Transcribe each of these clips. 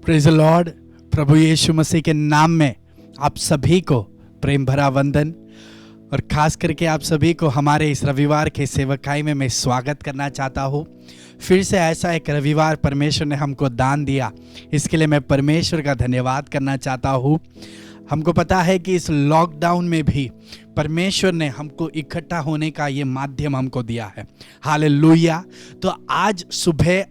Praise the lord. प्रभु यीशु मसीह के नाम में आप सभी को प्रेम भरा वंदन, और ख़ास करके आप सभी को हमारे इस रविवार के सेवकाई में मैं स्वागत करना चाहता हूँ। फिर से ऐसा एक रविवार परमेश्वर ने हमको दान दिया, इसके लिए मैं परमेश्वर का धन्यवाद करना चाहता हूँ। हमको पता है कि इस लॉकडाउन में भी परमेश्वर ने हमको इकट्ठा होने का ये माध्यम हमको दिया है। हालेलुया। तो आज सुबह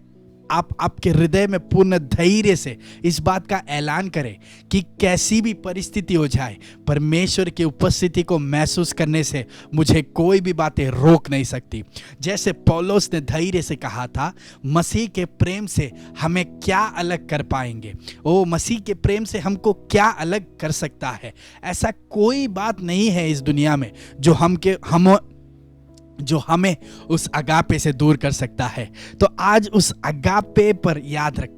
आप आपके हृदय में पूर्ण धैर्य से इस बात का ऐलान करें कि कैसी भी परिस्थिति हो जाए, परमेश्वर की उपस्थिति को महसूस करने से मुझे कोई भी बातें रोक नहीं सकती। जैसे पौलुस ने धैर्य से कहा था, मसीह के प्रेम से हमें क्या अलग कर पाएंगे, ओ मसीह के प्रेम से हमको क्या अलग कर सकता है। ऐसा कोई बात नहीं है इस दुनिया में जो हमें उस अगापे से दूर कर सकता है। तो आज उस अगापे पर याद रख,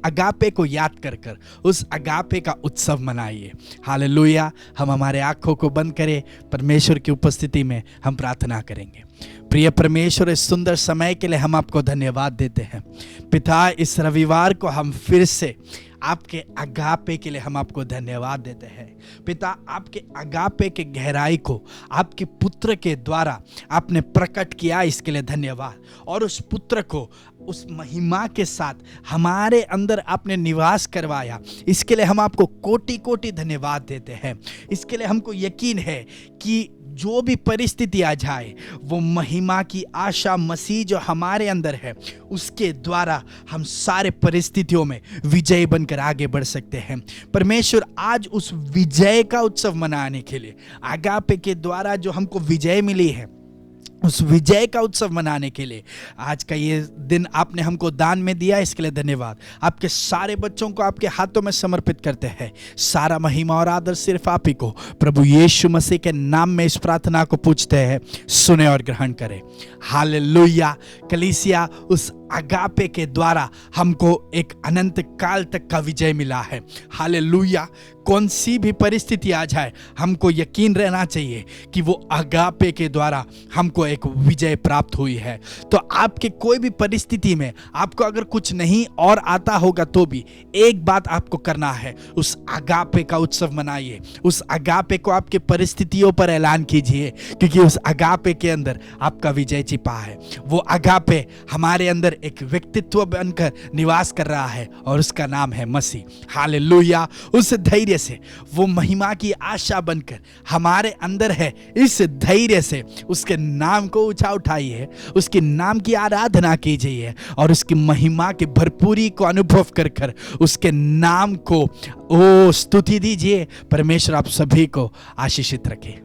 अगापे को याद कर उस अगापे का उत्सव मनाइए। हालेलुया। हम हमारे आंखों को बंद करें, परमेश्वर की उपस्थिति में हम प्रार्थना करेंगे। प्रिय परमेश्वर, इस सुंदर समय के लिए हम आपको धन्यवाद देते हैं। पिता, इस रविवार को हम फिर से आपके अगापे के लिए हम आपको धन्यवाद देते हैं। पिता, आपके अगापे के गहराई को आपके पुत्र के द्वारा आपने प्रकट किया, इसके लिए धन्यवाद। और उस पुत्र को उस महिमा के साथ हमारे अंदर आपने निवास करवाया, इसके लिए हम आपको कोटि कोटि धन्यवाद देते हैं। इसके लिए हमको यकीन है कि जो भी परिस्थिति आ जाए, वो महिमा की आशा मसीह जो हमारे अंदर है, उसके द्वारा हम सारे परिस्थितियों में विजय बनकर आगे बढ़ सकते हैं। परमेश्वर, आज उस विजय का उत्सव मनाने के लिए, अगापे के द्वारा जो हमको विजय मिली है, उस विजय का उत्सव मनाने के लिए आज का ये दिन आपने हमको दान में दिया, इसके लिए धन्यवाद। आपके सारे बच्चों को आपके हाथों में समर्पित करते हैं। सारा महिमा और आदर सिर्फ आप ही को, प्रभु यीशु मसीह के नाम में इस प्रार्थना को पूछते हैं, सुने और ग्रहण करें। हालेलुया। कलीसिया, उस अगापे के द्वारा हमको एक अनंत काल तक का विजय मिला है। हालेलुया। कौन सी भी परिस्थिति आ जाए, हमको यकीन रहना चाहिए कि वो अगापे के द्वारा हमको एक विजय प्राप्त हुई है। तो आपके कोई भी परिस्थिति में आपको अगर कुछ नहीं और आता होगा तो भी एक बात आपको करना है, उस अगापे का उत्सव मनाइए। उस अगापे को आपके परिस्थितियों पर ऐलान कीजिए, क्योंकि उस अगापे के अंदर आपका विजय छिपा है। वो अगापे हमारे अंदर एक व्यक्तित्व बनकर निवास कर रहा है और उसका नाम है मसीह। हालेलुया। उस धैर्य से वो महिमा की आशा बनकर हमारे अंदर है, इस धैर्य से उसके नाम को ऊंचा उठाइए, उसके नाम की आराधना कीजिए और उसकी महिमा की भरपूरी को अनुभव कर उसके नाम को स्तुति दीजिए। परमेश्वर आप सभी को आशीषित रखे।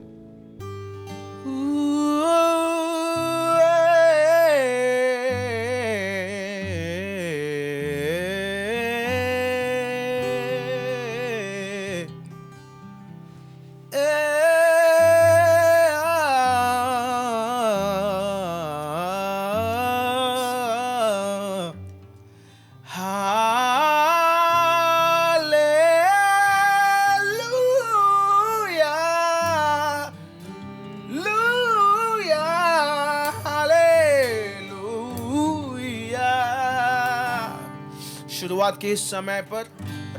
शुरुआत के इस समय पर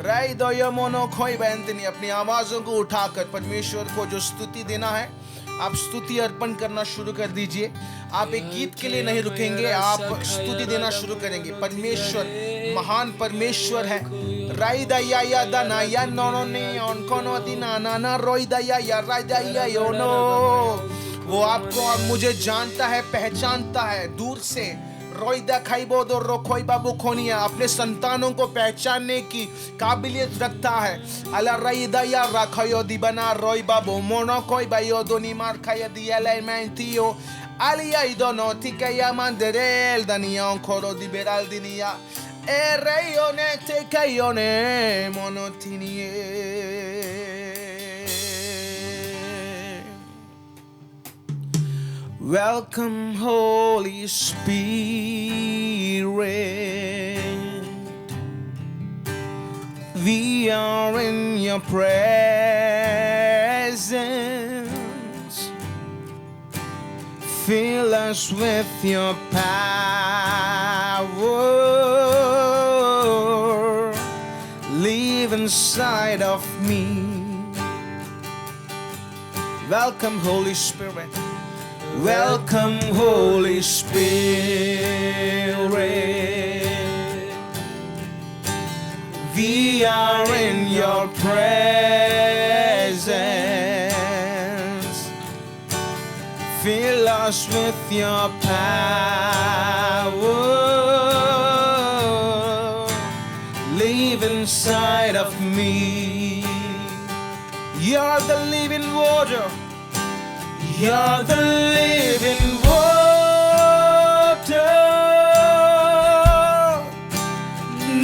राय दो यमोनो खोई बहनतनी अपनी आवाजों को उठाकर परमेश्वर को जो स्तुति देना है, आप स्तुति अर्पण करना शुरू कर दीजिए। आप एक गीत के लिए नहीं रुकेंगे, आप स्तुति देना शुरू करेंगे। परमेश्वर महान परमेश्वर है। राय दया या दाना या नोनो ने ऑन कोनो दिना नाना रोई दया या राय दया योनो। वो आपको और मुझे जानता है, पहचानता है दूर से। रोईदा खाइबो दो रोखोई बाबू खोनिया अपने संतानों को पहचानने की काबिलियत रखता है। अला राईदा या राखयो दिबना रोई बाबू मोनो कोई बायो दोनी मार खाया दिया लेमेंटियो alia idono tika ya manderel danion coro di beraldinia e reione te caione monotinie. Welcome Holy Spirit, we are in your presence. Fill us with your power. live inside of me. Welcome, Holy Spirit. Welcome, Holy Spirit. We are in your presence. Fill us with your power. Live inside of me. You're the living water. You're the living water,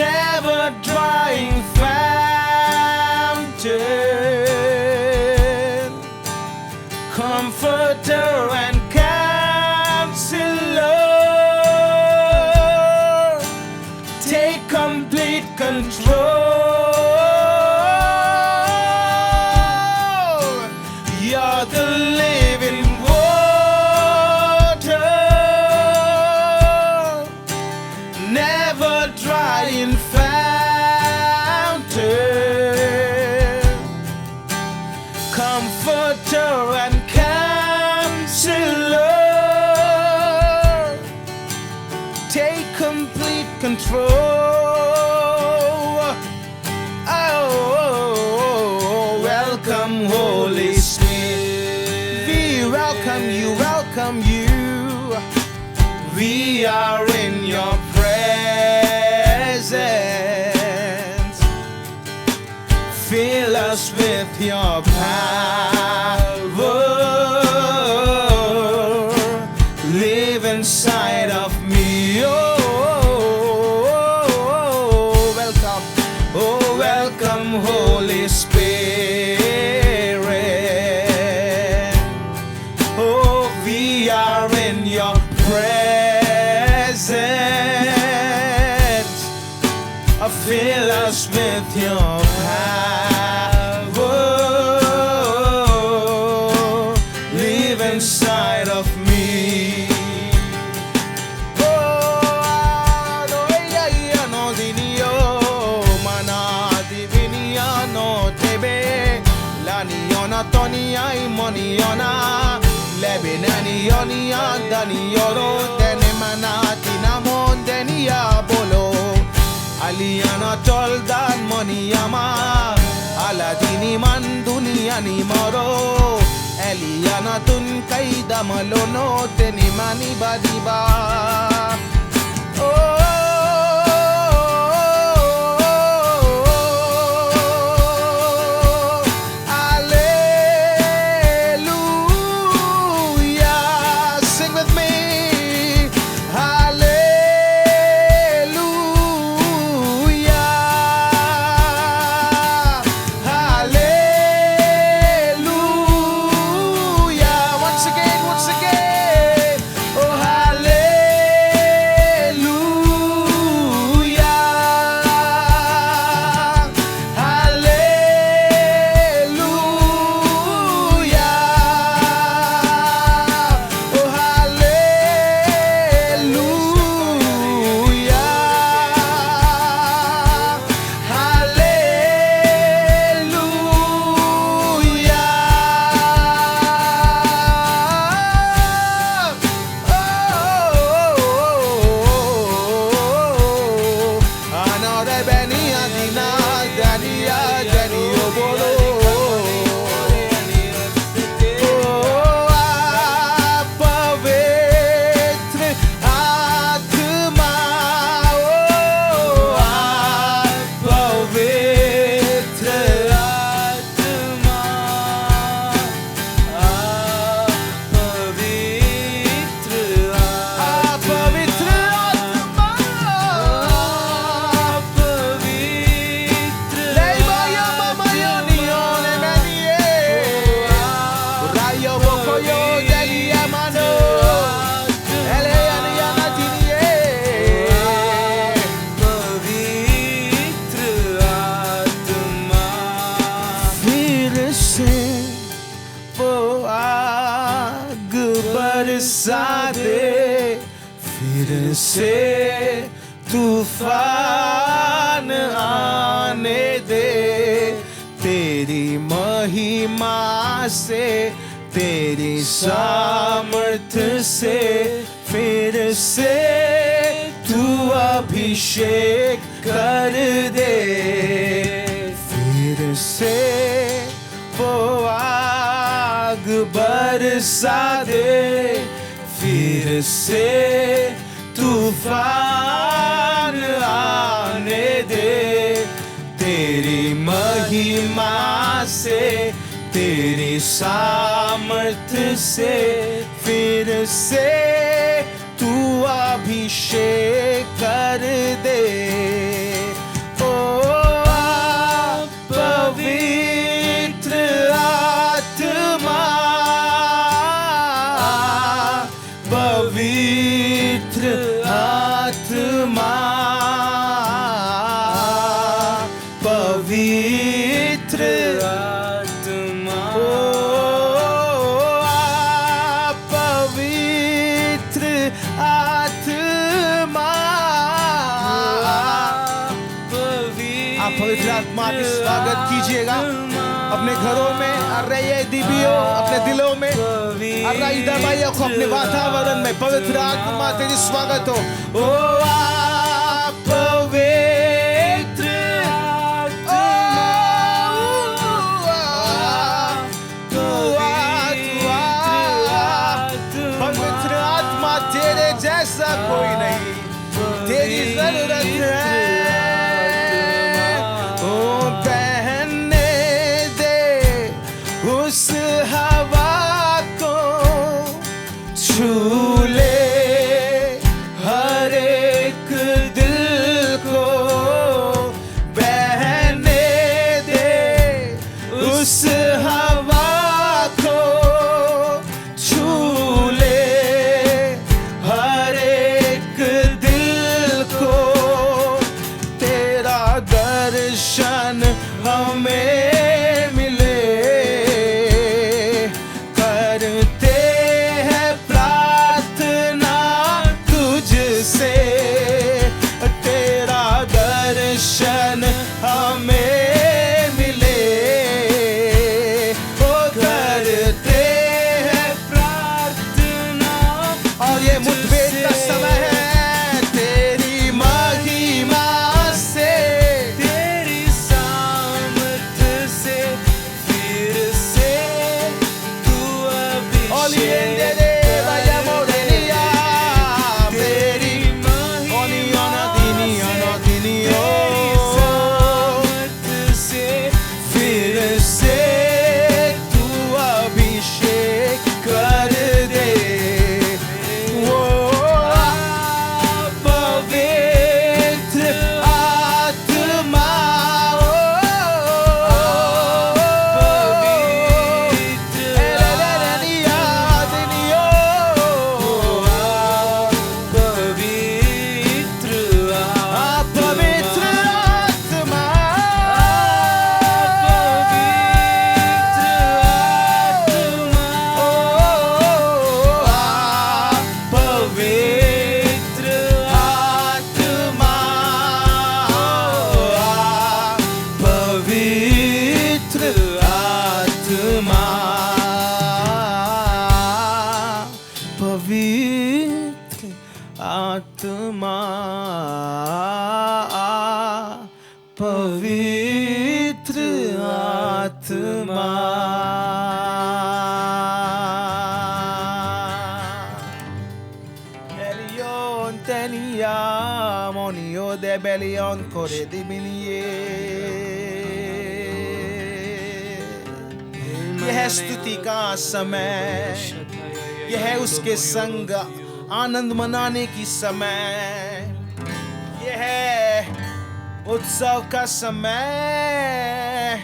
never drying fountain, comforter and counselor. Take complete control. You're the living water, never drying fountain, comforter and counselor. Take complete control. Oh, welcome, Holy Spirit. We welcome you, welcome you. We are in your presence. Fill us with your power. Live inside of me. Oh, welcome, Holy Spirit. Oh, we are in your presence. Fill us with your power. Live inside of me. Toniai moniona lebenani yonia danioro tenemana tinamon denia bolo aliana toldan moniama aladini man dunia ni moro eliana tun kaida malono tenimani badiba. Oh, बरसाते फिर से तूफान आने दे। से तेरी सामर्थ्य से फिर से तू अभिषेक कर दे, फिर से वो आग बरसा दे, फिर से तूफान आने दे, तेरी महिमा से तेरी सामर्थ्य से फिर से तू अभिषेक कर दे। ओ पवित्र आत्मा, पवित्र आत्मा, पवित्र आत्मा, पवित्र आत्मा, आप पवित्र आत्मा की स्वागत कीजिएगा अपने घरों में, अर्रये दिबियो अपने दिलों में, अर्रई दबाइयों को अपने वातावरण में। पवित्र आत्मा तेरी स्वागत हो। ओ पवित्र पवित्र आत्मा तेरे जैसा कोई नहीं, तेरी जरूरत है। ओ बहने दे उस हवा को, छू ले हर एक दिल को, बहने दे उस हवा को, छू ले हर एक दिल को, तेरा दर्शन हमें मिले, करते हैं प्रार्थना तुझसे, तेरा दर्शन हमें मिले, ओ करते हैं प्रार्थना। और ये मुठभेड़ का समय है, तेरी महिमा से तेरी सामर्थ्य से फिर से तू अभिषेक तेरी महिमा से फिर से तू अभिषेक कर दे। वो पवित्र आत्मा, पवित्र आत्मा, पवित्र आत्मा, एलियोन तेनिया मोनियो दे बेलियोन कोरे दिबिनिये। यह है स्तुति का समय, यह है उसके संग आनंद मनाने की समय, यह है उत्सव का समय,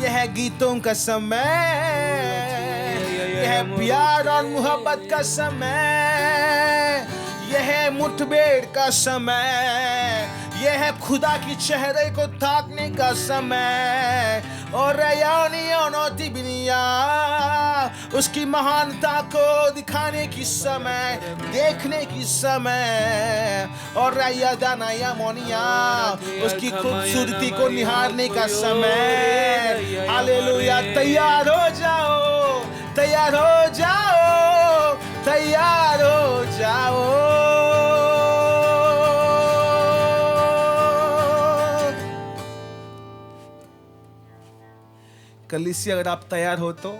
यह है गीतों का समय, यह है प्यार और मोहब्बत का समय, यह है मुठभेड़ का समय, यह है खुदा की चेहरे को ताकने का समय, और उसकी महानता को दिखाने की समय, देखने की समय, और उसकी खूबसूरती को निहारने का समय। हालेलुया, तैयार हो जाओ, तैयार हो जाओ, तैयार हो जाओ। कलीसिया अगर आप तैयार हो तो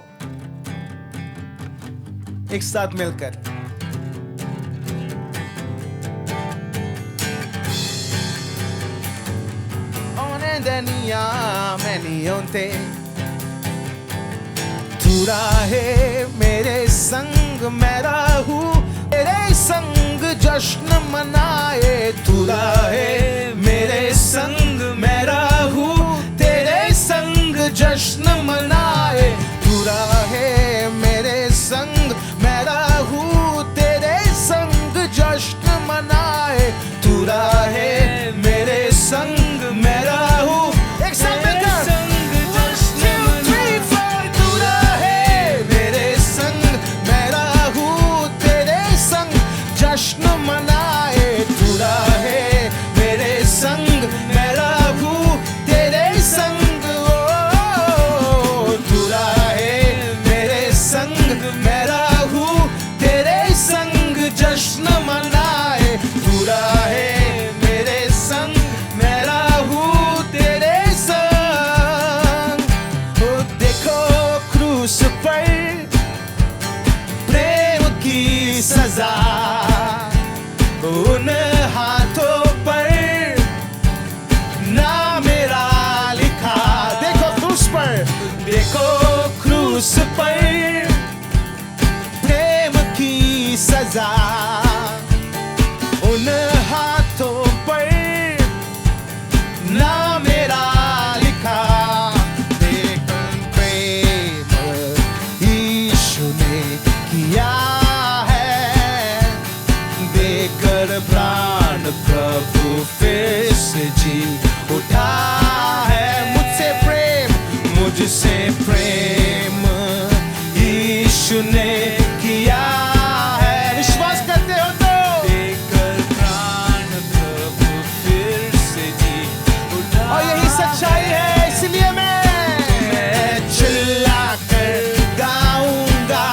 एक साथ मिलकर Denia menionte तू राहे मेरे संग मैं राहू तेरे संग जश्न मनाए तू राहे मेरे संग मैं राहू तेरे संग जश्न मनाए तू राहे मेरे संग मैं राहू तेरे संग जश्न मनाए तू राहे मेरे संग मैं राहू एक साथ मिलकर जश्न मनाए तू राहे मेरे संग मैं राहू तेरे संग ओ तू राहे मेरे संग मैं राहू तेरे संग जश्न मनाए तू राहे मेरे संग मैं राहू तेरे संग ओ देखो क्रूस पर प्रेम की सजा उन हाथों पर नाम मेरा लिखा देखो क्रूस पर प्रेम की सजा उन हाथों पर नाम मेरा लिखा देखो प्रेम यीशु ने किया प्राण प्रभु फिर से जी उठा है मुझसे प्रेम यीशु ने किया है विश्वास करते हो तो देकर प्राण प्रभु फिर से जी उठा और यही सच्चाई है इसलिए मैं चिल्ला कर गाऊंगा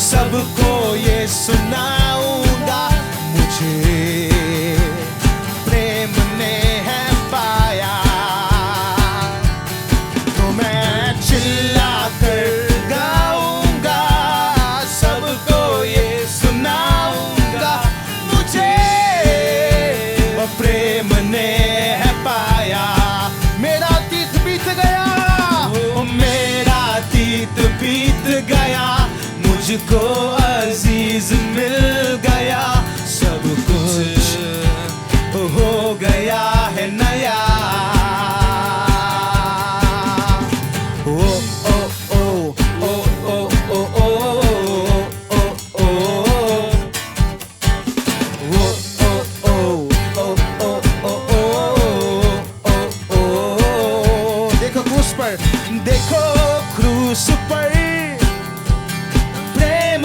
सबको ये सुनाऊंगा प्रेम ने है पाया तो मैं चिल्ला कर गाऊंगा सबको ये सुनाऊंगा मुझे प्रेम ने है पाया मेरा अतीत बीत गया मेरा अतीत बीत गया मुझको अजीज मिल गया सब कुछ हो गया है नया ओ ओ ओ ओ ओ ओ ओ ओ ओ देखो क्रूस पर प्रेम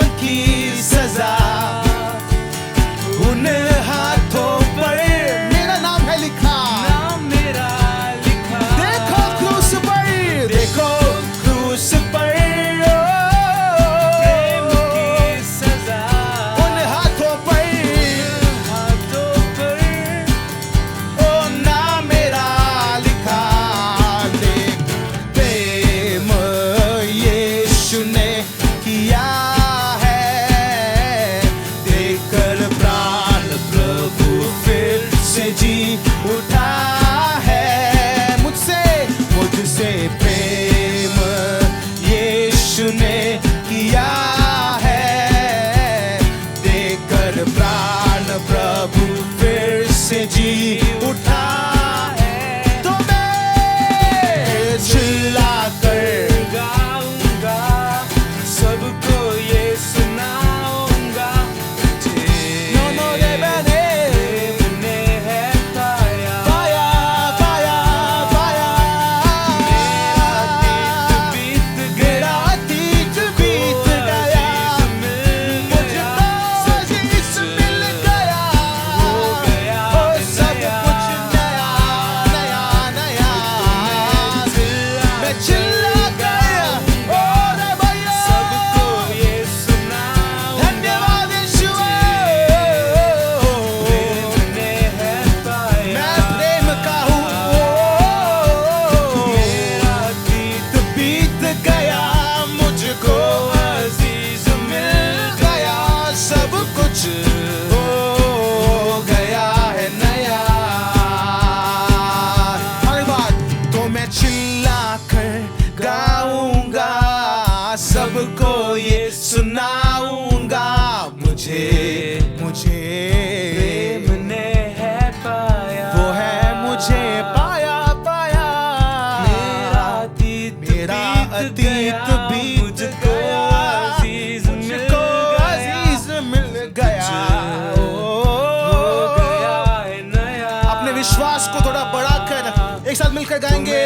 एक साथ मिलकर गाएंगे।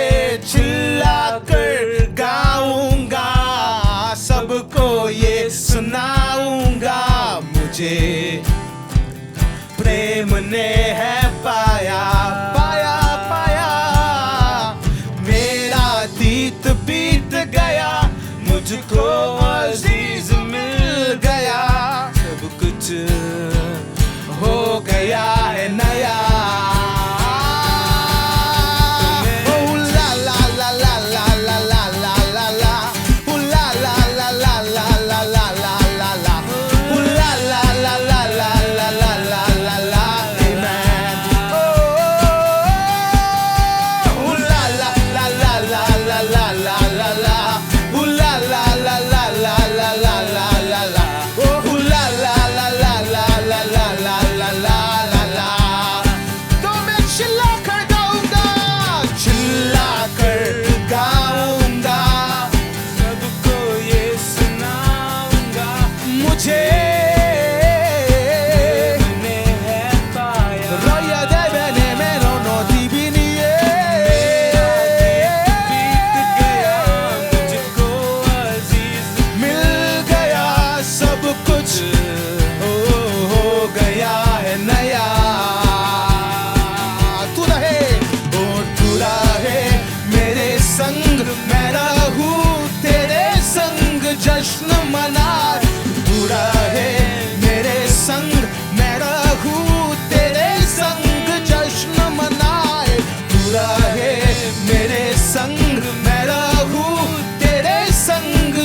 चिल्लाकर गाऊंगा, सबको ये सुनाऊंगा, मुझे प्रेम ने है पाया, पाया पाया। मेरा अतीत बीत गया, मुझको अजीज मिल गया, सब कुछ हो गया है नया।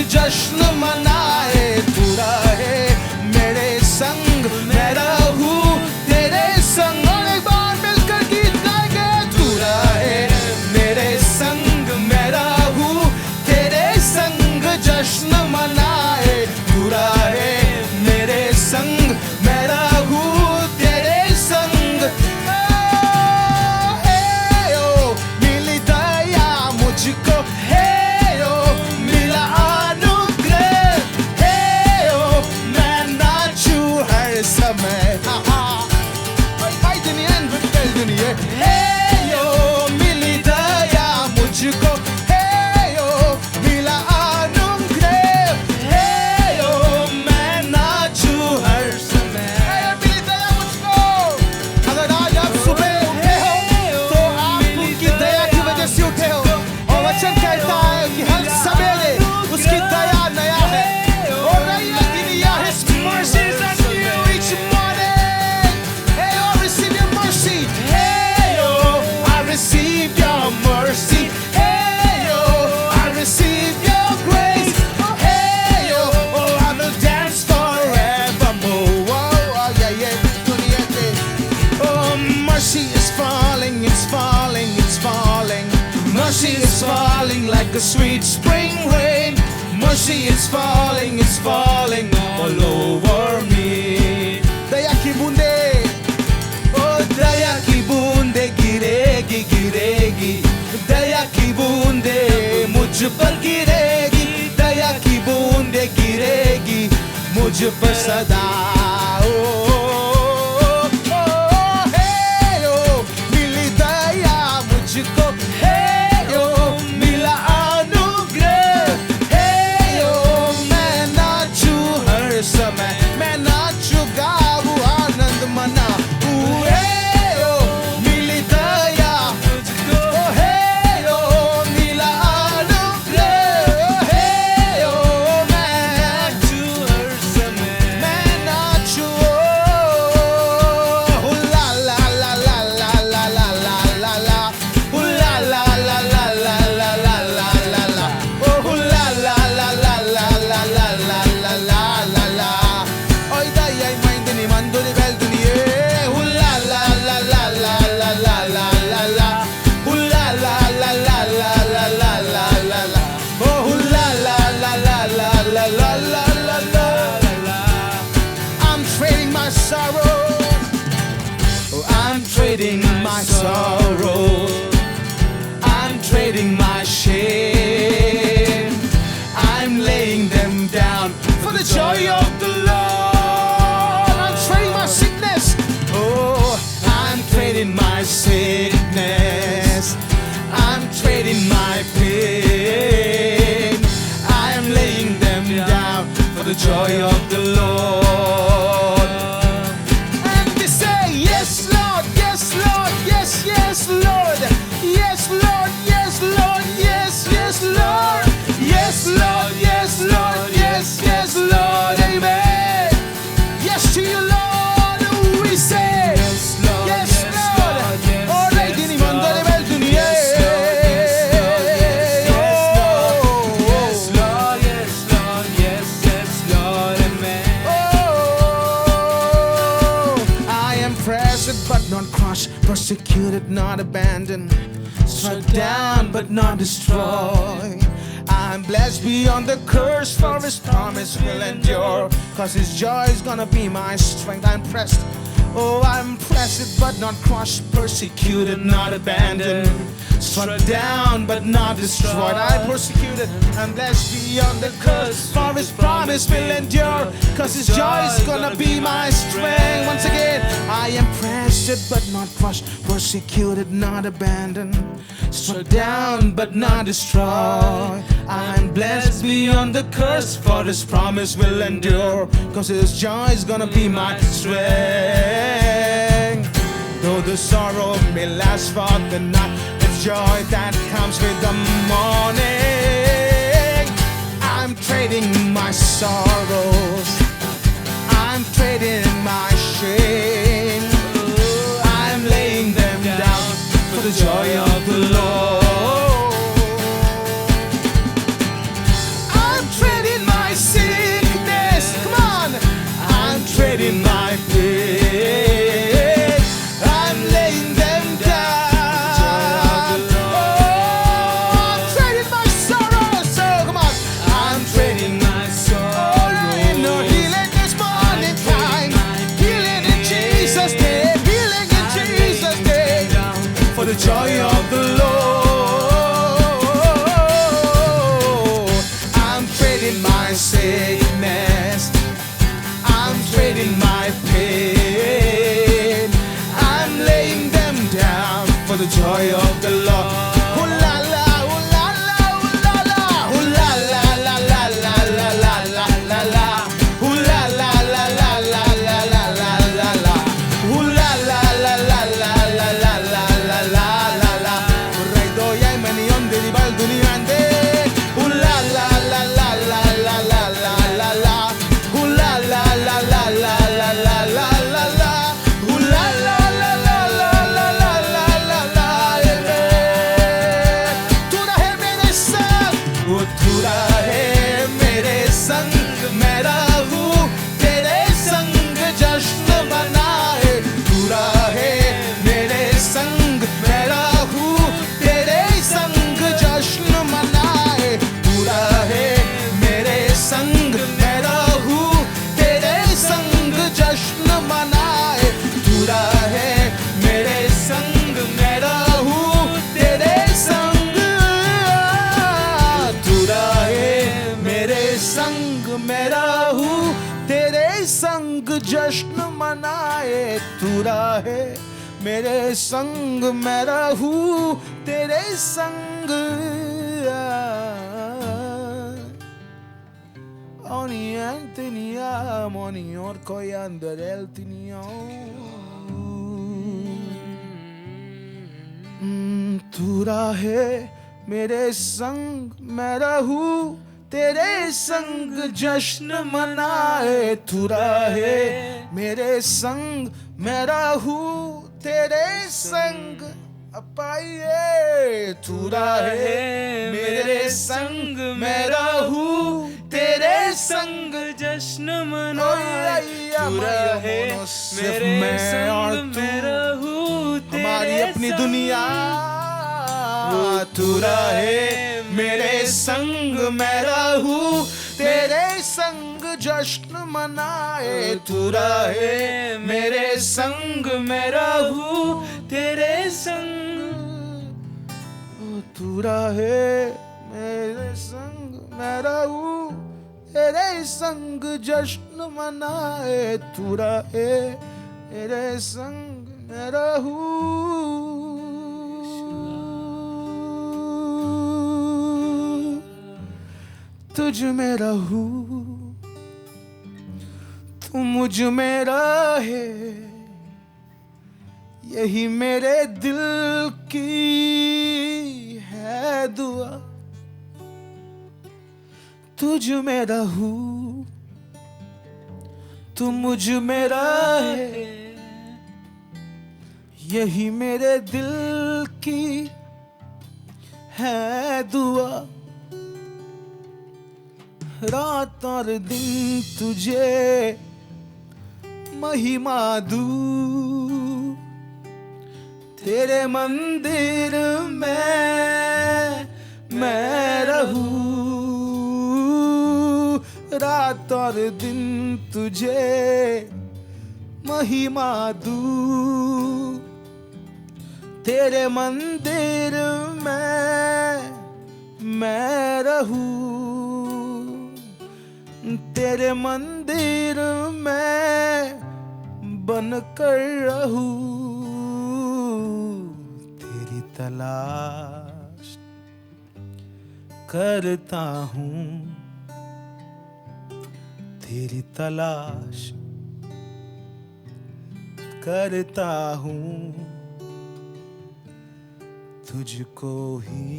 जश्न मनाए, तू रहे मेरे संग, मैं रहूं तेरे संग। और एक बार मिलकर गीत गाएंगे। तू रहे मेरे संग, मैं रहूं तेरे संग, जश्न मनाए, तू रहे मेरे संग, मैं रहूं तेरे संग। ओ मिली दया मुझको, mercy is falling like a sweet spring rain. Mercy is falling all over me. दया की बूंदे, ओ दया की बूंदे गिरेगी गिरेगी, दया की बूंदे मुझ पर गिरेगी, दया की बूंदे गिरेगी मुझ पर सदा। मिली दया मुझको, मैं नाचू गाऊं आनंद मनाऊं। मिली दया मुझको, मिला अनुग्रह, मैं नाचू हर समय, मैं नाचू। joy of the Lord. And we say, yes, Lord, yes, Lord, yes, yes, Lord, yes, Lord, yes, Lord, yes, yes, Lord, yes, Lord, yes, Lord, yes, yes, Lord, amen. Yes to you, Lord, we say, yes, Lord, yes, Lord, oh, Rey dini mandare bel duniya. But not crushed, persecuted, not abandoned, struck down but not destroyed. I'm blessed beyond the curse, for his promise will endure, cause his joy is gonna be my strength. I'm pressed, oh I'm pressed but not crushed, persecuted, not abandoned, struck down but not destroyed. I'm persecuted, I'm blessed beyond the curse, for his promise will endure, cause his joy is gonna be my strength. Once again, I am pressed but not crushed, persecuted, not abandoned, struck down but not destroyed. I'm blessed beyond the curse, for his promise will endure, cause his joy is gonna be my strength. Though the sorrow may last for the night, it's joy that comes with the morning. I'm trading my sorrows, I'm trading my shame, I'm laying them down for the joy of the Lord. I'm trading my sickness, come on, I'm trading my pain, I'm laying them down. Oh, I'm trading my sorrow, so come on, I'm trading my sorrow. No healing this morning time, healing in Jesus' name, healing in Jesus' name, for the joy of the Lord. I'm trading my sickness, I'm trading my pain, I'm laying them down for the joy of the Lord. Ooh la la, ooh la la, ooh la la, ooh la la la la la la la la la la, ooh la la la la la la la la la la, ooh la la la la la la la la la la la la. Rey doy ay manion de rival duniande. Ooh la la la la la la la la la la, ooh la la la la la la la la la la, ooh la la la la la la la la la la. तू रहे मेरे संग, वो तू रहे मेरे संग, मैं रहूं तेरे संग जश्न मनाए। तू रहे मेरे संग, मैं रहूं तेरे संग जश्न मनाए। तू रहे मेरे संग, मैं रहूं तेरे संग जश्न मनाए। तू रहे मेरे संग, मैं रहूं तेरे संग, तू रहे मेरे संग, मैं रहूं तेरे संग जश्न मनाए। तू रहे मेरे संग, मैं रहूं तेरे संग। Oni anteniam, oni orkoi under eltiniam. तू रहे मेरे संग, मैं रहूं तेरे संग जश्न मनाए। तू रहे मेरे संग, मैं रहूं तेरे संग अपाइए। तू रहे मेरे संग, मैं रहूं तेरे संग जश्न मनाए। तू रहे मेरे संग, मैं रहूं हमारी अपनी दुनिया। तू रहे मेरे संग, मैं रहूं तेरे संग जश्न मनाए। तू रहे मेरे संग, मैं रहूं तेरे संग। तू रहे मेरे संग, मैं रहूं तेरे संग जश्न मनाए। तू रहे मेरे संग, मैं रहूं तुझ में रहूं। तू मुझ में रहे, यही मेरे दिल की है दुआ। तुझ में रहूं, तू मुझ में रहे, यही मेरे दिल की है दुआ। रात और दिन तुझे महिमा दूं, तेरे मंदिर में मैं रहूं। रात और दिन तुझे महिमा दूं, तेरे मंदिर में मैं रहूं। तेरे मंदिर में बनकर रहूं। तेरी तलाश करता हूँ, तेरी तलाश करता हूँ। तुझको ही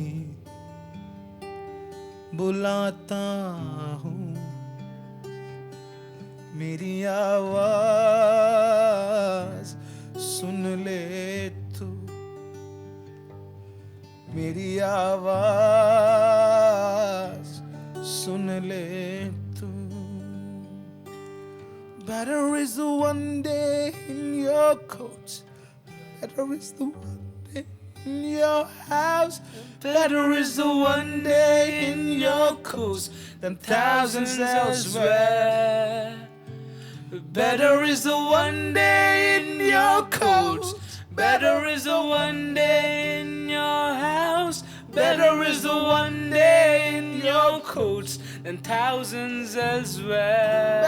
बुलाता हूँ। मेरी आवाज सुन ले तू, मेरी आवाज सुन ले तू। Better is the one day in your coat, better is the one day in your house, better is the one day in your coat than thousands elsewhere. Better is the one day in your coat, better is the one day in your house, better is the one day in your coat than thousands elsewhere.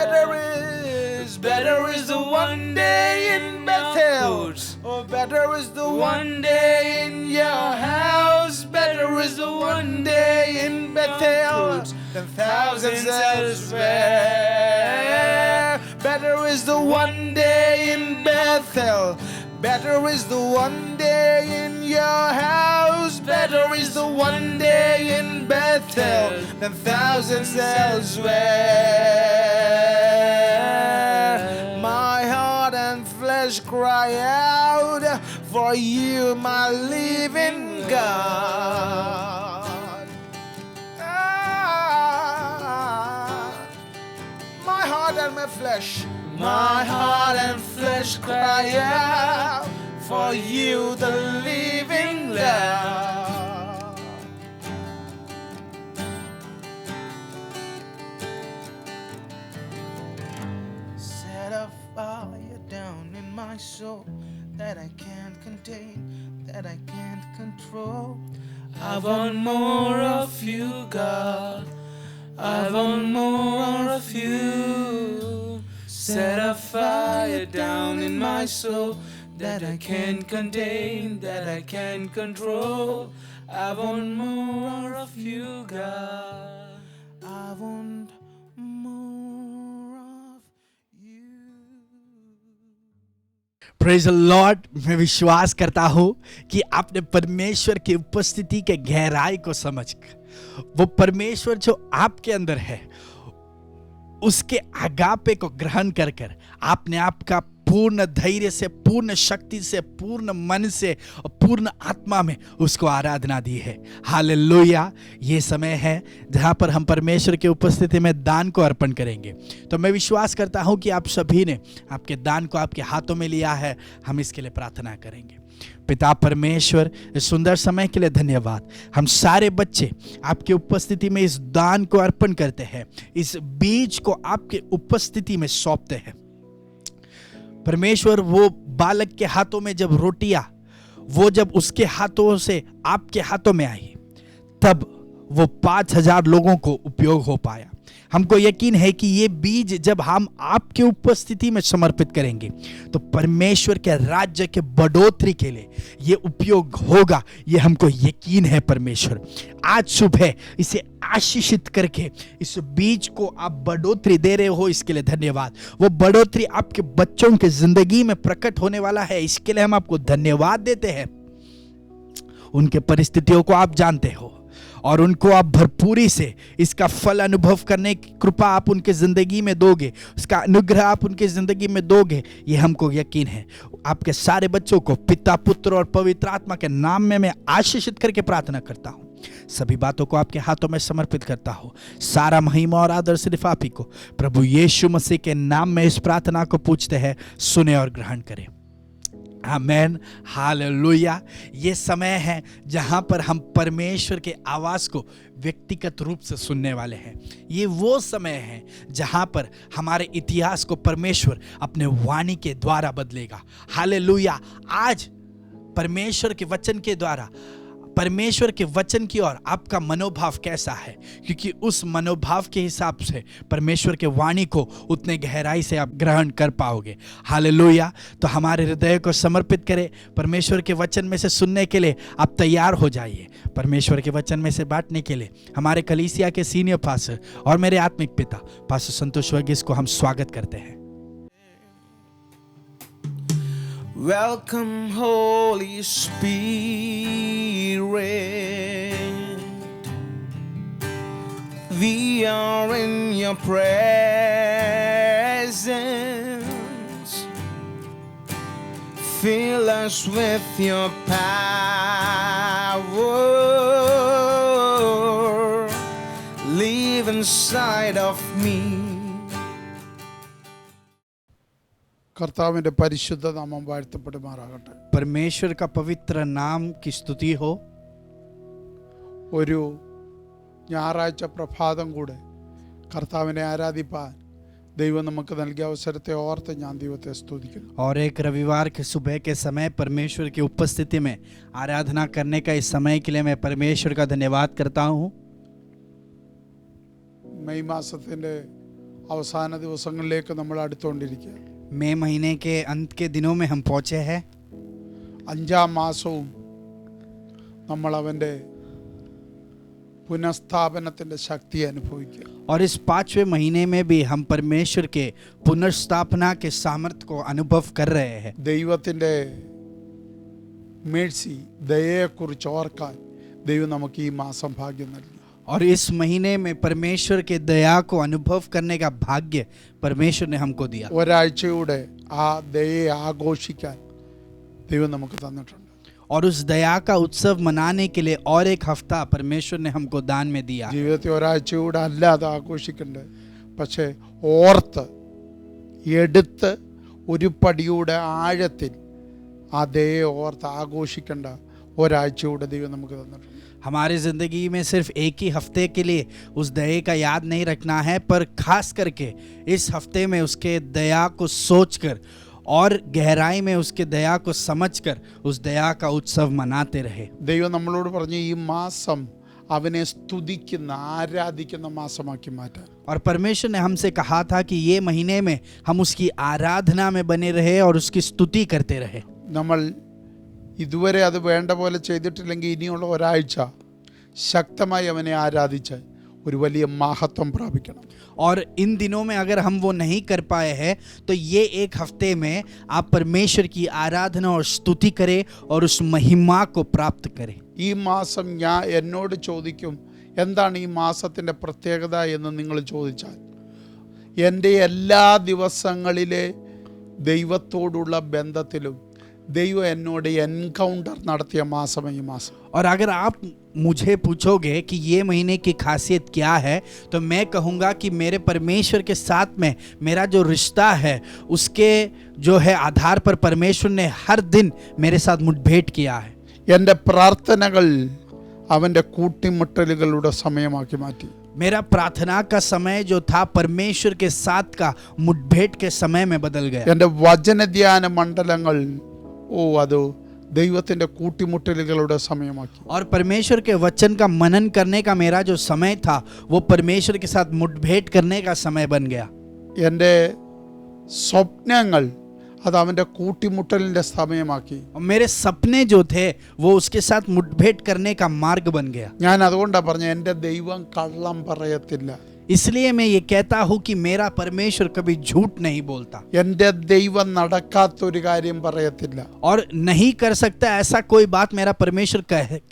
Better is the one day in Bethel, oh better is the one day in your house, better is the one day in Bethel than thousands elsewhere. Better is the one day in Bethel, better is the one day in your house, better is the one day in Bethel than thousands elsewhere. My heart and flesh cry out for you, my living God. My heart and my flesh, my heart and flesh cry out for you, the living God. Set a fire down in my soul that I can't contain, that I can't control. I want more of you, God. I want more of you. Set a fire down in my soul that I can't contain, that I can't control. I want more of you, God. I want more of you. Praise the Lord. मैं विश्वास करता हूँ कि आपने परमेश्वर की उपस्थिति के गहराई को समझकर, वो परमेश्वर जो आपके अंदर है उसके आगापे को ग्रहण कर कर आपने आपका पूर्ण धैर्य से, पूर्ण शक्ति से, पूर्ण मन से और पूर्ण आत्मा में उसको आराधना दी है। हालेलुया। ये समय है जहाँ पर हम परमेश्वर की उपस्थिति में दान को अर्पण करेंगे। तो मैं विश्वास करता हूँ कि आप सभी ने आपके दान को आपके हाथों में लिया है। हम इसके लिए प्रार्थना करेंगे। पिता परमेश्वर, इस सुंदर समय के लिए धन्यवाद। हम सारे बच्चे आपकी उपस्थिति में इस दान को अर्पण करते हैं, इस बीज को आपके उपस्थिति में सौंपते हैं। परमेश्वर, वो बालक के हाथों में जब रोटियां, वो जब उसके हाथों से आपके हाथों में आई, तब वो 5000 लोगों को उपयोग हो पाया। हमको यकीन है कि ये बीज जब हम आपके उपस्थिति में समर्पित करेंगे तो परमेश्वर के राज्य के बढ़ोतरी के लिए ये उपयोग होगा। ये हमको यकीन है परमेश्वर। आज सुबह इसे आशीषित करके इस बीज को आप बढ़ोतरी दे रहे हो, इसके लिए धन्यवाद। वो बढ़ोतरी आपके बच्चों के जिंदगी में प्रकट होने वाला है, इसके लिए हम आपको धन्यवाद देते हैं। उनके परिस्थितियों को आप जानते हो और उनको आप भरपूरी से इसका फल अनुभव करने की कृपा आप उनके जिंदगी में दोगे, उसका अनुग्रह आप उनके जिंदगी में दोगे, ये हमको यकीन है। आपके सारे बच्चों को पिता, पुत्र और पवित्र आत्मा के नाम में मैं आशीषित करके प्रार्थना करता हूँ। सभी बातों को आपके हाथों में समर्पित करता हूँ। सारा महिमा और आदर सिर्फ आप ही को। प्रभु यीशु मसीह के नाम में इस प्रार्थना को पूछते हैं, सुने और ग्रहण करें। आमेन, हालेलुया। ये समय है जहां पर हम परमेश्वर के आवाज को व्यक्तिगत रूप से सुनने वाले हैं। ये वो समय है जहां पर हमारे इतिहास को परमेश्वर अपने वाणी के द्वारा बदलेगा। हालेलुया। आज परमेश्वर के वचन के द्वारा, परमेश्वर के वचन की ओर आपका मनोभाव कैसा है, क्योंकि उस मनोभाव के हिसाब से परमेश्वर के वाणी को उतने गहराई से आप ग्रहण कर पाओगे। हालेलुया। तो हमारे हृदय को समर्पित करें, परमेश्वर के वचन में से सुनने के लिए आप तैयार हो जाइए। परमेश्वर के वचन में से बांटने के लिए हमारे कलीसिया के सीनियर पास्टर और मेरे आत्मिक पिता पास्टर संतोष वर्गीस को हम स्वागत करते हैं। Welcome, Holy Spirit. We are in your presence. Fill us with your power. Live inside of me. കർത്താവിൻ്റെ പരിശുദ്ധ നാമം വാഴ്ത്തപ്പെടുമാറാകട്ടെ. परमेश्वर का पवित्र नाम की स्तुति हो। ഒരു ഞായറാഴ്ച പ്രഭാതം കൂടെ കർത്താവിനെ ആരാധിപ്പാൻ ദൈവം നമുക്ക് നൽകിയ അവസരത്തെ ഓർത്ത് ഞാൻ ദൈവത്തെ സ്തുതിക്കുന്നു. और एक रविवार के सुबह के समय परमेश्वर की उपस्थिति में आराधना करने का इस समय के लिए मैं परमेश्वर का धन्यवाद करता हूँ। മെയ് മാസത്തിൻ്റെ അവസാന ദിവസങ്ങളിലേക്ക് നമ്മൾ അടുത്തുകൊണ്ടിരിക്കുക. मई महीने के अंत के दिनों में हम पहुंचे हैं। 5ാം മാസവും നമ്മൾ അവൻ്റെ പുനഃസ്ഥാപനത്തിൻ്റെ ശക്തി അനുഭവിക്കുക. और इस 5वें महीने में भी हम परमेश्वर के पुनर्स्थापना के सामर्थ्य को अनुभव कर रहे हैं। ദൈവത്തിൻ്റെ മേഴ്സി, ദയയെക്കുറിച്ച് ഓർക്കാൻ ദൈവം നമുക്ക് ഈ മാസം ഭാഗ്യം നൽകി. और इस महीने में परमेश्वर के दया को अनुभव करने का भाग्य परमेश्वर ने हमको दिया। ഒരാഴ്ചയുടെ ആ ദയയെ ആഘോഷിക്കാൻ ദൈവം നമുക്ക് തന്നിട്ടുണ്ട്. और उस दया का उत्सव मनाने के लिए और एक हफ्ता परमेश्वर ने हमको दान में दिया। ജീവിതത്തെ ഒരാഴ്ചയുടെ അല്ലാതെ ആഘോഷിക്കണ്ടേ, പക്ഷേ ഓർത്ത് എടുത്ത് ഒരു പടിയുടെ ആഴത്തിൽ ആ ദയയെ ഓർത്ത് ആഘോഷിക്കേണ്ട ഒരാഴ്ചയുടെ ദൈവം നമുക്ക് തന്നിട്ടുണ്ട്. हमारे ज़िंदगी में सिर्फ एक ही हफ्ते के लिए उस दया का याद नहीं रखना है, पर खास करके इस हफ्ते में उसके दया को सोचकर और गहराई में उसके दया को समझकर उस दया का उत्सव मनाते रहे। ദൈവം നമ്മളോട് പറഞ്ഞു ഈ മാസം അവനെ സ്തുതിക്കുന്ന, ആരാധിക്കുന്ന മാസമാക്കി മാറ്റാൻ. और परमेश्वर ने हमसे कहा था कि ये महीने में हम उसकी आराधना में बने रहे और उसकी स्तुति करते रहे। നമ്മൾ ഇതുവരെ അത് വേണ്ട പോലെ ചെയ്തിട്ടില്ലെങ്കിൽ ഇനിയുള്ള ഒരാഴ്ച ശക്തമായി അവനെ ആരാധിച്ച് ഒരു വലിയ മഹത്വം പ്രാപിക്കണം. और इन दिनों में अगर हम वो नहीं कर पाए हैं तो ये एक हफ्ते में आप परमेश्वर की आराधना और स्तुति करें और उस महिमा को प्राप्त करें। ഈ മാസം ഞാൻ എന്നോട് ചോദിക്കും എന്താണ് ഈ മാസത്തിൻ്റെ പ്രത്യേകത എന്ന് നിങ്ങൾ ചോദിച്ചാൽ, എൻ്റെ എല്ലാ ദിവസങ്ങളിലെ ദൈവത്തോടുള്ള ബന്ധത്തിലും ദൈവം എന്നോട് എൻകൗണ്ടർ നടത്തിയ മാസം ഈ മാസം. और अगर आप मुझे पूछोगे कि ये महीने की खासियत क्या है, तो मैं कहूँगा कि मेरे परमेश्वर के साथ में मेरा जो रिश्ता है उसके जो है आधार पर परमेश्वर ने हर दिन मेरे साथ मुठभेड़ किया है। എൻ്റെ പ്രാർത്ഥനകൾ അവൻ്റെ കൂട്ടിമുട്ടലുകളുടെ സമയമാക്കി മാറ്റി. मेरा प्रार्थना का समय जो था परमेश्वर के साथ का मुठभेड़ के समय में बदल गया। എൻ്റെ വചനധ്യാന മണ്ഡലങ്ങൾ അത് ദൈവത്തിൻ്റെ കൂട്ടിമുട്ടലുകളുടെ സമയമാക്കി. और परमेश्वर के वचन का मनन करने का मेरा जो समय था वो परमेश्वर के साथ मुठभेड़ करने का समय बन गया. എൻ്റെ സ്വപ്നങ്ങൾ അത് അവൻ്റെ കൂട്ടിമുട്ടലിൻ്റെ സമയമാക്കി. और मेरे सपने जो थे वो उसके साथ मुठभेड़ करने का मार्ग बन गया. ഞാൻ അതുകൊണ്ടാണ് പറഞ്ഞത് എൻ്റെ ദൈവം കള്ളം പറയത്തില്ല. इसलिए मैं ये कहता हूँ कि मेरा परमेश्वर कभी झूठ नहीं बोलता എൻ്റെ ദൈവം നടക്കാത്തൊരു കാര്യം പറയത്തില്ല. और नहीं कर सकता ऐसा कोई बात मेरा परमेश्वर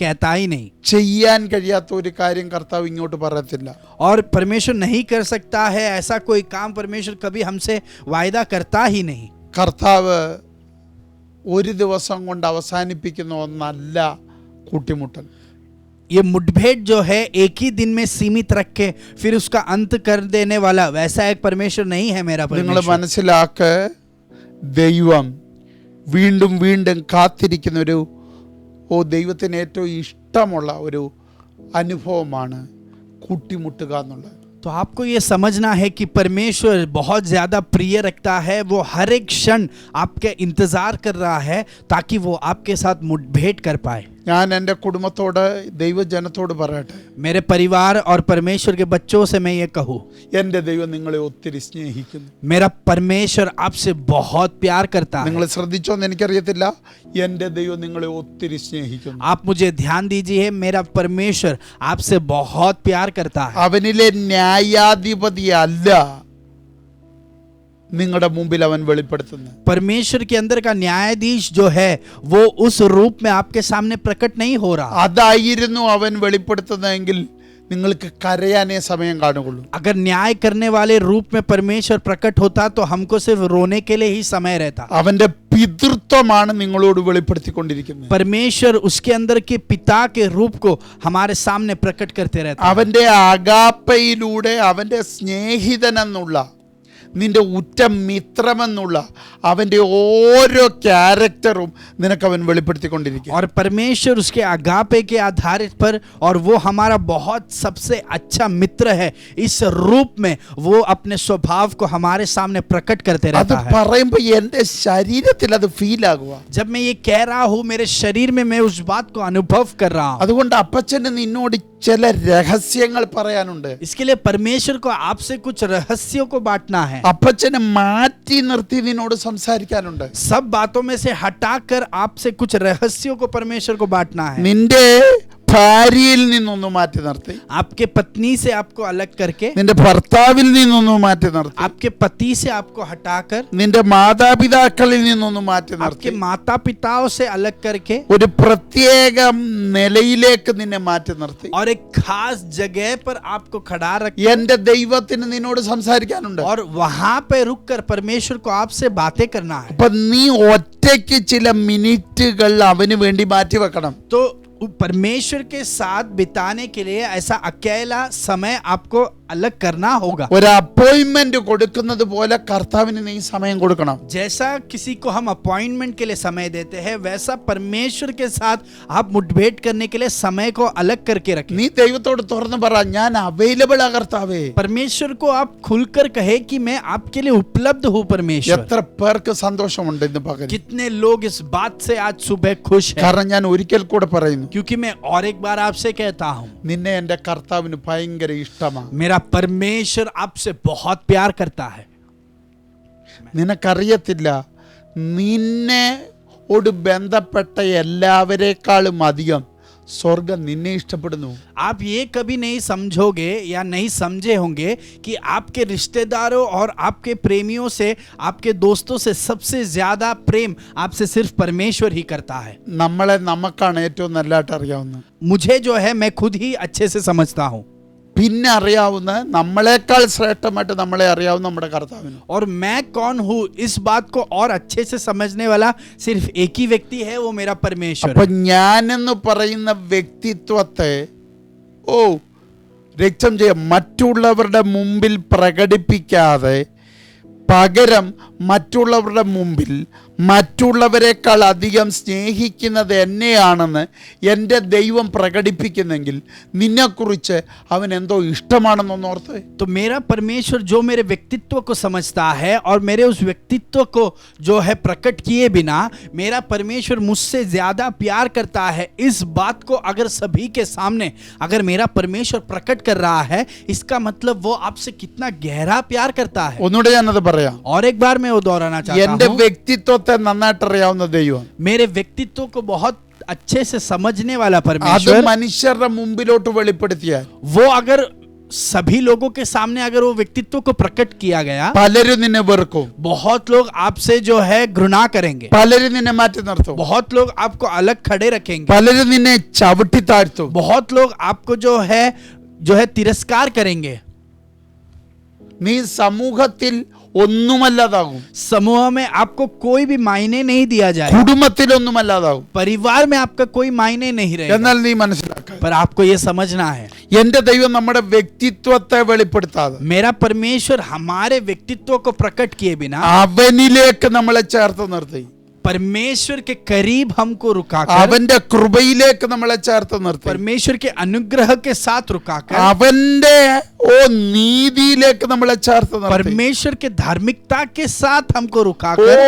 कहता ही नहीं. ചെയ്യാൻ കഴിയാത്ത ഒരു കാര്യം കർത്താവ് ഇങ്ങോട്ട് പറയത്തില്ല. और परमेश्वर नहीं कर सकता है ऐसा कोई काम परमेश्वर कभी हमसे वायदा करता ही नहीं. കർത്താവ് ഒരു ദിവസം കൊണ്ട് അവസാനിപ്പിക്കുന്ന ഒന്നല്ല കൂട്ടിമുട്ടൽ. ये मुठभेड़ जो है एक ही दिन में सीमित रख के फिर उसका अंत कर देने वाला वैसा एक परमेश्वर नहीं है मेरा നിങ്ങൾ परमेश्वर. മനസ്സിലാക്ക്, ദൈവം വീണ്ടും വീണ്ടും കാത്തിരിക്കുന്ന ഒരു ദൈവത്തിന് ഏറ്റവും ഇഷ്ടമുള്ള ഒരു അനുഭവമാണ് കൂട്ടിമുട്ടുക എന്നുള്ളത്. तो आपको ये समझना है कि परमेश्वर बहुत ज़्यादा प्रिय रखता है. वो हर एक क्षण आपके इंतज़ार कर रहा है ताकि वो आपके साथ मुठभेड़ कर पाए. ഞാൻ എൻ്റെ കുടുംബത്തോട് ദൈവജനത്തോട് പറയട്ടെ, मेरे परिवार और परमेश्वर के बच्चों से मैं ये कहूँ, എൻ്റെ ദൈവം നിങ്ങളെ ഒത്തിരി സ്നേഹിക്കുന്നു. मेरा परमेश्वर आपसे बहुत प्यार करता നിങ്ങൾ है. ശ്രദ്ധിച്ചോന്ന് എനിക്കറിയത്തില്ല, എൻ്റെ ദൈവം നിങ്ങളെ ഒത്തിരി സ്നേഹിക്കുന്നു. आप मुझे ध्यान दीजिए, मेरा परमेश्वर आपसे बहुत प्यार करता है. അവനിലെ ന്യായാധിപതി അല്ല നിങ്ങളുടെ മുമ്പിൽ അവൻ വെളിപ്പെടുത്തുന്നത്. परमेश्वर के अंदर का न्यायाधीश जो है वो उस रूप में आपके सामने प्रकट नहीं हो रहा. അതായിരുന്നു അവൻ വെളിപ്പെടുത്തുന്നതെങ്കിൽ നിങ്ങൾക്ക് കരയാനേ സമയം കാണുകയുള്ളൂ. अगर न्याय करने वाले रूप में परमेश्वर प्रकट होता तो हमको सिर्फ रोने के लिए ही समय रहता. അവന്റെ പിതൃത്വമാണ് നിങ്ങളോട് വെളിപ്പെടുത്തിക്കൊണ്ടിരിക്കുന്നത്. परमेश्वर उसके अंदर के पिता के रूप को हमारे सामने प्रकट करते रहता है. അവന്റെ അഗാപ്പയിലൂടെ അവന്റെ സ്നേഹിതനെന്നുള്ള, നിന്റെ ഉറ്റ മിത്രമെന്നുള്ള അവന്റെ ഓരോ ക്യാരക്ടറും നിനക്ക് അവൻ വെളിപ്പെടുത്തിക്കൊണ്ടിരിക്കും. और परमेश्वर उसके अगापे के आधारित पर और वो हमारा बहुत सबसे अच्छा मित्र है इस रूप में वो अपने स्वभाव को हमारे सामने प्रकट करते അത് रहता है. പറയുമ്പോൾ എൻ്റെ ശരീരത്തിൽ അത് ഫീൽ ആകുക. जब मैं ये कह रहा हूँ मेरे शरीर में मैं उस बात को अनुभव कर रहा हूँ. അതുകൊണ്ട് അപ്പച്ചന് നിന്നോട് ചില രഹസ്യങ്ങൾ പറയാനുണ്ട്. इसके लिए परमेश्वर को आपसे कुछ रहस्यों को बांटना है. അപ്പച്ചന് മാറ്റി നിർത്തി നിന്നോട് സംസാരിക്കാനുണ്ട്. सब बातों में से हटाकर आपसे कुछ रहस्यों को परमेश्वर को बांटना है. നിന്റെ ഭാര്യയിൽ നിന്നൊന്ന് മാറ്റി നിർത്തി, आपके पत्नी से आपको अलग करके, നിന്റെ ഭർത്താവിൽ നിന്നൊന്ന് മാറ്റി നിർത്തി, आपके पति से आपको हटाकर, നിന്റെ മാതാപിതാക്കളിൽ നിന്നൊന്ന് മാറ്റി आपके നിർത്തി, माता पिताओं से अलग करके ഒരു പ്രത്യേക നിലയിലേക്ക് നിന്നെ മാറ്റി നിർത്തി. और एक खास जगह पर आपको खड़ा रख എന്റെ ദൈവത്തിന് നിന്നോട് സംസാരിക്കാനുണ്ട്. और वहां पे रुक कर परमेश्वर को आपसे बातें करना है. അപ്പൊ നീ ഒറ്റയ്ക്ക് ചില മിനിറ്റുകൾ അവന് വേണ്ടി മാറ്റി വെക്കണം. तो परमेश्वर के साथ बिताने के लिए ऐसा अकेला समय आपको अलग करना होगा. ഒരു അപ്പോയിന്റ്മെന്റ് കൊടുക്കുന്നത് പോലെ കർത്താവിന് നീ സമയം കൊടുക്കണം. जैसा किसी को हम अपॉइंटमेंट के लिए समय देते हैं वैसा परमेश्वर के साथ आप मुठभेड़ करने के लिए समय को अलग करके रखें. നീ ദൈവത്തോട് തുറന്ന് പറ, ഞാൻ അവൈലബിൾ ആ കർത്താവേ. परमेश्वर को आप खुलकर कहे कि मैं आपके लिए उपलब्ध हूँ परमेश्वर. എത്ര പേർക്ക് സന്തോഷമുണ്ട് ഇന്ന് പകൽ. कितने लोग इस बात से आज सुबह खुश हैं. കാരണം ഞാൻ ഒരിക്കൽ കൂടെ പറയുന്നു, क्योंकि मैं और एक बार आपसे कहता हूँ നിന്നെ എൻ്റെ കർത്താവിന് ഭയങ്കര ഇഷ്ടമാണ്. मेरा परमेश्वर आपसे बहुत प्यार करता है. നിനക്കറിയത്തില്ല, നിന്നോട് ബന്ധപ്പെട്ട എല്ലാവരെക്കാളും അധികം സ്വർഗം നിന്നെ ഇഷ്ടപ്പെടുന്നു. आप ये कभी नहीं समझोगे या नहीं समझे होंगे कि आपके रिश्तेदारों और आपके प्रेमियों से, आपके दोस्तों से सबसे ज्यादा प्रेम आपसे सिर्फ परमेश्वर ही करता है. നമ്മളെ നമുക്കാണ് ഏറ്റവും നല്ലതായിട്ട് അറിയാവുന്നത്. मुझे जो है मैं खुद ही अच्छे से समझता हूँ. പിന്നെ അറിയാവുന്ന, നമ്മളെക്കാൾ ശ്രേഷ്ഠമായിട്ട് നമ്മളെ അറിയാവുന്ന നമ്മുടെ കർത്താവിന്. और मैं कौन हूँ इस बात को और अच्छे से समझने वाला सिर्फ एक ही व्यक्ति है, वो मेरा परमेश्वर അപ്പൊ है. ഞാനെന്ന് പറയുന്ന വ്യക്തിത്വത്തെ രക്തം ചെയ്യാൻ മറ്റുള്ളവരുടെ മുമ്പിൽ പ്രകടിപ്പിക്കാതെ പകരം മറ്റുള്ളവരുടെ മുമ്പിൽ മറ്റുള്ളവരെക്കാൾ അധികം സ്നേഹിക്കുന്നത് എന്നെയാണെന്ന് എൻ്റെ ദൈവം പ്രകടിപ്പിക്കുന്നെങ്കിൽ നിന്നെക്കുറിച്ച് അവൻ എന്തോ ഇഷ്ടമാണെന്നൊന്ന് ഓർത്ത്. तो मेरा परमेश्वर जो मेरे व्यक्तित्व को समझता है और मेरे उस व्यक्तित्व को जो है प्रकट किए बिना मेरा परमेश्वर मुझसे ज्यादा प्यार करता है, इस बात को अगर सभी के सामने अगर मेरा परमेश्वर प्रकट कर रहा है, इसका मतलब वो आपसे कितना गहरा प्यार करता है. ഒന്നുകൂടെ ഞാനത് പറയാം. और एक बार मैं वो दोहराना चाहता എൻ്റെ हूँ. വ്യക്തിത്വത്തെ നന്നായിട്ട് അറിയാവുന്ന ദൈവം, मेरे व्यक्तित्व को बहुत अच्छे से समझने वाला അത് परमेश्वर, മനുഷ്യരുടെ മുമ്പിലോട്ട് വെളിപ്പെടുത്തിയാൽ वो अगर सभी लोगों के सामने अगर वो व्यक्तित्व को प्रकट किया गया, പലരും നിന്നെ വെറുക്കും, बहुत लोग आपसे जो है घृणा करेंगे, പലരും നിന്നെ മാറ്റി നിർത്തും, बहुत लोग आपको अलग खड़े रखेंगे, പലരും നിന്നെ ചവിട്ടി താഴ്ത്തും. बहुत लोग आपको जो है तिरस्कार करेंगे. നീ സമൂഹത്തിൽ ഒന്നുമല്ലാതാകും, समूह में आपको कोई भी मायने नहीं दिया जाए, കുടുംബത്തിൽ ഒന്നുമല്ലാതാകും. परिवार में आपका कोई मायने नहीं रहेगा. എന്നാൽ നീ മനസ്സിലാക്കുക, पर आपको ये समझना है, എന്റെ ദൈവം നമ്മുടെ വ്യക്തിത്വത്തെ വെളിപ്പെടുത്താതെ मेरा परमेश्वर हमारे व्यक्तित्व को प्रकट किए बिना അവനിലേക്ക് നമ്മളെ ചേർത്ത് നിർത്തി, परमेश्वर के करीब हमको रुकाकर, അവന്റെ കൃപയിലേക്ക് നമ്മളെ ചേർത്ത് നിർത്തി, परमेश्वर के अनुग्रह के साथ रुकाकर, അവന്റെ നീതിയിലേക്ക് നമ്മളെ ചേർത്ത് നിർത്തി. परमेश्वर के धार्मिकता के साथ हमको ഓ रुकाकर,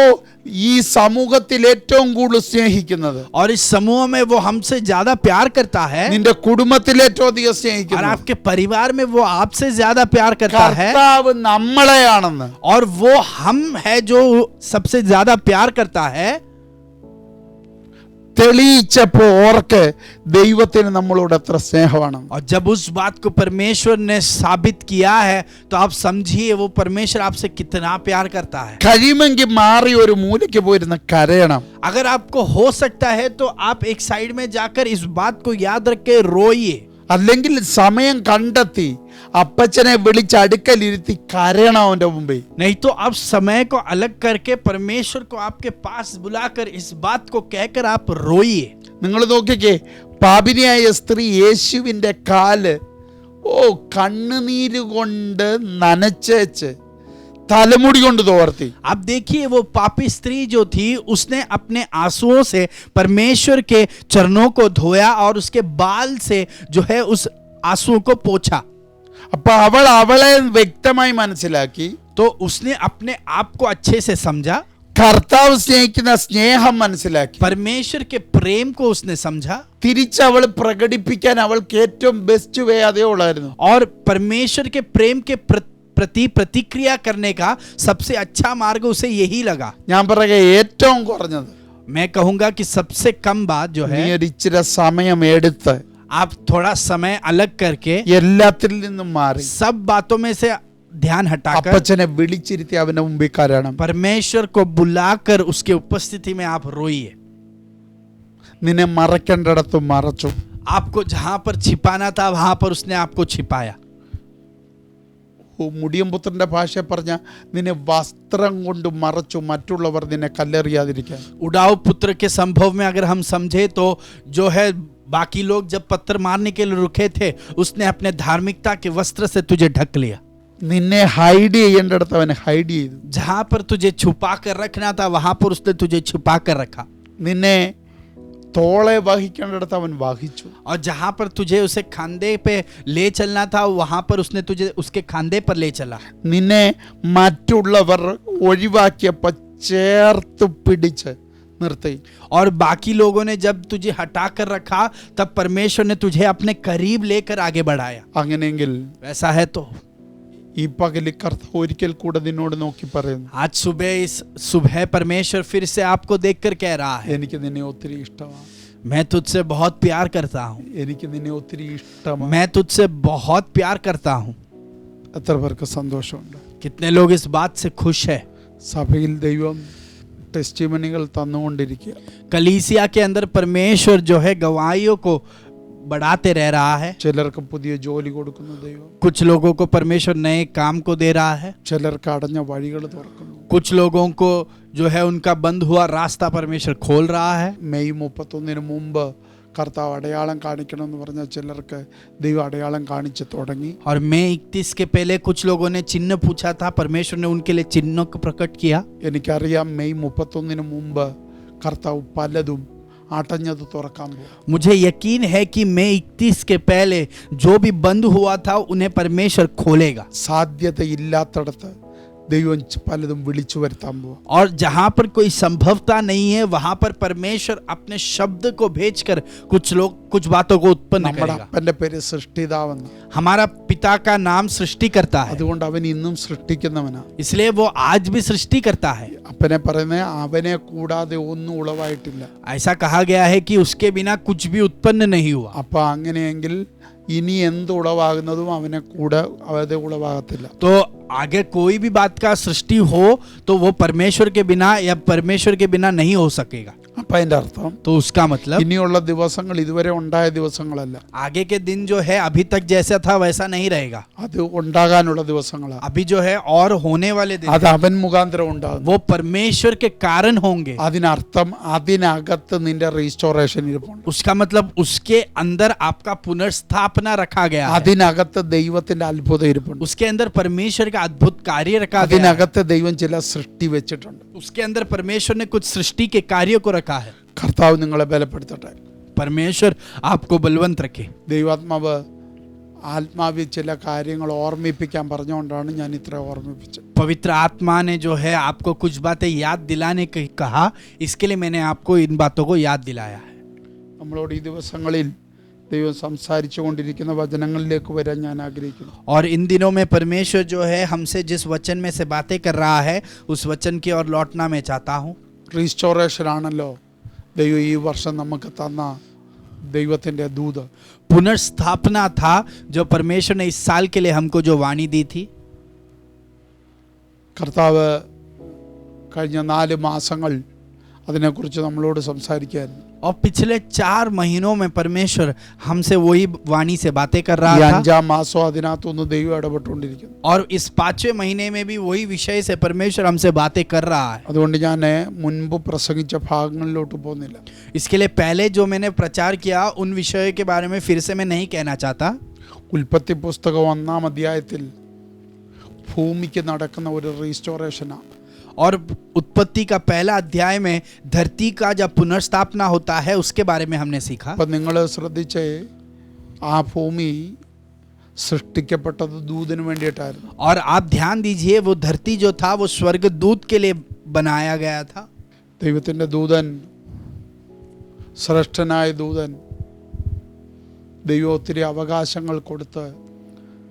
ഈ സമൂഹത്തിൽ ഏറ്റവും കൂടുതൽ സ്നേഹിക്കുന്നത്, और इस समूह में वो हमसे ज्यादा प्यार करता है, നിന്റെ കുടുംബത്തിൽ ഏറ്റവും അധികം और സ്നേഹിക്കുന്നത് आपके परिवार में वो आपसे ज्यादा प्यार करता है, കർത്താവ് നമ്മളെയാണെന്ന് और वो हम है जो सबसे ज्यादा प्यार करता है. തെളിയിച്ചപ്പോ ഓർക്ക് ദൈവത്തിന് നമ്മളോട് എത്ര സ്നേഹമാണ്. और जब उस बात को परमेश्वर ने साबित किया है तो आप समझिए वो परमेश्वर आपसे कितना प्यार करता है. കഴിയുമെങ്കിൽ മാറി ഒരു മൂലയ്ക്ക് പോയിരുന്ന് കരയണം. अगर आपको हो सकता है तो आप एक साइड में जाकर इस बात को याद रख के रोइए, അല്ലെങ്കിൽ സമയം കണ്ടെത്തി അപ്പച്ചനെ വിളിച്ച് അടുക്കലിരുത്തി കരയണം അവന്റെ മുമ്പിൽ. नहीं तो आप समय को अलग करके परमेश्वर को आपके पास बुलाकर इस बात को कहकर आप रोइए. നിങ്ങൾ നോക്കിക്കേ, പാപിനിയായ സ്ത്രീ യേശുവിന്റെ കാല് കണ്ണുനീര് കൊണ്ട് നനച്ചേച്ച് തലമുടി കൊണ്ട് തോർത്തി. आप देखिए वो पापी स्त्री जो थी उसने अपने आंसुओं से परमेश्वर के चरणों को धोया और उसके बाल से जो है उस आंसुओं को पोंछा. അപ്പൊ അവളെ വ്യക്തമായി മനസ്സിലാക്കി, तो उसने अपने आप को अच्छे से समझा, കർത്താവ് സ്നേഹിക്കുന്ന സ്നേഹം മനസ്സിലാക്കി, परमेश्वर के प्रेम को उसने समझा, തിരിച്ചവൾ പ്രകടിപ്പിക്കാൻ അവൾക്ക് ഏറ്റവും ബെസ്റ്റ് വേ അതേ ഉള്ളായിരുന്നു. और परमेश्वर के प्रेम के प्रति प्रतिक्रिया करने का सबसे अच्छा मार्ग उसे यही लगा. ഞാൻ പറയുക ഏറ്റവും കുറഞ്ഞത് मैं कहूंगा कि सबसे कम बात जो നീ है, ഒരു ഇച്ചിരി സമയം എടുത്ത് आप थोड़ा समय अलग करके എല്ലാത്തിൽ നിന്നും മാറി सब बातों में से ध्यान हटाकर അപ്പച്ചനെ വിളിച്ചിരുത്തി അവന്റെ മുമ്പിൽ കരയണം. परमेश्वर को बुलाकर उसके उपस्थिति में आप रोइए. നിന്നെ മറക്കേണ്ടിടത്ത് മറച്ചു, आपको जहां पर छिपाना था वहां पर उसने आपको छिपाया. മുടിയംപുത്രന്റെ ഭാഷ പറഞ്ഞ നിന്നെ വസ്ത്രം കൊണ്ട് മറച്ചു, മറ്റുള്ളവർ നിന്നെ കല്ലെറിയാതിരിക്കാൻ. उड़ाऊ पुत्र के संभव में अगर हम समझे तो जो है बाकी लोग जब पत्थर मारने के लिए रुके थे उसने अपने धार्मिकता के वस्त्र से तुझे ढक लिया. നിന്നെ ഹൈഡ് ചെയ്യേണ്ടിടത്ത് അവനെ ഹൈഡ് ചെയ്തു, जहां पर तुझे छुपा कर रखना था वहां पर उसने तुझे छुपा कर रखा. നിന്നെ തോളെ വഹിക്കേണ്ടിടത്ത് അവൻ വഹിച്ചു. और जहां पर तुझे उसे खांदे पे ले चलना था वहां पर उसने तुझे उसके खांदे पर ले चला. നിന്നെ മറ്റുള്ളവർ ഒഴിവാക്കിയപ്പോൾ ചേർത്ത് പിടിച്ച് നിർത്തി. और बाकी लोगों ने जब तुझे हटा कर रखा तब परमेश्वर ने तुझे अपने करीब लेकर आगे बढ़ाया. അങ്ങനെയെങ്കിൽ वैसा है तो ഈ പകല് കർത്താവ് ഒരിക്കൽ കൂടെ നിന്നോട് നോക്കി പറയുന്നു, आज इस सुबह परमेश्वर फिर से आपको देखकर कह रहा है, എനിക്ക് നിന്നെ ഒത്തിരി ഇഷ്ടമാണ്, मैं तुझसे बहुत प्यार करता हूँ, എനിക്ക് നിന്നെ ഒത്തിരി ഇഷ്ടമാണ്. मैं तुझसे बहुत प्यार करता हूँ. എത്ര പേർക്ക് സന്തോഷമുണ്ട്? कितने लोग इस बात से खुश है? സഭയിൽ ദൈവം ടെസ്റ്റിമണികൾ തന്നുകൊണ്ടിരിക്കുക. कलीसिया के अंदर परमेश्वर जो है गवाहियों को बढ़ाते रह रहा है. ചിലർക്ക് പുതിയ ജോലി കൊടുക്കുന്ന ദൈവം, कुछ लोगों को परमेश्वर नए काम को दे रहा है, ചിലർക്ക് അടഞ്ഞ വഴികൾ തുറക്കുന്നു. कुछ लोगों को जो है उनका बंद हुआ रास्ता परमेश्वर खोल रहा है. മെയ് 31 മുമ്പ് കർത്താവ് അടയാളം കാണിക്കണമെന്ന് പറഞ്ഞ ചിലർക്ക് ദൈവം അടയാളം കാണിച്ച് തുടങ്ങി. और मई 31 के पहले कुछ लोगों ने चिन्ह पूछा था, परमेश्वर ने उनके लिए चिन्हों को प्रकट किया. എനിക്കറിയാം മെയ് 31 മുമ്പ് കർത്താവ് പലതും അടഞ്ഞത് തുറക്കാൻ പോകും. मुझे यकीन है कि मई 31 के पहले जो भी बंद हुआ था उन्हें परमेश्वर खोलेगा. സാധ്യതയില്ലാത്തടത്ത് ദൈവം പലതും വിളിച്ചു വരുത്താൻ പോകും. और जहां पर कोई संभवता नहीं है वहां पर परमेश्वर अपने शब्द को भेजकर कुछ बातों को उत्पन्न നമ്മുടെ करेगा. അപ്പന്റെ പേര് സൃഷ്ടിതാവെന്ന്. हमारा पिता का नाम सृष्टि करता है, അതുകൊണ്ട് അവൻ ഇന്നും സൃഷ്ടിക്കുന്നവനാ. इसलिए वो आज भी सृष्टि करता है. അപ്പനെ പറയുന്നത് അവനെ കൂടാതെ ഒന്നും ഉളവായിട്ടില്ല. ऐसा कहा गया है कि उसके बिना कुछ भी उत्पन्न नहीं हुआ. അപ്പൊ അങ്ങനെയെങ്കിൽ ഇനി എന്ത് ഉളവാകുന്നതും അവനെ കൂടെ അവരെ ഉളവാകത്തില്ല. तो आगे कोई भी बात का सृष्टि हो तो वो परमेश्वर के बिना या परमेश्वर के बिना नहीं हो सकेगा. അപ്പൊ അതിന്റെ അർത്ഥം तो उसका मतलब ഇനിയുള്ള ദിവസങ്ങൾ ഇതുവരെ ഉണ്ടായ ദിവസങ്ങളല്ല, आगे के दिन जो है अभी तक जैसा था वैसा नहीं रहेगा. അത് ഉണ്ടാകാനുള്ള ദിവസങ്ങളാണ്. अभी जो है और होने वाले दिन അത് അവൻ മുഖാന്തരം ഉണ്ടാകും. वो परमेश्वर के कारण होंगे. അതിനർത്ഥം അതിനകത്ത് നിന്റെ റീസ്റ്റോറേഷൻ ഇരിപ്പുണ്ട്. उसका मतलब उसके अंदर आपका पुनर्स्थापना रखा गया है. അതിനകത്ത് ദൈവത്തിന്റെ അത്ഭുതം ഇരിപ്പുണ്ട്. उसके अंदर परमेश्वर का अद्भुत कार्य रखा गया है. അതിനകത്ത് ദൈവം ചില സൃഷ്ടി വെച്ചിട്ടുണ്ട്. उसके अंदर परमेश्वर ने कुछ सृष्टि के कार्यों को रखा है. കർത്താവ് നിങ്ങളെ ബലപ്പെടുത്തട്ടെ. परमेश्वर आपको बलवंत रखे. ദൈവാത്മാവ് ആത്മാവിൽ ചില കാര്യങ്ങൾ ഓർമ്മിപ്പിക്കാൻ പറഞ്ഞുകൊണ്ടാണ് ഞാൻ ഇത്ര ഓർമ്മിപ്പിച്ചത്. पवित्र आत्मा ने जो है आपको कुछ बातें याद दिलाने के कहा, इसके लिए मैंने आपको इन बातों को याद दिलाया है. നമ്മളോട് ഈ ദിവസങ്ങളിൽ ദൈവം സംസാരിച്ചു കൊണ്ടിരിക്കുന്ന വചനങ്ങളിലേക്ക് വരാൻ ഞാൻ ആഗ്രഹിക്കുന്നു. और इन दिनों में परमेश्वर जो है हमसे जिस वचन में से बातें कर रहा है उस वचन की ओर लौटना मैं चाहता हूँ. റീസ്റ്റോറേഷൻ ആണല്ലോ ദൈവം ഈ വർഷം നമുക്ക് തന്ന ദൈവത്തിന്റെ ദൂത്. पुनर्स्थापना था जो परमेश्वर ने इस साल के लिए हमको जो वाणी दी थी. കർത്താവ് കഴിഞ്ഞ 4 മാസങ്ങൾ അതിനെക്കുറിച്ച് നമ്മളോട് സംസാരിക്കുകയായിരുന്നു. और पिछले 4 महीनों में परमेश्वर हमसे वही वाणी से बातें कर ഈ रहा था. 5ാം മാസം അതിനകത്തൊന്ന് ദൈവം ഇടപെട്ടുകൊണ്ടിരിക്കുന്നു. और इस 5वें महीने में भी वही विषय से परमेश्वर हमसे बातें कर रहा है. അതുകൊണ്ട് ഞാൻ മുൻപ് പ്രസംഗിച്ച ഭാഗങ്ങളിലോട്ട് പോകുന്നില്ല. इसके लिए पहले जो मैंने प्रचार किया उन विषयों के बारे में फिर से मैं नहीं कहना चाहता. ഉൽപ്പത്തി പുസ്തകം 1-ാം അധ്യായത്തിൽ ഭൂമിക്ക് നടക്കുന്ന ഒരു റീസ്റ്റോറേഷനാണ്. और उत्पत्ति का पहला अध्याय में धरती का जब पुनर्स्थापना होता है उसके बारे में हमने सीखा. അപ്പം നിങ്ങൾ ശ്രദ്ധിച്ചേ, ആ ഭൂമി സൃഷ്ടിക്കപ്പെട്ടത് ദൂതന് വേണ്ടിയിട്ടായിരുന്നു. और आप ध्यान दीजिए वो धरती जो था वो स्वर्गदूत के लिए बनाया गया था. ദൈവത്തിൻ്റെ ദൂതൻ, ശ്രേഷ്ഠനായ ദൂതൻ, ദൈവം ഒത്തിരി അവകാശങ്ങൾ കൊടുത്ത്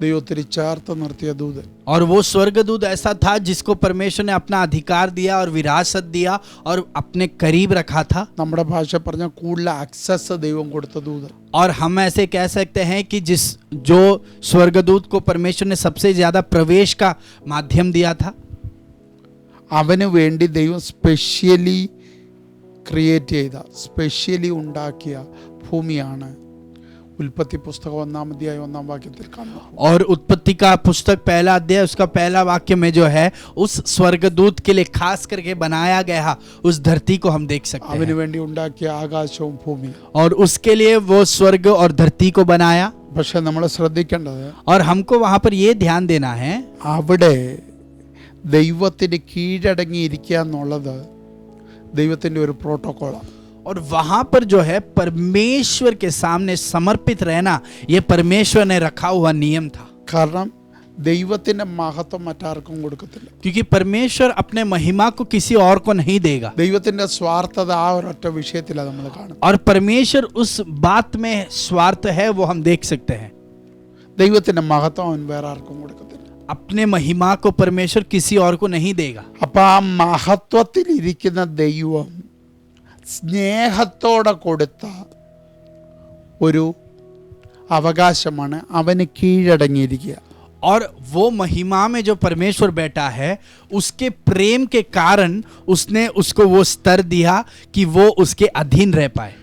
ദൈവം ഒത്തിരി ചേർത്ത് നിർത്തിയ ദൂതൻ. और वो स्वर्गदूत ऐसा था जिसको परमेश्वर ने अपना अधिकार दिया और विरासत दिया और अपने करीब रखा था. നമ്മുടെ ഭാഷ പറഞ്ഞ കൂടുതൽ ആക്സസ് ദൈവം കൊടുത്ത ദൂതൻ. और हम ऐसे कह सकते हैं कि जो स्वर्गदूत को परमेश्वर ने सबसे ज्यादा प्रवेश का माध्यम दिया था. അവന് വേണ്ടി ദൈവം സ്പെഷ്യലി ക്രിയേറ്റ് ചെയ്ത, സ്പെഷ്യലി ഉണ്ടാക്കിയ ഭൂമിയാണ് ഉൽപ്പത്തി പുസ്തകം 1-ാം അധ്യായം 1-ാം വാക്യത്തിൽ കാണുന്നത്. और उत्पत्ति का पुस्तक पहला अध्याय उसका पहला वाक्य में जो है उस स्वर्गदूत के लिए खास करके बनाया गया उस धरती को हम देख सकते അവന് हैं. വേണ്ടി ഉണ്ടാക്കിയ ആകാശവും ഭൂമിയും. और उसके लिए वो स्वर्ग और धरती को बनाया. പക്ഷെ നമ്മൾ ശ്രദ്ധിക്കേണ്ടത്, और हमको वहां पर ये ध्यान देना है അവിടെ ദൈവത്തിന് കീഴടങ്ങിയിരിക്കുക എന്നുള്ളത് ദൈവത്തിൻ്റെ ഒരു പ്രോട്ടോക്കോളാണ്. और वहां पर जो है परमेश्वर के सामने समर्पित रहना ये परमेश्वर ने रखा हुआ नियम था. കാരണം ദൈവത്തിന്റെ മഹത്വം മറ്റാർക്കും കൊടുക്കത്തില്ല. क्योंकि परमेश्वर अपने महिमा को किसी और को नहीं देगा. ദൈവത്തിന്റെ സ്വാർത്ഥത ആ ഒരൊറ്റ വിഷയത്തിലാണ് നമ്മൾ കാണുന്നത്. और परमेश्वर उस बात में स्वार्थ है वो हम देख सकते हैं. ദൈവത്തിന്റെ മഹത്വം അവൻ വേറെ ആർക്കും കൊടുക്കത്തില്ല. अपने महिमा को परमेश्वर किसी और को नहीं देगा. അപ്പൊ ആ മഹത്വത്തിൽ ഇരിക്കുന്ന ദൈവം സ്നേഹത്തോടെ കൊടുത്ത ഒരു അവകാശമാണ് അവന് കീഴടങ്ങിയിരിക്കുക. और वो महिमा में जो परमेश्वर बैठा है उसके प्रेम के कारण उसने उसको वो स्तर दिया कि वो उसके अधीन रह पाए.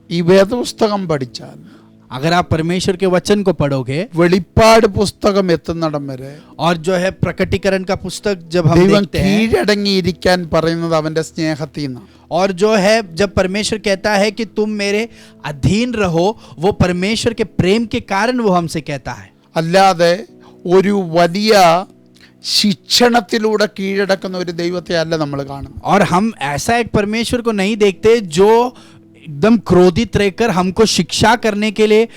ഈ വേദപുസ്തകം പഠിച്ചാൽ अगर आप परमेश्वर के वचन को पढ़ोगे വെളിപ്പാട് പുസ്തകം എത്തുന്നിടം വരെ और जो है प्रकटीकरण का पुस्तक जब हम ദൈവം देखते हैं കീഴടങ്ങിയിരിക്കാൻ പറയുന്നത് അവന്റെ സ്നേഹത്തിൽ നിന്നാണ്. और जो है जब परमेश्वर कहता है कि तुम मेरे अधीन रहो, वो परमेश्वर के प्रेम के कारण वो हमसे कहता है. അല്ലാതെ ഒരു വലിയ ശിക്ഷണത്തിലൂടെ കീഴടക്കുന്ന ഒരു ദൈവത്തെ അല്ല നമ്മൾ കാണുന്നത്. और हम ऐसा एक परमेश्वर को नहीं देखते जो एकदम क्रोधित रहकर हमको शिक्षा करने के लिए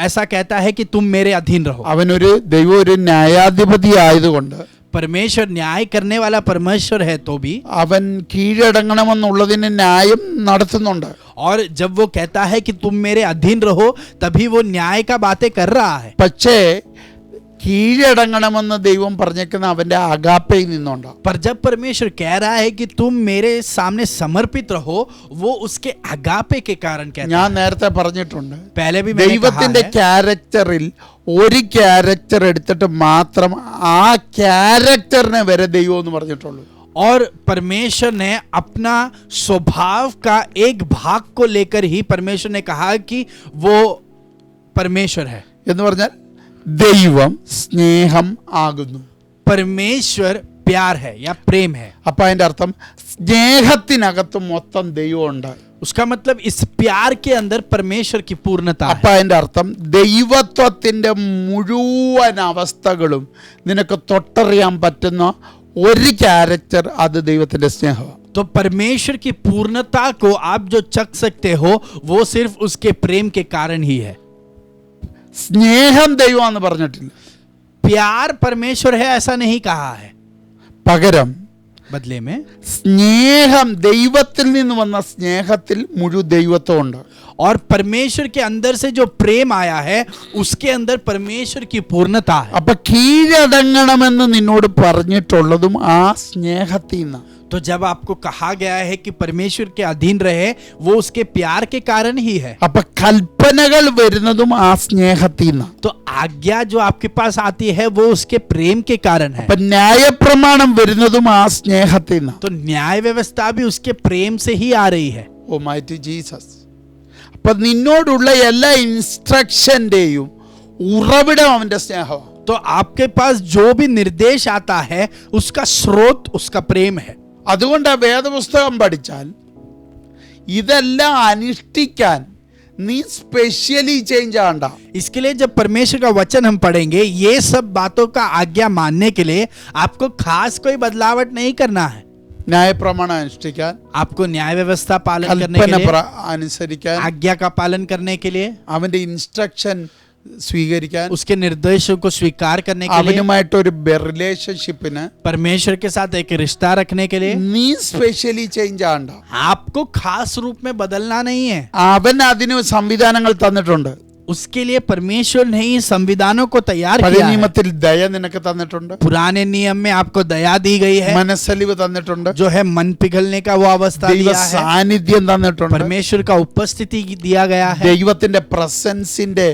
ऐसा कहता है कि तुम मेरे अधीन रहो. അവനൊരു ദൈവം ഒരു ന്യായാധിപതി ആയതുകൊണ്ട് परमेश्वर न्याय करने वाला परमेश्वर है तो भी അവൻ കീഴടങ്ങണമെന്നുള്ളതിന് ന്യായം നടത്തുന്നുണ്ട്. और जब वो कहता है कि तुम मेरे अधीन रहो तभी वो न्याय का बातें कर रहा है. പക്ഷേ കീഴടങ്ങണമെന്ന് ദൈവം പറഞ്ഞേക്കുന്ന അവന്റെ അഗാപ്പയിൽ നിന്നുണ്ട്. पर जब परमेश्वर कह रहा है कि तुम मेरे सामने समर्पित रहो, वो उसके अगापे के कारण कहता ഞാൻ है. നേരത്തെ പറഞ്ഞിട്ടുണ്ട്, पहले भी मैंने कहा ദൈവത്തിന്റെ है, ക്യാരക്ടറിൽ ഒരു ക്യാരക്ടർ എടുത്തിട്ട് മാത്രം ആ ക്യാരക്ടറിനെ വരെ ദൈവം എന്ന് പറഞ്ഞിട്ടുള്ളൂ. और परमेश्वर ने अपना स्वभाव का एक भाग को लेकर ही परमेश्वर ने कहा कि वो परमेश्वर है. എന്ന് പറഞ്ഞാൽ ദൈവം സ്നേഹം ആകുന്നു. परमेश्वर प्यार है या प्रेम है. അപ്പൊ അതിന്റെ അർത്ഥം സ്നേഹത്തിനകത്ത് മൊത്തം ദൈവമുണ്ട്. उसका मतलब इस प्यार के अंदर परमेश्वर की पूर्णता है. അപ്പൊ അതിന്റെ അർത്ഥം ദൈവത്വത്തിന്റെ മുഴുവൻ അവസ്ഥകളും നിനക്ക് തൊട്ടറിയാൻ പറ്റുന്ന ഒരു ക്യാരക്ടർ അത് ദൈവത്തിന്റെ സ്നേഹമാണ്. तो परमेश्वर की पूर्णता को आप जो चख सकते हो वो सिर्फ उसके प्रेम के कारण ही है. സ്നേഹം ദൈവമാണെന്ന് പറഞ്ഞിട്ടില്ല. प्यार परमेश्वर है ऐसा नहीं कहा है. പകരം बदले में സ്നേഹം ദൈവത്തിൽ നിന്ന് വന്ന സ്നേഹത്തിൽ മുഴു ദൈവത്വമുണ്ട്. और परमेश्वर के अंदर से जो प्रेम आया है उसके अंदर परमेश्वर की पूर्णता है. അപ്പൊ കീഴടങ്ങണമെന്ന് നിന്നോട് പറഞ്ഞിട്ടുള്ളതും ആ സ്നേഹത്തിൽ നിന്ന്. तो जब आपको कहा गया है कि परमेश्वर के अधीन रहे, वो उसके प्यार के कारण ही है. അപ്പൊ കൽപ്പനകൾ വരുന്നതും ആ സ്നേഹത്തിൽ നിന്ന്. तो आज्ञा जो आपके पास आती है वो उसके प्रेम के कारण है. അപ്പൊ ന്യായപ്രമാണം വരുന്നതും ആ സ്നേഹത്തിൽ നിന്ന്. तो न्याय व्यवस्था भी उसके प्रेम से ही आ रही है. ഓ മൈറ്റി ജീസസ്. അപ്പൊ നിന്നോടുള്ള എല്ലാ ഇൻസ്ട്രക്ഷന്റെയും ഉറവിടം അവന്റെ സ്നേഹമാണ്. तो आपके पास जो भी निर्देश आता है उसका स्रोत उसका प्रेम है. അതുകൊണ്ട് ആ വേദപുസ്തകം പഠിച്ചാൽ ഇതെല്ലാം അനുഷ്ഠിക്കാൻ നീ സ്പെഷ്യലി ചേഞ്ച് ആണ്ട. इसके लिए जब परमेश्वर का वचन हम पढ़ेंगे, ये सब बातों का आज्ञा मानने के लिए आपको खास कोई बदलावट नहीं करना है. ന്യായപ്രമാണം അനുഷ്ഠിക്കാൻ, आपको न्याय व्यवस्था पालन करने കൽപ്പന के लिए, അനുസരിക്കാൻ, आज्ञा का पालन करने के लिए, അവന്റെ ഇൻസ്ട്രക്ഷൻ സ്വീകരിക്കാൻ, उसके निर्देशों को स्वीकार करने के लिए, അവനുമായിട്ടൊരു റിലേഷൻഷിപ്പിന് परमेश्वर के साथ एक रिश्ता रखने के लिए നീ സ്പെഷ്യലി ചേഞ്ച് ആണ്ട. आपको खास रूप में बदलना नहीं है. അവൻ അതിന് സംവിധാനങ്ങൾ തന്നിട്ടുണ്ട്. उसके लिए परमेश्वर ने ही संविधानों को तैयार പഴയ किया है. നിയമത്തിൽ ദയ നിനക്ക് തന്നിട്ടുണ്ട്, पुराने नियम में आपको दया दी गई है, മനസ്സലിവ് തന്നിട്ടുണ്ട്, जो है मन पिघलने का वो अवस्था ദൈവ दिया है, സാന്നിധ്യം തന്നിട്ടുണ്ട്, परमेश्वर का उपस्थिति दिया गया है, ദൈവത്തിന്റെ പ്രസൻസിന്റെ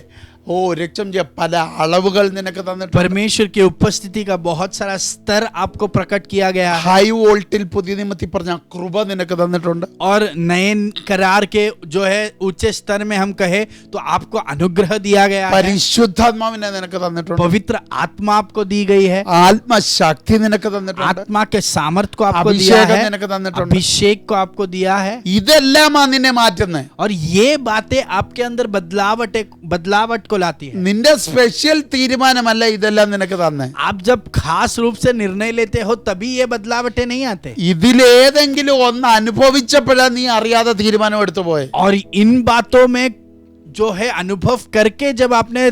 രക്ഷം ചെയ്യാൻ പല അളവുകൾ നിനക്ക് തന്നിട്ടുണ്ട്. परमेश्वर की उपस्थिति का बहुत सारा स्तर आपको प्रकट किया गया है, ഹൈ വോൾട്ടിൽ പുതിയ നിയമത്തിൽ പറഞ്ഞ കൃപ നിനക്ക് തന്നിട്ടുണ്ട്. और नए करार के जो है ऊंचे स्तर में हम कहे तो आपको अनुग्रह दिया गया है, പരിശുദ്ധാത്മാവിനെ നിനക്ക് തന്നിട്ടുണ്ട്, पवित्र आत्मा आपको दी गई है, ആത്മശക്തി നിനക്ക് തന്നിട്ടുണ്ട്, आत्मा के सामर्थ्य को आपको दिया അഭിഷേകം है, നിനക്ക് തന്നിട്ടുണ്ട്. अभिषेक को आपको दिया है. ഇതെല്ലാം നിന്നെ മാറ്റുന്നത്. और ये बातें आपके अंदर बदलावट को लाती है. നിന്റെ സ്പെഷ്യൽ തീരുമാനമല്ല ഇതെല്ലാം നിനക്ക് തന്നെ. आप जब खास रूप से निर्णय लेते हो तभी ये बदलावटें नहीं आते. ഇതിലേതെങ്കിലും ഒന്ന് അനുഭവിച്ചപ്പോഴാ നീ അറിയാതെ തീരുമാനം എടുത്തു പോയെ. और इन बातों में जो है अनुभव करके जब आपने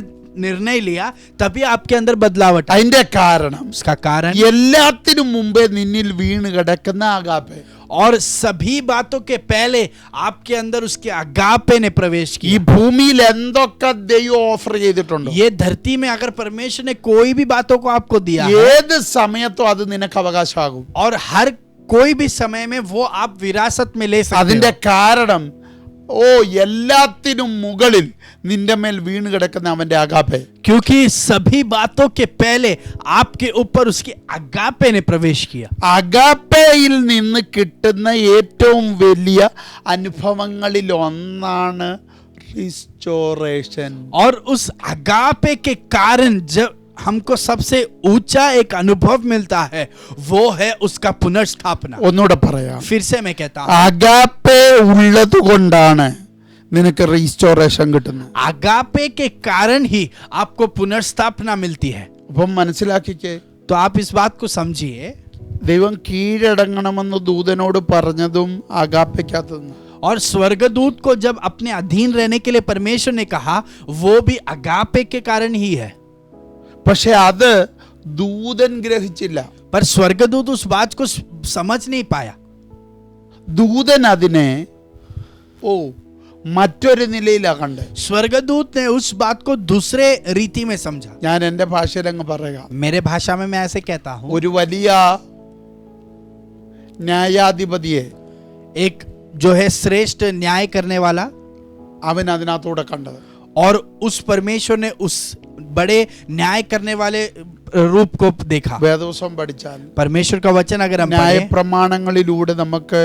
निर्णय लिया तभी आपके अंदर बदलावट आई. അതിന്റെ കാരണം उसका कारण എല്ലാത്തിനും മുമ്പേ നിന്നിൽ വീണ് കിടക്കുന്ന ആഗാപ്പെ. और सभी बातों के पहले आपके अंदर उसके अगापे ने प्रवेश ഈ किया. ഭൂമിയിൽ എന്തൊക്കെ ദൈവം ഓഫർ ചെയ്തിട്ടുണ്ടോ, ये धरती में अगर परमेश्वर ने कोई भी बातों को आपको दिया है, ഏത് സമയത്തും അത് നിനക്ക് അവകാശമാകും. और हर कोई भी समय में वो आप विरासत में ले सकते അതിന്റെ हो. കാരണം എല്ലാത്തിനും മുകളിൽ നിന്റെ മേൽ വീണ് കിടക്കുന്ന അവന്റെ അഗാപ്പെ. क्योंकि सभी बातों के पहले आपके ऊपर उसके अगापे ने प्रवेश किया. അഗാപ്പയിൽ നിന്ന് കിട്ടുന്ന ഏറ്റവും വലിയ അനുഭവങ്ങളിൽ ഒന്നാണ് रिस्टोरेशन। और उस अगापे के कारण जब हमको सबसे ऊंचा एक अनुभव मिलता है वो है उसका पुनर्स्थापना। ഒന്നുകൂടെ പറയാം, फिर से मैं कहता हूं, അഗാപ്പെ ഉള്ളത് കൊണ്ടാണ് നിനക്ക് റീസ്റ്റോറേഷൻ കിട്ടുന്നത്. अगापे के कारण ही आपको पुनर्स्थापना मिलती है। അപ്പം മനസ്സിലാക്കിക്കേ, तो आप इस बात को समझिए, ദൈവം കീഴടങ്ങണമെന്ന് ദൂതനോട് പറഞ്ഞതും അഗാപ്പയ്ക്കകത്ത് നിന്ന്. और स्वर्गदूत को जब अपने अधीन रहने के लिए परमेश्वर ने कहा वो भी अगापे के कारण ही है। പക്ഷെ അത് ദൂതൻ ഗ്രഹിച്ചില്ല. पर स्वर्गदूत उस बात को समझ नहीं पाया। ദൂതൻ അതിനെ മറ്റൊരു നിലയിലാണ് കണ്ടത്. स्वर्गदूत ने उस बात को दूसरे रीति में समझा। ഞാൻ എൻ്റെ ഭാഷയിൽ അങ്ങ് പറയാം. मेरे भाषा में मैं ऐसे कहता हूँ, ഒരു വലിയ ന്യായാധിപതിയെ एक जो है श्रेष्ठ न्याय करने वाला, അവൻ അതിനകത്തൂടെ കണ്ടത്. और उस परमेश्वर ने उस बड़े न्याय करने वाले रूप को देखा। വേദപുസ്തകം പഠിച്ചാൽ परमेश्वर का वचन अगर हम ന്യായ पढ़ें, പ്രമാണങ്ങളിലൂടെ നമുക്ക്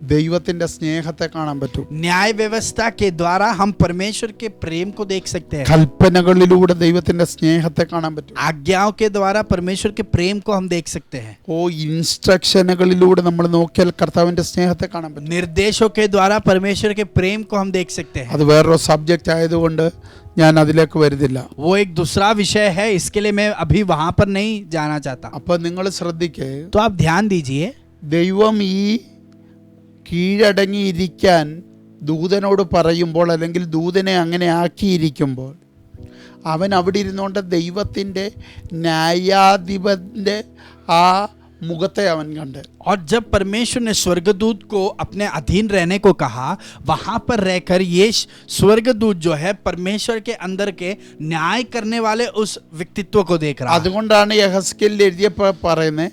ദൈവത്തിന്റെ സ്നേഹത്തെ കാണാൻ പറ്റും. न्याय व्यवस्था के द्वारा हम परमेश्वर के प्रेम को देख सकते हैं। കൽപ്പനകളിലൂടെ ദൈവത്തിന്റെ സ്നേഹത്തെ കാണാൻ പറ്റും. आज्ञाओं के द्वारा परमेश्वर के प्रेम को हम देख सकते हैं। ഇൻസ്ട്രക്ഷനുകളിലൂടെ നമ്മൾ നോക്കിയാൽ കർത്താവിന്റെ സ്നേഹത്തെ കാണാൻ പറ്റും. निर्देशों के द्वारा परमेश्वर के प्रेम को हम देख सकते हैं। അത് വേറൊരു സബ്ജക്റ്റ് ആയതുകൊണ്ട് ഞാൻ അതിലേക്ക് വരുന്നില്ല. वो एक दूसरा विषय है, इसके लिए मैं अभी वहां पर नहीं जाना चाहता। അപ്പൊ നിങ്ങൾ ശ്രദ്ധിക്കേ, तो आप ध्यान दीजिए, ദൈവം ഈ കീഴടങ്ങിയിരിക്കാൻ ദൂതനോട് പറയുമ്പോൾ, അല്ലെങ്കിൽ ദൂതനെ അങ്ങനെ ആക്കിയിരിക്കുമ്പോൾ, അവൻ അവിടെ ഇരുന്നുകൊണ്ട് ദൈവത്തിൻ്റെ ന്യായാധിപൻ്റെ ആ മുഖത്തെ അവൻ കണ്ട്. और जब परमेश्वर ने स्वर्गदूत को अपने अधीन रहने को कहा, वहां पर रहकर ये स्वर्गदूत जो है परमेश्वर के अंदर के न्याय करने वाले उस व्यक्तित्व को देख रहा है। അതുകൊണ്ടാണ് യഹസ്കേലിൽ എഴുതിയപ്പോൾ പറയുന്നത്,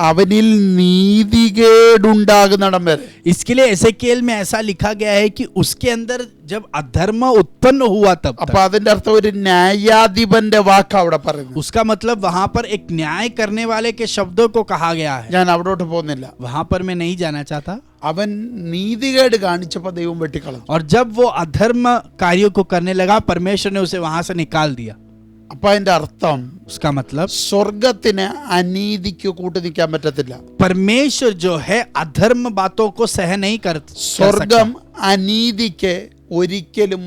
അവനിൽ നീതികേടുണ്ടാകുന്നിടം വരെ. इसके लिए एसेकिएल में ऐसा लिखा गया है कि उसके अंदर जब अधर्म उत्पन्न हुआ तब അപ്പൊ അതിന്റെ അർത്ഥം ഒരു ന്യായാധിപന്റെ വാക്ക് അവിടെ പറയുന്നത്. उसका मतलब वहां पर एक न्याय करने वाले के शब्दों को कहा गया है। ഞാൻ അവിടോട്ട് പോകുന്നില്ല. वहां पर मैं नहीं जाना चाहता। അവൻ നീതികേട് കാണിച്ചപ്പോൾ ദൈവം വെട്ടിക്കളഞ്ഞു. और जब वो अधर्म कार्यों को करने लगा, परमेश्वर ने उसे वहां से निकाल दिया। അപ്പൊ അതിന്റെ അർത്ഥം, उसका मतलब സ്വർഗത്തിന് അനീതിക്ക് കൂട്ടു നിൽക്കാൻ പറ്റത്തില്ല. परमेश्वर जो है अधर्म बातों को सहन नहीं कर സ്വർഗം सकता। അനീതിക്ക് ഒരിക്കലും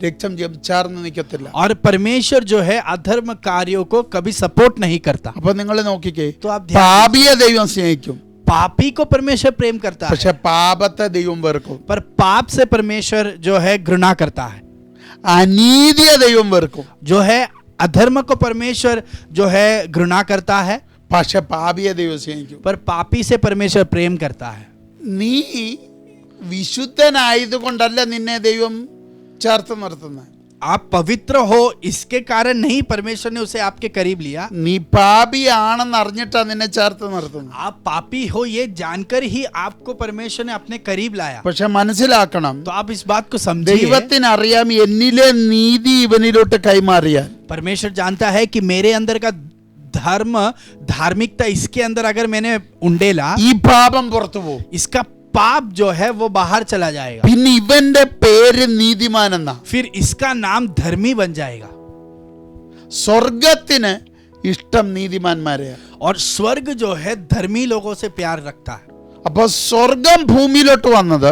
രക്തം ചേർന്ന് നിൽക്കത്തില്ല. और परमेश्वर जो है अधर्म कार्यों को कभी सपोर्ट नहीं करता। അപ്പൊ നിങ്ങൾ നോക്കിക്കേ, तो आप ध्यान പാപിയെ ദൈവം സ്നേഹിക്കും, पापी को परमेश्वर प्रेम करता है, പക്ഷെ പാപത്തെ ദൈവം വെറുക്കും. पर पाप से परमेश्वर जो है घृणा करता है। അനീതിയെ ദൈവം വെറുക്കും, जो है अधर्म को परमेश्वर जो है घृणा करता है, പക്ഷെ പാപിയെ ദൈവം സ്നേഹിക്കും. पर पापी से परमेश्वर प्रेम करता है। നീ വിശുദ്ധനായതുകൊണ്ടല്ല നിന്നെ ദൈവം ചേർത്ത് നിർത്തുന്നത്. आप पवित्र हो इसके कारण नहीं परमेश्वर ने उसे आपके करीब लिया। നീ പാപിയാണെന്ന് അറിഞ്ഞിട്ടാ നിന്നെ ചേർത്ത് നിർത്തുന്നത്. आप पापी हो ये जानकर ही आपको परमेश्वर ने अपने करीब लाया। പക്ഷെ മനസ്സിലാക്കണം, तो आप इस बात को समझिए, ദൈവത്തിന് അറിയാം എന്നിലെ നീതി ഇവനിലോട്ട് കൈമാറിയാൽ. परमेश्वर जानता है कि मेरे अंदर का धर्म धार्मिकता इसके अंदर अगर मैंने उंडेला, ഈ പാപം പുറത്തു പോകും. इसका पाप जो है वो बाहर चला जाएगा। പിന്നെ ഇവന്റെ പേര് നീതിമാൻ എന്നാ. फिर इसका नाम धर्मी बन जाएगा। സ്വർഗത്തിന് ഇഷ്ടം നീതിമാന്മാരെയാ. और स्वर्ग जो है धर्मी लोगों से प्यार रखता है। അപ്പൊ സ്വർഗം ഭൂമിയിലോട്ട് വന്നത്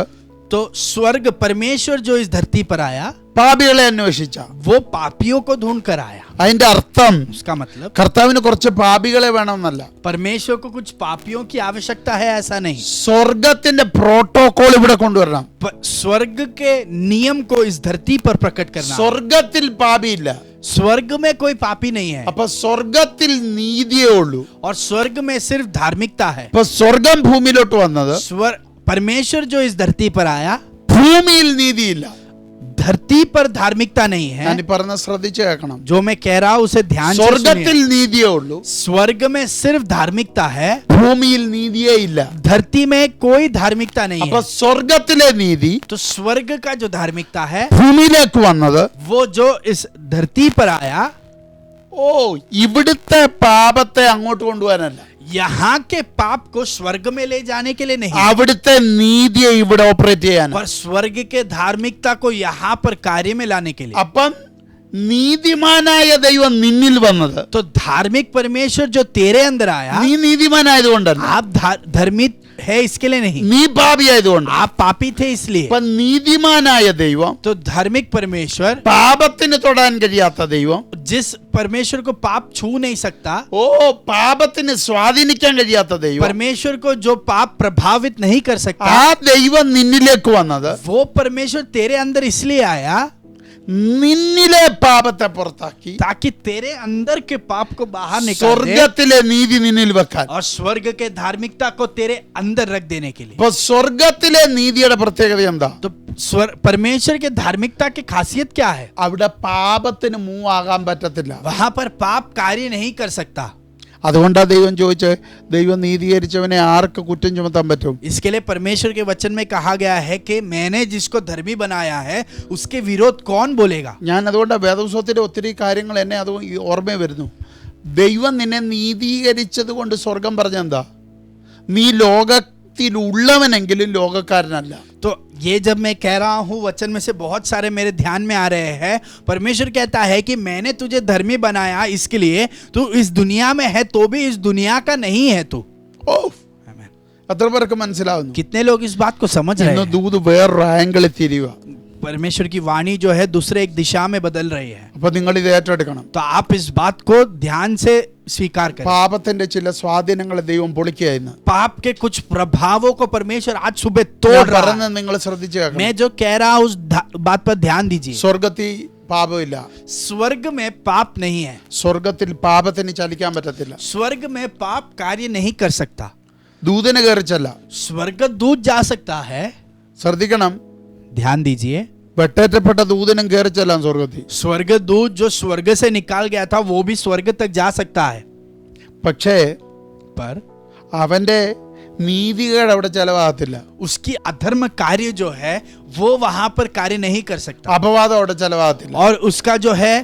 तो स्वर्ग परमेश्वर जो इस धरती पर आया, പാപികളെ അന്വേഷിച്ച. वो पापियों को ढूंढ कर आया। അതിന്റെ അർത്ഥം उसका मतलब കർത്താവിന് കുറച്ച് പാപികളെ വേണമെന്നല്ല. परमेश्वर को कुछ पापियों की आवश्यकता है, ऐसा नहीं। സ്വർഗത്തിന്റെ പ്രോട്ടോകോൾ ഇവിടെ കൊണ്ടുവരണം. स्वर्ग के नियम को इस धरती पर प्रकट करना। സ്വർഗത്തിൽ പാപിയില്ല, स्वर्ग में कोई पापी नहीं है, അപ്പൊ സ്വർഗത്തിൽ നീതിയേ ഉള്ളൂ. और स्वर्ग में सिर्फ धार्मिकता है। അപ്പൊ സ്വർഗം ഭൂമിയിലോട്ട് വന്നത്, परमेश्वर जो इस धरती पर आया, ഭൂമിയിൽ നീതിയില്ല. धरती पर धार्मिकता नहीं है। ഞാൻ പറഞ്ഞ ശ്രദ്ധിച്ച് കേൾക്കണം. जो मैं कह रहा हूं उसे ध्यान से സ്വർഗത്തിൽ सुनिए। നീതിയേ ഉള്ളൂ, स्वर्ग में सिर्फ धार्मिकता है, ഭൂമിയിൽ നീതിയേ ഇല്ല. धरती में कोई धार्मिकता नहीं അപ്പൊ है। സ്വർഗത്തിലെ നീതി तो स्वर्ग का जो धार्मिकता है ഭൂമിയിലേക്ക് വന്നത്, वो जो इस धरती पर आया, ഇവിടുത്തെ പാപത്തെ അങ്ങോട്ട് കൊണ്ടുപോകാനല്ല. यहाँ के पाप को स्वर्ग में ले जाने के लिए नहीं, അവിടുത്തെ നീതിയെ ഇവിടെ ഓപ്പറേറ്റ് ചെയ്യാൻ. पर स्वर्ग के धार्मिकता को यहाँ पर कार्य में लाने के लिए. അപ്പം നീതിമാനായ ദൈവം നിന്നിൽ വന്നത് तो धार्मिक परमेश्वर जो तेरे अंदर आया, നീ നീതിമാനായതുകൊണ്ടല്ല, आप धर्मी है इसके लिए नहीं, നീ പാപിയായതുകൊണ്ട്. आप पापी थे इसलिए. അപ്പൊ നീതിമാനായ ദൈവം, तो धार्मिक परमेश्वर, പാപത്തിന് തൊടാൻ കഴിയാത്ത ദൈവം, जिस परमेश्वर को पाप छू नहीं सकता, പാപത്തിന് സ്വാധീനിക്കാൻ കഴിയാത്ത ദൈവം, परमेश्वर को जो पाप प्रभावित नहीं कर सकता, ആ ദൈവം നിന്നിലേക്ക് വന്നത് वो परमेश्वर तेरे अंदर इसलिए आया നിന്നിലെ പാപത്തെ പുറത്താക്കി ताकि तेरे अंदर के पाप को बाहर निकाल दे സ്വർഗത്തിലെ നീതി നിന്നിൽ വെക്കാൻ. और स्वर्ग के धार्मिकता को तेरे अंदर रख देने के लिए. അപ്പൊ സ്വർഗത്തിലെ നീതിയുടെ പ്രത്യേകത എന്താ? तो परमेश्वर के धार्मिकता की खासियत क्या है? അവിടെ പാപത്തിന് മൂവ് ആകാൻ പറ്റത്തില്ല. वहां पर पाप कार्य नहीं कर सकता. അതുകൊണ്ടാ ദൈവം ചോദിച്ച്, ദൈവം നീതീകരിച്ചവനെ ആർക്ക് കുറ്റം ചുമത്താൻ പറ്റും? इसके लिए परमेश्वर के वचन में कहा गया है कि मैंने जिसको धर्मी बनाया है उसके विरोध कौन बोलेगा. ഞാൻ അതുകൊണ്ട് വേദപുസ്തകത്തിലെ ഒത്തിരി കാര്യങ്ങൾ എന്നെ അത് ഓർമ്മ വരുന്നു. ദൈവം നിന്നെ നീതീകരിച്ചത് കൊണ്ട് സ്വർഗം പറഞ്ഞെന്താ? നീ ലോകത്തിലുള്ളവനെങ്കിലും ലോകക്കാരനല്ല. तो ये जब मैं कह रहा हूँ, वचन में से बहुत सारे मेरे ध्यान में आ रहे हैं. परमेश्वर कहता है कि मैंने तुझे धर्मी बनाया इसके लिए तू इस दुनिया में है तो भी इस दुनिया का नहीं है तू. ഓ, എത്ര പേർക്ക് മനസ്സിലാവുന്നു? कितने लोग इस बात को समझ रहे ഇന്ന് हैं? ദൂത് വേറൊരു ആംഗിളിൽ തിരിയുക. परमेश्वर की वाणी जो है दूसरे एक दिशा में बदल रही है. അപ്പൊ നിങ്ങൾ ഇത് ഏറ്റെടുക്കണം. तो आप इस बात को ध्यान से स्वीकार करें. പാപത്തിന്റെ ചില സ്വാധീനങ്ങളെ ദൈവം പൊളിക്കുകയായിരുന്നു. पाप के कुछ प्रभावों को परमेश्वर आज सुबह तोड़ रहा है. പറഞ്ഞത് നിങ്ങൾ ശ്രദ്ധിച്ചു കേൾക്കണം. मैं जो कह रहा हूँ उस बात पर ध्यान दीजिए. സ്വർഗത്തിൽ പാപമില്ല. स्वर्ग में पाप नहीं है. സ്വർഗത്തിൽ പാപത്തിന് ചലിക്കാൻ പറ്റത്തില്ല. स्वर्ग में पाप कार्य नहीं कर सकता. ദൂതന് കയറിച്ചല്ല. स्वर्गदूत जा सकता है. ശ്രദ്ധിക്കണം, ध्यान दीजिए. വെട്ടേറ്റപ്പെട്ട ദൂതനും കയറിച്ചെല്ലാം സ്വർഗത്തിൽ. स्वर्गदूत जो स्वर्ग से निकाल गया था वो भी स्वर्ग तक जा सकता है. പക്ഷേ पर അവന്റെ നീതികേട് അവിടെ ചെലവാകത്തില്ല. उसकी अधर्म कार्य जो है वो वहां पर कार्य नहीं कर सकता. അപവാദം അവിടെ ചെലവാകത്തില്ല. और उसका जो है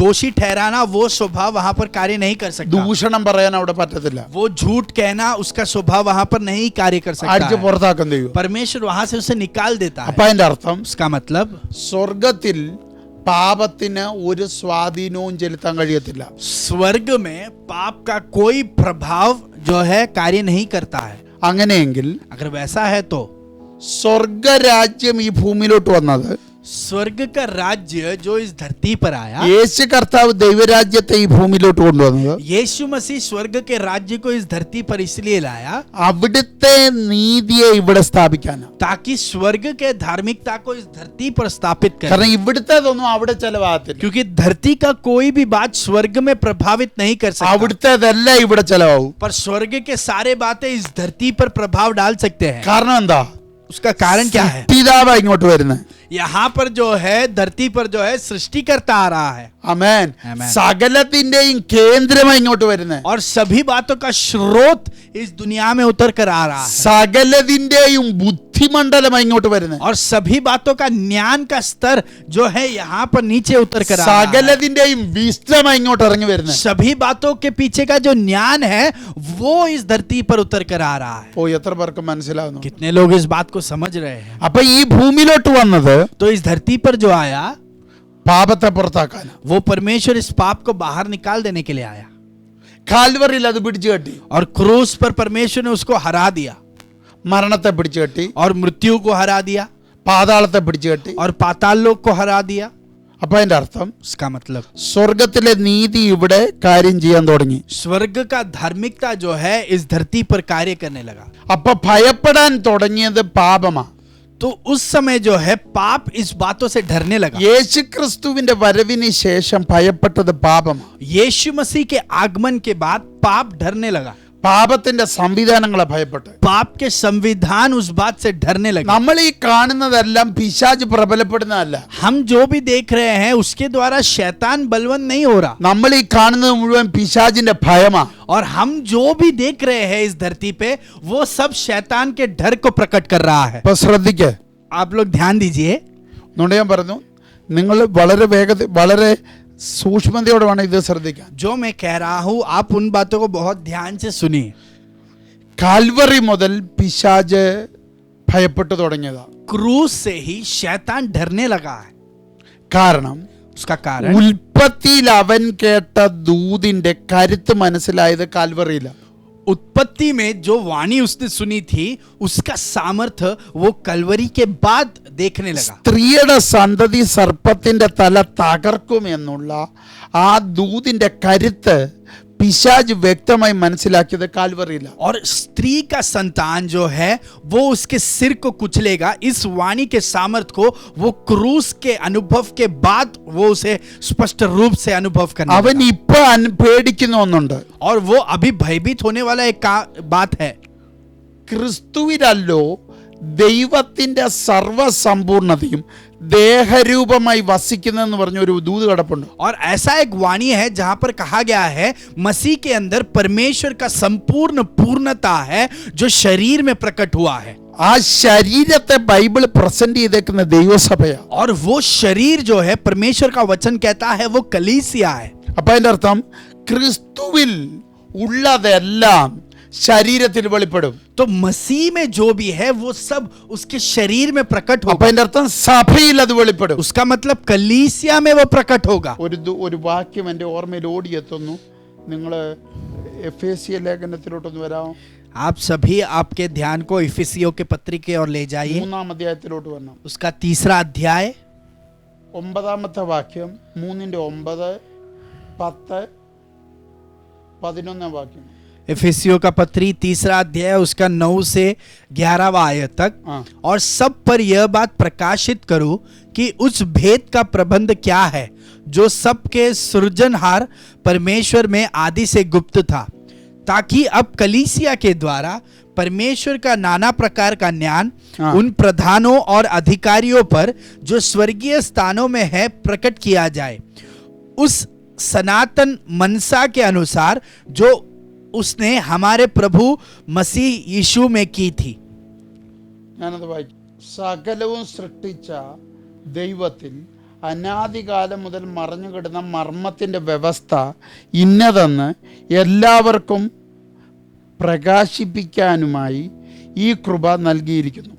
दोषी ठहराना वो स्वभाव वहां पर कार्य नहीं कर सकता. ദൂഷണം പറയാൻ അവിടെ പറ്റത്തില്ല. वो झूठ कहना उसका स्वभाव वहां पर नहीं कार्य कर सकता അടിച്ച് है. പുറത്താക്കാൻ ദൈവം. परमेश्वर वहां से उसे निकाल देता അപ്പൊ है. അതിന്റെ അർത്ഥം उसका मतलब സ്വർഗത്തിൽ പാപത്തിന് ഒരു സ്വാധീനവും ചെലുത്താൻ കഴിയത്തില്ല. स्वर्ग में पाप का कोई प्रभाव जो है कार्य नहीं करता है. അങ്ങനെയെങ്കിൽ अगर वैसा है तो സ്വർഗരാജ്യം ഈ ഭൂമിയിലോട്ട് വന്നത് स्वर्ग का राज्य जो इस धरती पर आया, യേശു കർത്താവ് ദൈവരാജ്യത്തെ ഈ ഭൂമിയിലോട്ട് കൊണ്ടുവന്നത് यीशु मसीह स्वर्ग के राज्य को इस धरती पर इसलिए लाया അവിടുത്തെ നീതിയെ ഇവിടെ സ്ഥാപിക്കാനാണ്. ताकि स्वर्ग के धार्मिकता को इस धरती पर स्थापित करे. കാരണം ഇവിടുത്തേതൊന്നും അവിടെ ചെലവാകത്തില്ല. क्योंकि धरती का कोई भी बात स्वर्ग में प्रभावित नहीं कर सकता. അവിടുത്തേതെല്ലാം ഇവിടെ ചെലവാകും. पर स्वर्ग के सारे बातें इस धरती पर प्रभाव डाल सकते हैं. കാരണം എന്താ? उसका कारण क्या है? പിതാവാ ഇങ്ങോട്ട് വരുന്നത്. यहाँ पर जो है धरती पर जो है सृष्टि करता आ रहा है. ആമേൻ. ആമേൻ. സകലത്തിന്റെയും കേന്ദ്രമായി ഇങ്ങോട്ട് വരുന്നത്. और सभी बातों का स्रोत इस दुनिया में उतर कर आ रहा है. സകലതിന്റെയും ബുദ്ധിമണ്ഡലമായി ഇങ്ങോട്ട് വരുന്നത്. और सभी बातों का ज्ञान का स्तर जो है यहाँ पर नीचे उतर कर आ रहा है. സകലതിന്റെയും വിസ്ഡമായി ഇങ്ങോട്ട് ഇറങ്ങി വരുന്നത്. सभी बातों के पीछे का जो ज्ञान है वो इस धरती पर उतर कर आ रहा है. ഓ, എത്ര പേർക്ക് മനസ്സിലാവുന്നു? कितने लोग इस बात को समझ रहे हैं? അപ്പൊ ഈ ഭൂമിയിലോട്ട് വന്നത് तो इस धरती पर जो आया പാപത്തെ പുറത്താക്കാൻ. वो परमेश्वर इस पाप को बाहर निकाल देने के लिए आया. കാൽവറിയിൽ അത് പിടിച്ചു കെട്ടി. और क्रूस पर परमेश्वर ने उसको हरा दिया. മരണത്തെ പിടിച്ചു കെട്ടി. और मृत्यु को हरा दिया. പാതാളത്തെ പിടിച്ചു കെട്ടി. और पाताल लोक को हरा दिया. അപ്പൊ അതിന്റെ അർത്ഥം उसका मतलब സ്വർഗത്തിലെ നീതി ഇവിടെ കാര്യം ചെയ്യാൻ തുടങ്ങി. स्वर्ग का धार्मिकता जो है इस धरती पर कार्य करने लगा. അപ്പൊ ഭയപ്പെടാൻ തുടങ്ങിയത് പാപമാ. तो उस समय जो है पाप इस बातों से डरने लगा. യേശുക്രിസ്തുവിന്റെ വരവിന് ശേഷം ഭയപ്പെട്ടത് പാപമാ. यीशु मसीह के आगमन के बाद पाप डरने लगा. പാപത്തിന്റെ സംവിധാനങ്ങളെ ഭയപ്പെട്ട്. पाप के संविधान उस बात से डरने लगे. നമ്മൾ ഈ കാണുന്നതെല്ലാം പിശാച് പ്രബലപ്പെടുന്നതല്ല. हम जो भी देख रहे हैं उसके द्वारा शैतान बलवंत नहीं हो रहा. നമ്മൾ ഈ കാണുന്നത് മുഴുവൻ പിശാചിന്റെ ഭയമാ. और हम जो भी देख रहे हैं इस धरती पे वो सब शैतान के डर को प्रकट कर रहा है. അപ്പൊ ശ്രദ്ധിക്കേ, आप लोग ध्यान दीजिए. ഞാൻ പറഞ്ഞു, നിങ്ങൾ വളരെ വേഗത്തിൽ വളരെ സൂക്ഷ്മതയോടെ വേണം ഇത് ശ്രദ്ധിക്കാൻ. जो मैं कह रहा हूं आप उन बातों को बहुत ध्यान से सुनिए. കാൽവറി മുതൽ പിശാച് ഭയപ്പെട്ടു തുടങ്ങിയതാ. क्रूस से ही शैतान डरने लगा है. കാരണം उसका कारण ഉൽപ്പത്തിയിൽ അവൻ കേട്ട ദൂതിന്റെ കരുത്ത് മനസ്സിലായത് കാൽവറിയില. उत्पत्ति में जो वाणी उसने सुनी थी उसका सामर्थ्य वो कलवरी के बाद देखने लगा. സ്ത്രീയുടെ സന്തതി സർപ്പത്തിന്റെ തല തകർക്കും എന്നുള്ള ആ ദൂതിന്റെ കരുത്ത് പിശാച് വ്യക്തമായി മനസ്സിലാക്കിയത് കാൽവറിയില. और स्त्री का संतान जो है वो उसके सिर को कुचलेगा, इस वाणी के सामर्थ्य को वो क्रूस के अनुभव के बाद वो उसे स्पष्ट रूप से अनुभव करने അവൻ लगा. ഇപ്പൊ പേടിക്കുന്ന ഒന്നുണ്ട്. और वो अभी भयभीत होने वाला एक बात है. ക്രിസ്തുവിലല്ലോ ദൈവത്തിന്റെ സർവ്വസമ്പൂർണതയും ദേഹരൂപമായി വസിക്കുന്നതെന്ന് പറഞ്ഞ ഒരു ദൂത് കിടപ്പുണ്ട്. और ऐसा एक वाणी है जहां पर कहा गया है मसीह के अंदर परमेश्वर का संपूर्ण पूर्णता है जो शरीर में प्रकट हुआ है. ആ ശരീരത്തെ ബൈബിൾ പ്രസന്റ് ചെയ്തേക്കുന്ന ദൈവസഭയാ. और वो शरीर जो है परमेश्वर का वचन कहता है वो कलीसिया है. അപ്പൊ അതിന്റെ അർത്ഥം ക്രിസ്തുവിൽ ഉള്ളതെല്ലാം ശരീരത്തിൽ വെളിപ്പെടും. तो मसीह में जो भी है वो सब उसके शरीर में प्रकट അപ്പൊ होगा. അതിന്റെ അർത്ഥം സഭയിൽ അത് വെളിപ്പെടും. उसका मतलब कलीसिया में वो प्रकट होगा. ഒരു വാക്യം എൻ്റെ ഓർമ്മയിൽ ഓടിയെത്തുന്നു. നിങ്ങൾ എഫേസ്യ ലേഖനത്തിലോട്ടൊന്ന് വരാമോ? आप सभी आपके ध्यान को इफिसियों के पत्री की ओर ले जाइए. 3-ാം അധ്യായത്തിലോട്ട് വരണം. उसका 3रा अध्याय 9-ാമത്തെ വാക്യം, 3:9, 10, 11 വാക്യം. इफिसियों का पत्री 3रा अध्याय उसका 9 से 11वां आयत तक. हाँ. और सब पर यह बात प्रकाशित करूं कि उस भेद का प्रबंध क्या है जो सबके सृजनहार परमेश्वर में आदि से गुप्त था, ताकि अब कलीसिया के द्वारा परमेश्वर का नाना प्रकार का ज्ञान हाँ. उन प्रधानों और अधिकारियों पर जो स्वर्गीय स्थानों में है प्रकट किया जाए, उस सनातन मनसा के अनुसार जो उसने हमारे प्रभु मसीह यीशु में की थी. ഞാനത് വായിക്കും. സകലവും സൃഷ്ടിച്ച ദൈവത്തിൽ അനാദികാലം മുതൽ മറഞ്ഞു കിടന്ന മർമ്മത്തിൻ്റെ വ്യവസ്ഥ ഇന്നതെന്ന് എല്ലാവർക്കും പ്രകാശിപ്പിക്കാനുമായി ഈ കൃപ നൽകിയിരിക്കുന്നു.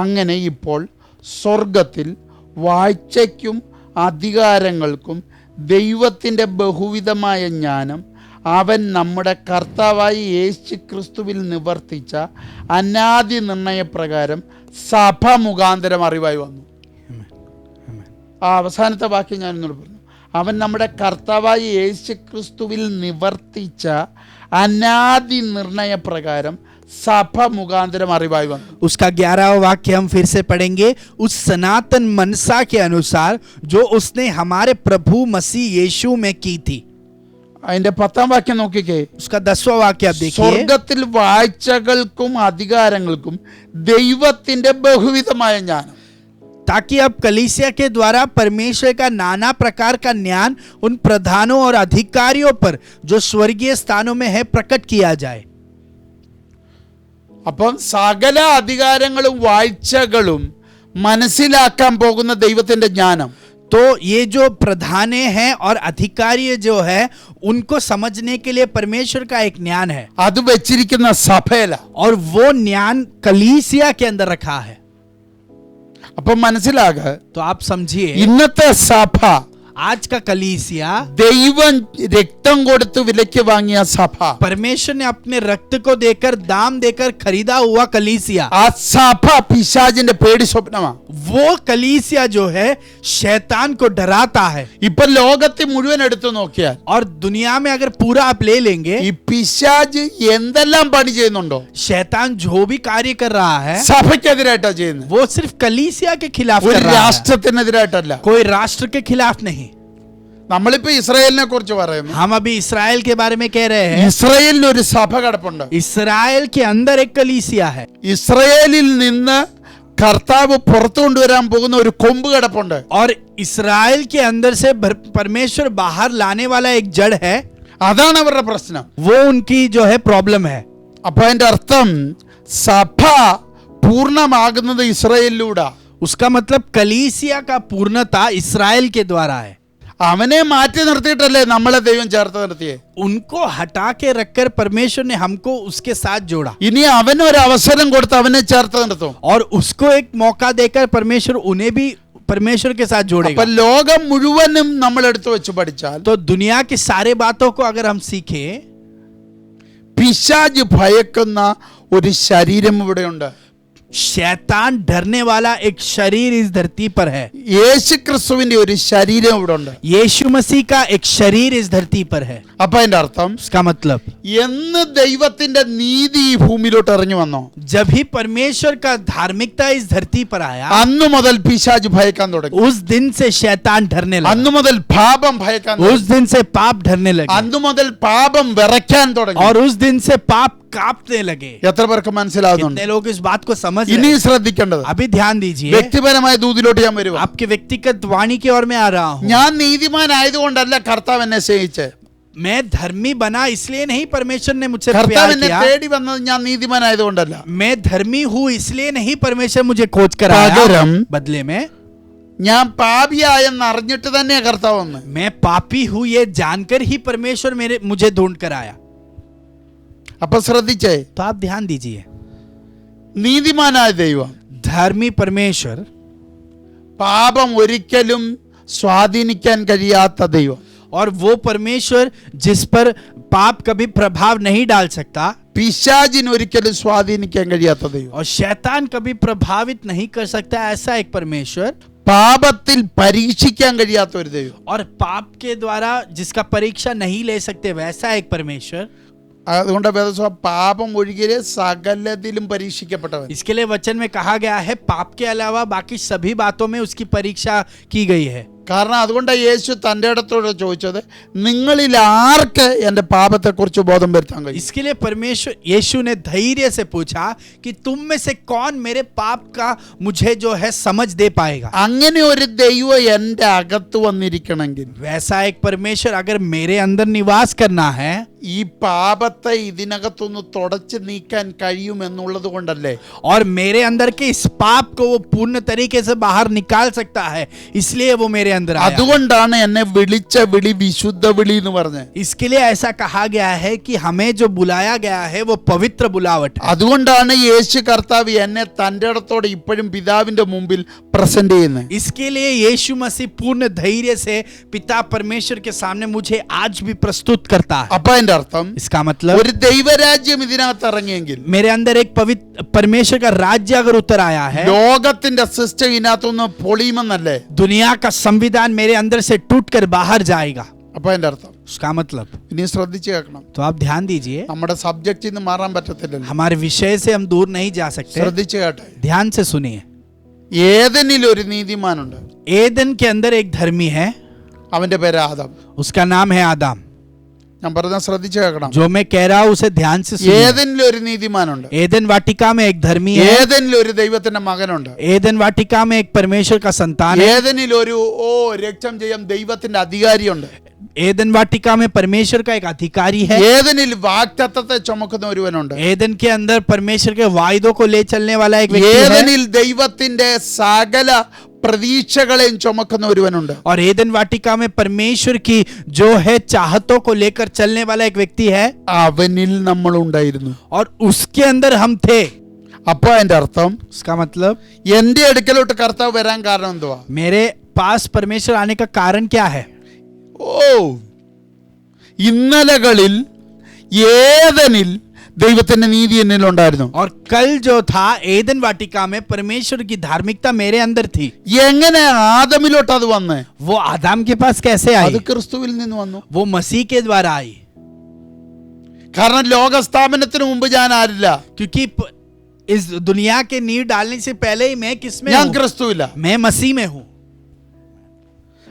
അങ്ങനെ ഇപ്പോൾ സ്വർഗത്തിൽ വാഴ്ചയ്ക്കും അധികാരങ്ങൾക്കും ദൈവത്തിൻ്റെ ബഹുവിധമായ ജ്ഞാനം അവൻ നമ്മുടെ കർത്താവായ യേശു ക്രിസ്തുവിൽ നിവർത്തിച്ച അനാദി നിർണയപ്രകാരം സഭ മുഖാന്തരം അറിവായി വന്നു. ആ അവസാനത്തെ വാക്യം ഞാനൊന്നുകൂടെ പറഞ്ഞു. അവൻ നമ്മുടെ കർത്താവായ യേശു ക്രിസ്തുവിൽ നിവർത്തിച്ച അനാദി നിർണയപ്രകാരം സഭ മുഖാന്തരം അറിവായി വന്നു. उसका 11वां वाक्य हम फिर से पढ़ेंगे. उस सनातन मनसा के अनुसार जो उसने हमारे प्रभु मसीह यीशु में की थी. അതിന്റെ 10-ാം വാക്യം നോക്കിക്കേ. उसका 10वां वाक्य आप देखिए. സ്വർഗത്തിൽ വാഴ്ചകൾക്കും അധികാരങ്ങൾക്കും ദൈവത്തിന്റെ ബഹുവിധമായ ജ്ഞാനം. ताकि अब कलीसिया के द्वारा परमेश्वर का नाना प्रकार का ज्ञान उन प्रधानों और अधिकारियों पर जो स्वर्गीय स्थानों में है प्रकट किया जाए. അപ്പം സകല അധികാരങ്ങളും വാഴ്ചകളും മനസ്സിലാക്കാൻ പോകുന്ന ദൈവത്തിന്റെ ജ്ഞാനം, तो ये जो प्रधाने हैं और अधिकारी जो है उनको समझने के लिए परमेश्वर का एक ज्ञान है, അത് വെച്ചിരിക്കുന്ന സഭയില. और वो ज्ञान कलीसिया के अंदर रखा है. അപ്പം മനസ്സിലാകുക, तो आप समझिए ഇന്നത്തെ സഭ आज का कलीसिया ദൈവം രക്തം കൊടുത്ത് വിലയ്ക്ക് വാങ്ങിയ സഭ, परमेश्वर ने अपने रक्त को देकर दाम देकर खरीदा हुआ कलीसिया, ആ സഭ പിശാചിന്റെ പേടി സ്വപ്നമാണ്. वो कलीसिया जो है शैतान को डराता है. ഇപ്പൊ ലോകത്തെ മുഴുവൻ എടുത്തു നോക്കിയാൽ और दुनिया में अगर पूरा आप ले लेंगे, ഈ പിശാച് എന്തെല്ലാം പണി ചെയ്യുന്നുണ്ടോ शैतान जो भी कार्य कर रहा है സഭയ്ക്കെതിരായിട്ടാ ചെയ്യുന്നത്. वो सिर्फ कलीसिया के खिलाफ ഒരു कर रहा है, രാഷ്ട്രത്തിനെതിരായിട്ടല്ല. कोई राष्ट्र के खिलाफ नहीं. നമ്മളിപ്പോ ഇസ്രായേലിനെ കുറിച്ച് പറയുന്നു. हम अभी इसराइल के बारे में कह रहे हैं. ഇസ്രായേലിൽ ഒരു സഭ കിടപ്പുണ്ട്. इसराइल के अंदर एक कलीसिया है. ഇസ്രായേലിൽ നിന്ന് കർത്താവ് പുറത്തു കൊണ്ടുവരാൻ പോകുന്ന ഒരു കൊമ്പ് കിടപ്പുണ്ട്. और इसराइल के अंदर से परमेश्वर बाहर लाने वाला एक जड़ है. അതാണ് അവരുടെ പ്രശ്നം. वो उनकी जो है प्रॉब्लम है. അപ്പൊ അതിന്റെ അർത്ഥം സഭ പൂർണ്ണമാകുന്നത് ഇസ്രായേലിലൂടെ. उसका मतलब कलीसिया का पूर्णता इस्राएल के द्वारा है। അവനെ മാറ്റി നിർത്തിയിട്ടല്ലേ നമ്മളെ ദൈവം ചേർത്ത് നിർത്തിയേ. उनको हटा के रखकर परमेश्वर ने हमको उसके साथ जोड़ा ഇനി അവന് ഒരു അവസരം കൊടുത്ത് അവനെ ചേർത്ത് നിർത്തും. और उसको एक मौका देकर परमेश्वर उन्हें भी परमेश्वर के साथ അപ്പൊ जोड़ेगा। ലോകം മുഴുവനും നമ്മൾ എടുത്തു വെച്ച് പഠിച്ചാൽ तो दुनिया की सारे बातों को अगर हम सीखें, പിശാച് ഭയക്കുന്ന ഒരു ശരീരം ഇവിടെയുണ്ട്. शैतान डरने वाला एक शरीर इस धरती पर है। യേശു ക്രിസ്തുവിന്റെ ഒരു ശരീരം ഇവിടെ ഉണ്ട്. यीशु मसीह का एक शरीर इस धरती पर है। അപ്പൊ അതിന്റെ അർത്ഥം उसका मतलब എന്ന് ദൈവത്തിന്റെ നീതി ഈ ഭൂമിയിലോട്ട് ഇറങ്ങി വന്നോ जब ही परमेश्वर का धार्मिकता इस धरती पर आया, അന്നു മുതൽ പിശാച് ഭയക്കാൻ തുടങ്ങി. उस दिन से शैतान डरने लगा, അന്നു മുതൽ പാപം ഭയക്കാൻ उस തുടങ്ങി. दिन से पाप डरने लगे അന്നു മുതൽ പാപം വിറയ്ക്കാൻ തുടങ്ങി. और उस दिन से पाप कांपने लगे। എത്ര പേർക്ക് മനസ്സിലാകുന്നുണ്ട്? कितने लोग इस बात को समझ रहे ഇനി हैं? ശ്രദ്ധിക്കേണ്ടത് अभी ध्यान दीजिए, വ്യക്തിപരമായ ദൂതിലോട്ട് ഞാൻ വരുവാ. आपके व्यक्तिगत वाणी की ओर मैं आ रहा हूँ। ഞാൻ നീതിമാനായതുകൊണ്ടല്ല കർത്താവ് എന്നെ സ്നേഹിച്ച്. मैं धर्मी बना इसलिए नहीं परमेश्वर ने मुझसे കർത്താവ് प्यार എന്നെ किया। തേടി വന്നത് ഞാൻ നീതിമാനായതുകൊണ്ടല്ല. मैं धर्मी हूँ इसलिए नहीं परमेश्वर मुझे खोज कर आया। പകരം बदले में ഞാൻ പാപിയായെന്ന് അറിഞ്ഞിട്ട് തന്നെ കർത്താവ് വന്ന്. मैं पापी हूँ ये जानकर ही परमेश्वर मुझे ढूंढ कर आया। അപ്പൊ ശ്രദ്ധിച്ചേ, तो आप ध्यान दीजिए, നീതിമാനായ ദൈവം धर्मी परमेश्वर, പാപം ഒരിക്കലും സ്വാധീനിക്കാൻ കഴിയാത്ത ദൈവം. और वो परमेश्वर जिस पर पाप कभी प्रभाव नहीं डाल सकता, പിശാചിന് ഒരിക്കലും സ്വാധീനിക്കാൻ കഴിയാത്ത ദൈവം. और शैतान कभी प्रभावित नहीं कर सकता, ऐसा एक परमेश्वर, പാപത്തിൽ പരീക്ഷിക്കാൻ കഴിയാത്ത ഒരു ദൈവം. और पाप के द्वारा जिसका परीक्षा नहीं ले सकते वैसा एक परमेश्वर। അതുകൊണ്ട് വേദപുസ്തകം പാപം ഒഴികെ സകലത്തിലും പരീക്ഷിക്കപ്പെട്ടവൻ. इसके लिए वचन में कहा गया है पाप के अलावा बाकी सभी बातों में उसकी परीक्षा की गई है। കാരണം അതുകൊണ്ട് യേശു തൻ്റെ ഇടത്തോട് ചോദിച്ചത്, നിങ്ങളിൽ ആർക്ക് എൻ്റെ പാപത്തെക്കുറിച്ച് ബോധം വരുത്താൻ കഴിയും? इसके लिए परमेश्वर यीशु ने धैर्य से पूछा कि तुम में से कौन मेरे पाप का मुझे जो है समझ दे पाएगा। അങ്ങനെ ഒരു ദൈവം എൻ്റെ അകത്ത് വന്നിരിക്കണമെങ്കിൽ वैसा एक परमेश्वर अगर मेरे अंदर निवास करना है, ഈ പാപത്തെ ഇതിനകത്തൊന്ന് തുടച്ചു നീക്കാൻ കഴിയുമെന്നുള്ളത് കൊണ്ടല്ലേ और मेरे अंदर के इस पाप को वो पूर्ण तरीके से बाहर निकाल सकता है, इसलिए वो मेरे अंदर आया। അതുകൊണ്ടാണ് എന്നെ വിളിച്ച വിളി വിശുദ്ധ വിളി എന്ന് പറഞ്ഞത്. इसके लिए ऐसा कहा गया है कि हमें जो बुलाया गया है वो पवित्र बुलावट है। അതുകൊണ്ടാണ് യേശു കർത്താവ് എന്നെ തൻ്റെ ഇടത്തോടെ ഇപ്പോഴും പിതാവിന്റെ മുമ്പിൽ പ്രസന്റ് ചെയ്യുന്നത്. इसके लिए यीशु मसीह पूर्ण धैर्य से पिता परमेश्वर के सामने मुझे आज भी प्रस्तुत करता है। അപ്പൊ അതിന്റെ അർത്ഥം इसका मतलब ഒരു ദൈവരാജ്യം ഇതിനകത്ത് ഇറങ്ങിയെങ്കിൽ, मेरे अंदर एक पवित्र परमेश्वर का राज्य अगर उतर आया है, ലോകത്തിന്റെ സിസ്റ്റം ഇതിനകത്തൊന്ന് പൊളിയുമെന്നല്ലേ? दुनिया का संविधान मेरे अंदर से टूटकर बाहर जाएगा। അപ്പൊ അതിന്റെ അർത്ഥം उसका मतलब, ഇനി ശ്രദ്ധിച്ച് കേൾക്കണം. तो आप ध्यान दीजिए, നമ്മുടെ സബ്ജക്റ്റിൽ നിന്ന് മാറാൻ പറ്റത്തില്ലല്ലോ. हमारे विषय से हम दूर नहीं जा सकते। ശ്രദ്ധിച്ച് കേട്ടെ. ध्यान से सुनिए, ഏദനിൽ ഒരു നീതിമാനുണ്ട്. एदन के अंदर एक धर्मी है, അവന്റെ പേര് ആദം. उसका नाम है आदम। ഞാൻ പറഞ്ഞ ശ്രദ്ധിച്ച് കേൾക്കണം. जो मैं कह रहा हूँ उसे ध्यान से सुनिए। ഏദനിൽ ഒരു നീതിമാനുണ്ട്. एदन वाटिका में एक धर्मी है, ഏദനിൽ ഒരു ദൈവത്തിന്റെ മകനുണ്ട്. एदन वाटिका में एक परमेश्वर का संतान है, ഏദനിൽ ഒരു രക്തം ചെയ്യാൻ ദൈവത്തിന്റെ അധികാരിയുണ്ട്. एदन वाटिका में परमेश्वर का एक अधिकारी है, ഏദനിൽ വാഗ്ദത്തത്തെ ചുമക്കുന്ന ഒരുവനുണ്ട്. एदन के अंदर परमेश्वर के वायदों को ले चलने वाला एक व्यक्ति है, ഏദനിൽ ദൈവത്തിന്റെ സകല പ്രതീക്ഷകളെയും ചുമക്കുന്ന ഒരുവനുണ്ട്. और एदन वाटिका में परमेश्वर की जो है चाहतों को लेकर चलने वाला एक व्यक्ति है, അവനിൽ നമ്മൾ ഉണ്ടായിരുന്നു. और उसके अंदर हम थे। അപ്പൊ അതിന്റെ അർത്ഥം उसका मतलब, എന്റെ അടുക്കലോട്ട് കർത്താവ് വരാൻ കാരണം എന്തുവാ? मेरे पास परमेश्वर आने का कारण क्या है? ഇന്നലകളിൽ ഏദനിൽ ദൈവത്തിന്റെ നീതി എന്നിൽ ഉണ്ടായിരുന്നു. और कल जो था एदन वाटिका में परमेश्वर की धार्मिकता मेरे अंदर थी। എങ്ങനെ ആദമിലോട്ട് അത് വന്ന്? वो आदम के पास कैसे അത് आई? ക്രിസ്തുവിൽ നിന്ന് വന്നു. वो मसीह के द्वारा आई, കാരണം ലോകസ്ഥാപനത്തിന് മുമ്പ് ഞാൻ ആരില്ല, क्योंकि इस दुनिया के नींव डालने से पहले ही मैं किसमें ഞാൻ हूँ? ക്രിസ്തുവില്ല. मैं मसीह में हूँ।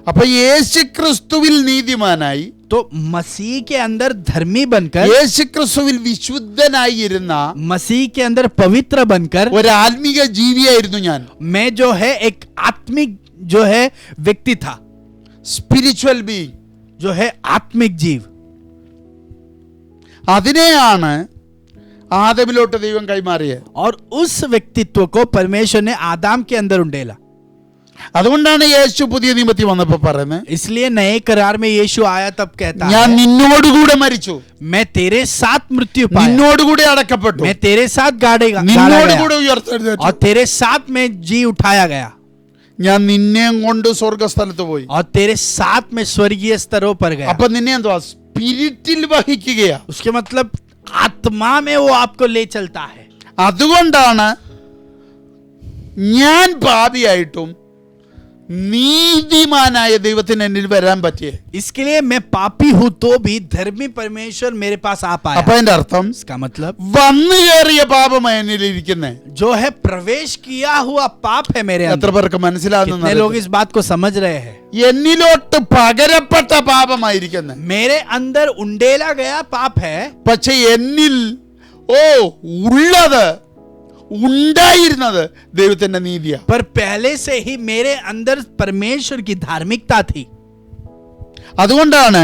അപ്പൊ യേശു ക്രിസ്തുവിൽ നീതിമാനായി, तो मसीह के अंदर धर्मी बनकर, യേശു ക്രിസ്തുവിൽ വിശുദ്ധനായിരുന്ന मसीह के अंदर पवित्र बनकर, ഒരു ആത്മീക ജീവിയായിരുന്നു ഞാൻ. मैं जो है एक आत्मिक जो है व्यक्ति था, സ്പിരിച്വൽ ബീയിങ്. जो है आत्मिक जीव। അതിനെയാണ് ആദമിലോട്ട് ദൈവം കൈമാറിയത്. और उस व्यक्तित्व को परमेश्वर ने आदम के अंदर उंडेला। അതുകൊണ്ടാണ് യേശു പുതിയ നിയമത്തിൽ വന്നപ്പോൾ പറയുന്നത്, इसलिए नए करार में यीशु आया तब कहता ഞാൻ है, നിന്നോടുകൂടെ മരിച്ചു, मैं तेरे साथ मृत्यु पाया, നിന്നോടുകൂടെ അടക്കപ്പെട്ടു, मैं तेरे साथ गाड़ा गया നിന്നോടുകൂടെ ഉയർത്തെഴുന്നേറ്റു, और तेरे साथ में जी उठाया गया, ഞാൻ നിന്നെയും കൊണ്ട് സ്വർഗസ്ഥലത്ത് പോയി. और तेरे साथ में स्वर्गीय स्तरों पर गया. അപ്പൊ നിന്നെ എന്തുവാ സ്പിരിറ്റിൽ വഹിക്കുകയാ. उसके मतलब आत्मा में वो आपको ले चलता है. അതുകൊണ്ടാണ് ഞാൻ പാപിയായിട്ടും നീതിമാനായ ദൈവത്തിന് എന്നിൽ വരാൻ പറ്റിയേ. इसके लिए मैं पापी हूं तो भी धर्मी परमेश्वर मेरे पास आ पाया. അപ്പൊ അതിന്റെ അർത്ഥം इसका मतलब വന്നു കയറിയ പാപമാണ് എന്നിൽ ഇരിക്കുന്നേ. जो है प्रवेश किया हुआ पाप है मेरे എത്ര अंदर. പേർക്ക് कितने മനസ്സിലാകുന്ന लोग इस बात को समझ रहे हैं? എന്നിലോട്ട് പകരപ്പെട്ട പാപമായിരിക്കുന്നേ. मेरे अंदर उंडेला गया पाप है, പക്ഷെ എന്നിൽ ഉള്ളത് ഉണ്ടായിരുന്നത് ദൈവത്തിന്റെ നീതിയാ. पर पहले से ही मेरे अंदर परमेश्वर की धार्मिकता थी. അതുകൊണ്ടാണ്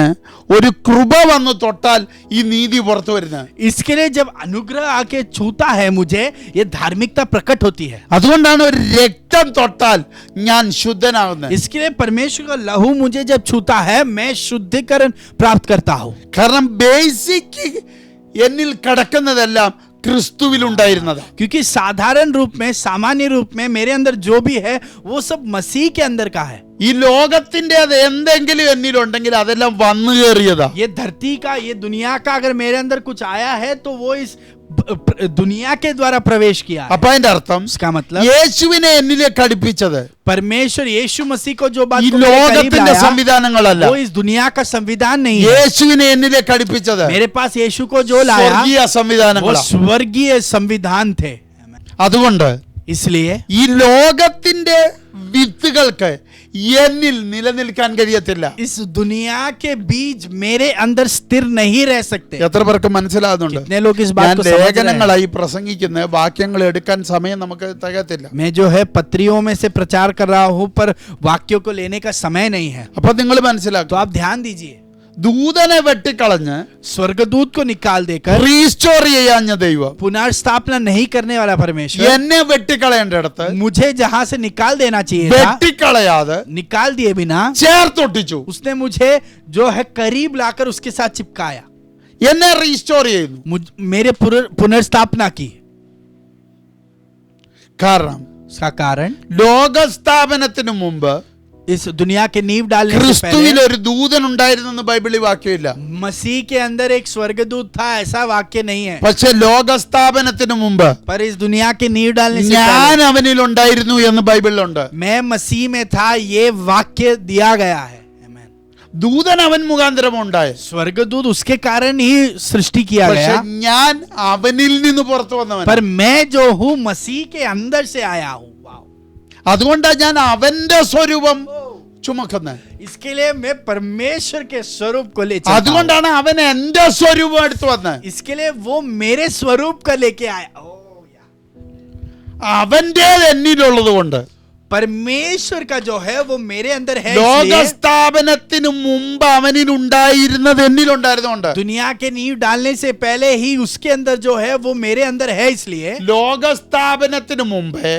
ഒരു കൃപ വന്ന് തൊട്ടാൽ ഈ നീതി പുറത്തു വരുന്നത്. इसके लिए जब अनुग्रह आके छूता है मुझे, ये धार्मिकता प्रकट होती है. അതുകൊണ്ടാണ് ഒരു രക്തം തൊട്ടാൽ ഞാൻ ശുദ്ധനാകുന്നത്. इसके लिए परमेश्वर का लहू मुझे जब छूता है, मैं शुद्धिकरण प्राप्त करता हूँ. കാരണം ബേസിക് എന്നിൽ കിടക്കുന്നതെല്ലാം ക്രിസ്തുവിൽ ഉണ്ടായിരുന്നത്. क्योंकि साधारण रूप में, सामान्य रूप में मेरे अंदर जो भी है वो सब मसीह के अंदर का है. ഈ ലോകത്തിന്റെ അത് എന്തെങ്കിലും എന്നിലുണ്ടെങ്കിൽ അതെല്ലാം വന്നു കയറിയതാ. ये धरती का, ये दुनिया का अगर मेरे अंदर कुछ आया है तो वो इस दुनिया के द्वारा प्रवेश किया है. അപ്പൊ അതിന്റെ അർത്ഥം इसका मतलब യേശുവിനെ എന്നിലേക്ക് അടുപ്പിച്ചത് परमेश्वर यीशु मसीह को जो बात ഈ को मेरे करीब ലോകത്തിന്റെ लाया, സംവിധാനങ്ങളല്ല. वो इस दुनिया का संविधान नहीं है. യേശുവിനെ എന്നിലേക്ക് അടുപ്പിച്ചത് मेरे पास यीशु को जो लाया സ്വർഗീയ वो സംവിധാനങ്ങളാ. स्वर्गीय संविधान थे. അതുകൊണ്ട് इसलिए ഈ ലോകത്തിന്റെ വിത്തുകൾക്ക് എന്നിൽ നിലനിൽക്കാൻ കഴിയത്തില്ല. इस दुनिया के बीज मेरे अंदर स्थिर नहीं रह सकते. എത്ര പേർക്ക് മനസ്സിലാകുന്നുണ്ട്? कितने लोग इस बात ഞാൻ को समझ रहे हैं? ലേഖനങ്ങളായി പ്രസംഗിക്കുന്ന വാക്യങ്ങൾ എടുക്കാൻ സമയം നമുക്ക് തികയത്തില്ല. मैं जो है पत्रियों में से प्रचार कर रहा हूं, पर वाक्यों को लेने का समय नहीं है. അപ്പൊ നിങ്ങൾ तो മനസ്സിലാക്കും, आप ध्यान दीजिए, ദൂതനെ വെട്ടിക്കളഞ്ഞ് स्वर्गदूत को निकाल देकर റീസ്റ്റോർ ചെയ്യാഞ്ഞ ദൈവം पुनर्स्थापना नहीं करने वाला परमेश्वर എന്നെ വെട്ടിക്കളയേണ്ടടുത്ത് मुझे जहां से निकाल देना चाहिए था, വെട്ടിക്കളയാതെ निकाल दिए बिना ചേർത്തൊട്ടിച്ചു. उसने मुझे जो है करीब लाकर उसके साथ चिपकाया, എന്നെ റീസ്റ്റോർ ചെയ്യുന്നു. मेरे पुनर्स्थापना की. കാരണം उसका कारण ലോകസ്ഥാപനത്തിന് മുമ്പ് इस दुनिया के नींव डालने से ക്രിസ്തുവിൽ पहले ഒരു ദൂതൻ ഉണ്ടായിരുന്നെന്ന് ബൈബിളിൽ വാക്യമില്ല. मसीह के अंदर एक स्वर्गदूत था, ऐसा वाक्य नहीं है. പക്ഷെ ലോകസ്ഥാപനത്തിന് മുമ്പ് पर इस दुनिया के नींव डालने से ഞാൻ पहले അവനിൽ ഉണ്ടായിരുന്നു എന്ന് ബൈബിളിലുണ്ട്. मैं मसीह में था, ये वाक्य दिया गया है. Amen. ദൂതൻ അവൻ മുഖാന്തരം ഉണ്ടായ, स्वर्गदूत उसके कारण ही सृष्टि किया പക്ഷെ गया, ഞാൻ അവനിൽ നിന്ന് പുറത്തു വന്നവൻ. पर मैं जो हूँ मसीह के अंदर से आया हूँ. वाओ. അതുകൊണ്ടാണ് ഞാൻ അവന്റെ സ്വരൂപം ചുമക്കുന്നത്. इसके लिए मैं परमेश्वर के स्वरूप को ले चलता हूँ. അതുകൊണ്ടാണ് അവൻ എന്റെ സ്വരൂപം എടുത്തു വന്നത്. इसके लिए वो मेरे स्वरूप का लेके आया. അവന്റെ എന്നിലുള്ളത് കൊണ്ട്. परमेश्वर का जो है वो मेरे अंदर है, इसलिए ലോകസ്ഥാപനത്തിന് മുമ്പ് അവനിൽ ഉണ്ടായിരുന്നത് എന്നിലുണ്ടായിരുന്നുകൊണ്ട്. दुनिया के नींव डालने से पहले ही उसके अंदर जो है वो मेरे अंदर है. इसलिए ലോകസ്ഥാപനത്തിന് മുമ്പേ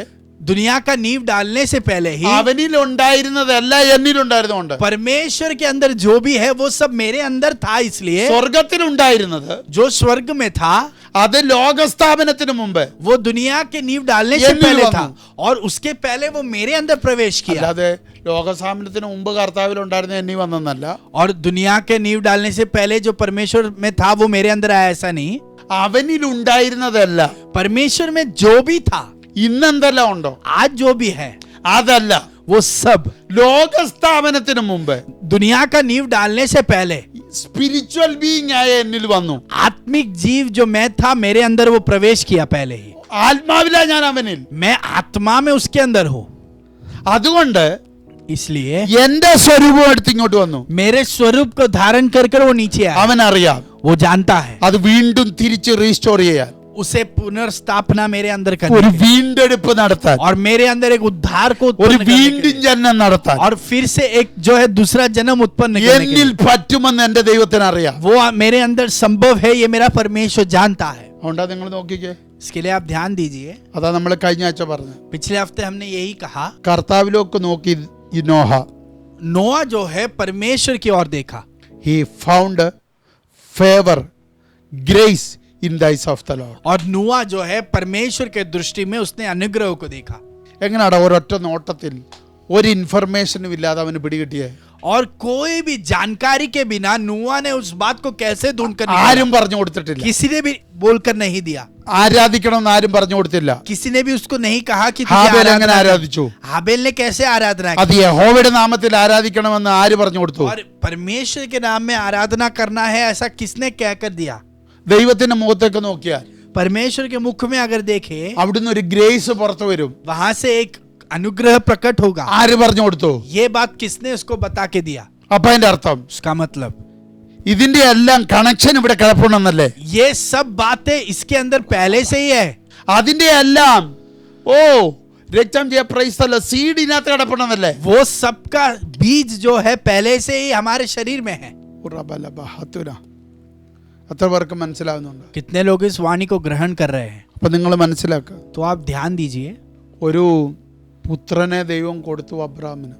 दुनिया का नींव डालने से पहले ही അവനിൽ ഉണ്ടായിരുന്നതല്ല എന്നിലുണ്ടായിരുന്നുകൊണ്ട്. परमेश्वर के अंदर जो भी है वो सब मेरे अंदर था. इसलिए സ്വർഗത്തിലുണ്ടായിരുന്നത് जो स्वर्ग में था അത് ലോകസ്ഥാപനത്തിന് മുമ്പ്, वो दुनिया के नींव डालने से എന്നിൽ पहले വന്നു. था, और उसके पहले वो मेरे अंदर प्रवेश किया. അല്ലാതെ ലോകസ്ഥാപനത്തിന് മുമ്പ് കർത്താവിൽ ഉണ്ടായിരുന്ന എന്നി വന്നെന്നല്ല. और दुनिया के नींव डालने से पहले जो परमेश्वर में था वो मेरे अंदर आया, ऐसा नहीं. അവനിൽ ഉണ്ടായിരുന്നതല്ല. परमेश्वर में जो भी था, ഇന്നെന്തെല്ലാം ഉണ്ടോ आज जो भी है, അതല്ല. वो सब ലോകസ്ഥാപനത്തിന് മുമ്പ് दुनिया का नींव डालने से पहले സ്പിരിച്വൽ ബീയിങ് ആയ എന്നിൽ വന്നു. आत्मिक जीव जो मैं था मेरे अंदर वो प्रवेश किया पहले ही. ആത്മാവില ഞാൻ അവനിൽ. मैं आत्मा में उसके अंदर हूँ. അതുകൊണ്ട് इसलिए എന്റെ സ്വരൂപം എടുത്ത് ഇങ്ങോട്ട് വന്നു. मेरे स्वरूप को धारण कर कर वो नीचे आया. അവൻ അറിയാം वो जानता है അത് വീണ്ടും തിരിച്ച് റീസ്റ്റോർ ചെയ്യാൻ, उसे पुनर्स्थापना मेरे अंदर ഒരു करने के लिए, വീണ്ടെടുപ്പ് നടത്താൻ, और मेरे अंदर एक उद्धार को ഒരു उत्पन्न करने के വീണ്ടും लिए, ജനനം നടത്താൻ और फिर से एक जो है दूसरा जन्म उत्पन्न करने के എന്നിൽ लिए. പറ്റുമെന്ന് എന്റെ ദൈവത്തിന് അറിയാം. वो मेरे अंदर संभव है, ये मेरा परमेश्वर जानता है. അതുകൊണ്ടാ നിങ്ങൾ നോക്കിക്കേ, इसके लिए आप ध्यान दीजिए। അതാ നമ്മൾ കഴിഞ്ഞ ആഴ്ച പറഞ്ഞു. पिछले हफ्ते हमने यही कहा, കർത്താവിലേക്ക് നോക്കി ഈ നോഹ, नोआ जो है परमेश्वर की ओर देखा, he found favor, grace in the eyes of the Lord. और नोआ जो है परमेश्वर के दृष्टि में उसने अनुग्रह को देखा। എങ്ങനെയാടാ ഒരൊറ്റ നോട്ടത്തിൽ ഒരു ഇൻഫർമേഷനും ഇല്ലാതെ അവന് പിടികിട്ടിയേ? और कोई भी जानकारी के बिना नोआ ने उस बात को कैसे ढूंढकर निकाला? ആരും പറഞ്ഞു കൊടുത്തിട്ടില്ല. किसी ने भी बोलकर नहीं दिया, ആരാധിക്കണമെന്ന് ആരും പറഞ്ഞു കൊടുത്തില്ല. किसी ने भी उसको नहीं कहा कि तुझे ഹാബേൽ आराधना എങ്ങനെ करना। ആരാധിച്ചു? हाबेल ने कैसे आराधना അത് की? യഹോവയുടെ നാമത്തിൽ ആരാധിക്കണമെന്ന് ആര് പറഞ്ഞു കൊടുത്തു? और परमेश्वर के नाम में आराधना करना है ऐसा किसने कहकर दिया? ദൈവത്തിന്റെ മുഖത്തേക്ക് നോക്കിയാൽ परमेश्वर के मुख में अगर देखे, അവിടുന്ന് ഒരു ഗ്രേസ് പുറത്തു വരും. वहां से एक अनुग्रह प्रकट होगा। ആര് പറഞ്ഞു കൊടുത്തു? ये बात किसने उसको बता के दिया? അപ്പൊ അതിന്റെ അർത്ഥം उसका मतलब ഇതിന്റെ എല്ലാം കണക്ഷൻ ഇവിടെ കിടപ്പുണ്ടെന്നല്ലേ? ये सब बातें इसके अंदर पहले से ही है। അതിന്റെ എല്ലാം രക്തം ചെയ്യ പ്രൈസ്തല്ല സീഡ് ഇതിനകത്ത് കിടപ്പുണ്ടെന്നല്ലേ? वो सबका बीज जो है पहले से ही हमारे शरीर में है। എത്ര പേർക്ക് മനസ്സിലാവുന്നുണ്ട്? कितने लोग इस वाणी को ग्रहण कर रहे हैं? അപ്പൊ നിങ്ങൾ മനസ്സിലാക്കുക, तो आप ध्यान दीजिए, ഒരു പുത്രനെ ദൈവം കൊടുത്തു അബ്രാമിന്.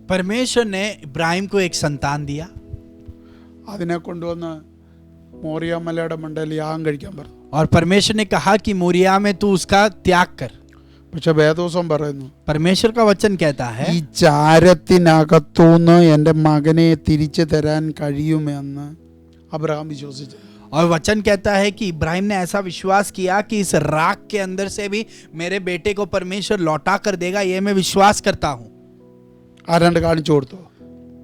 परमेश्वर ने इब्राहिम को एक संतान दिया, അതിനെ കൊണ്ടുവന്ന് മോറിയ മലയുടെ മണ്ടയിൽ യാഗം കഴിക്കാൻ പറഞ്ഞു. और परमेश्वर ने कहा कि मोरिया में तू उसका त्याग कर। പക്ഷെ വേദോസം പറയുന്നു, परमेश्वर का वचन कहता है, ഈ ചാരത്തിനകത്തുനിന്ന് എൻ്റെ മകനെ തിരിച്ചു തരാൻ കഴിയുമെന്ന് അബ്രഹാം വിശ്വസിച്ചു. और वचन कहता है कि इब्राहिम ने ऐसा विश्वास किया कि इस राख के अंदर से भी मेरे बेटे को परमेश्वर लौटा कर देगा, ये मैं विश्वास करता हूँ। ആരാണ്ട് കാണിച്ചു കൊടുത്തു?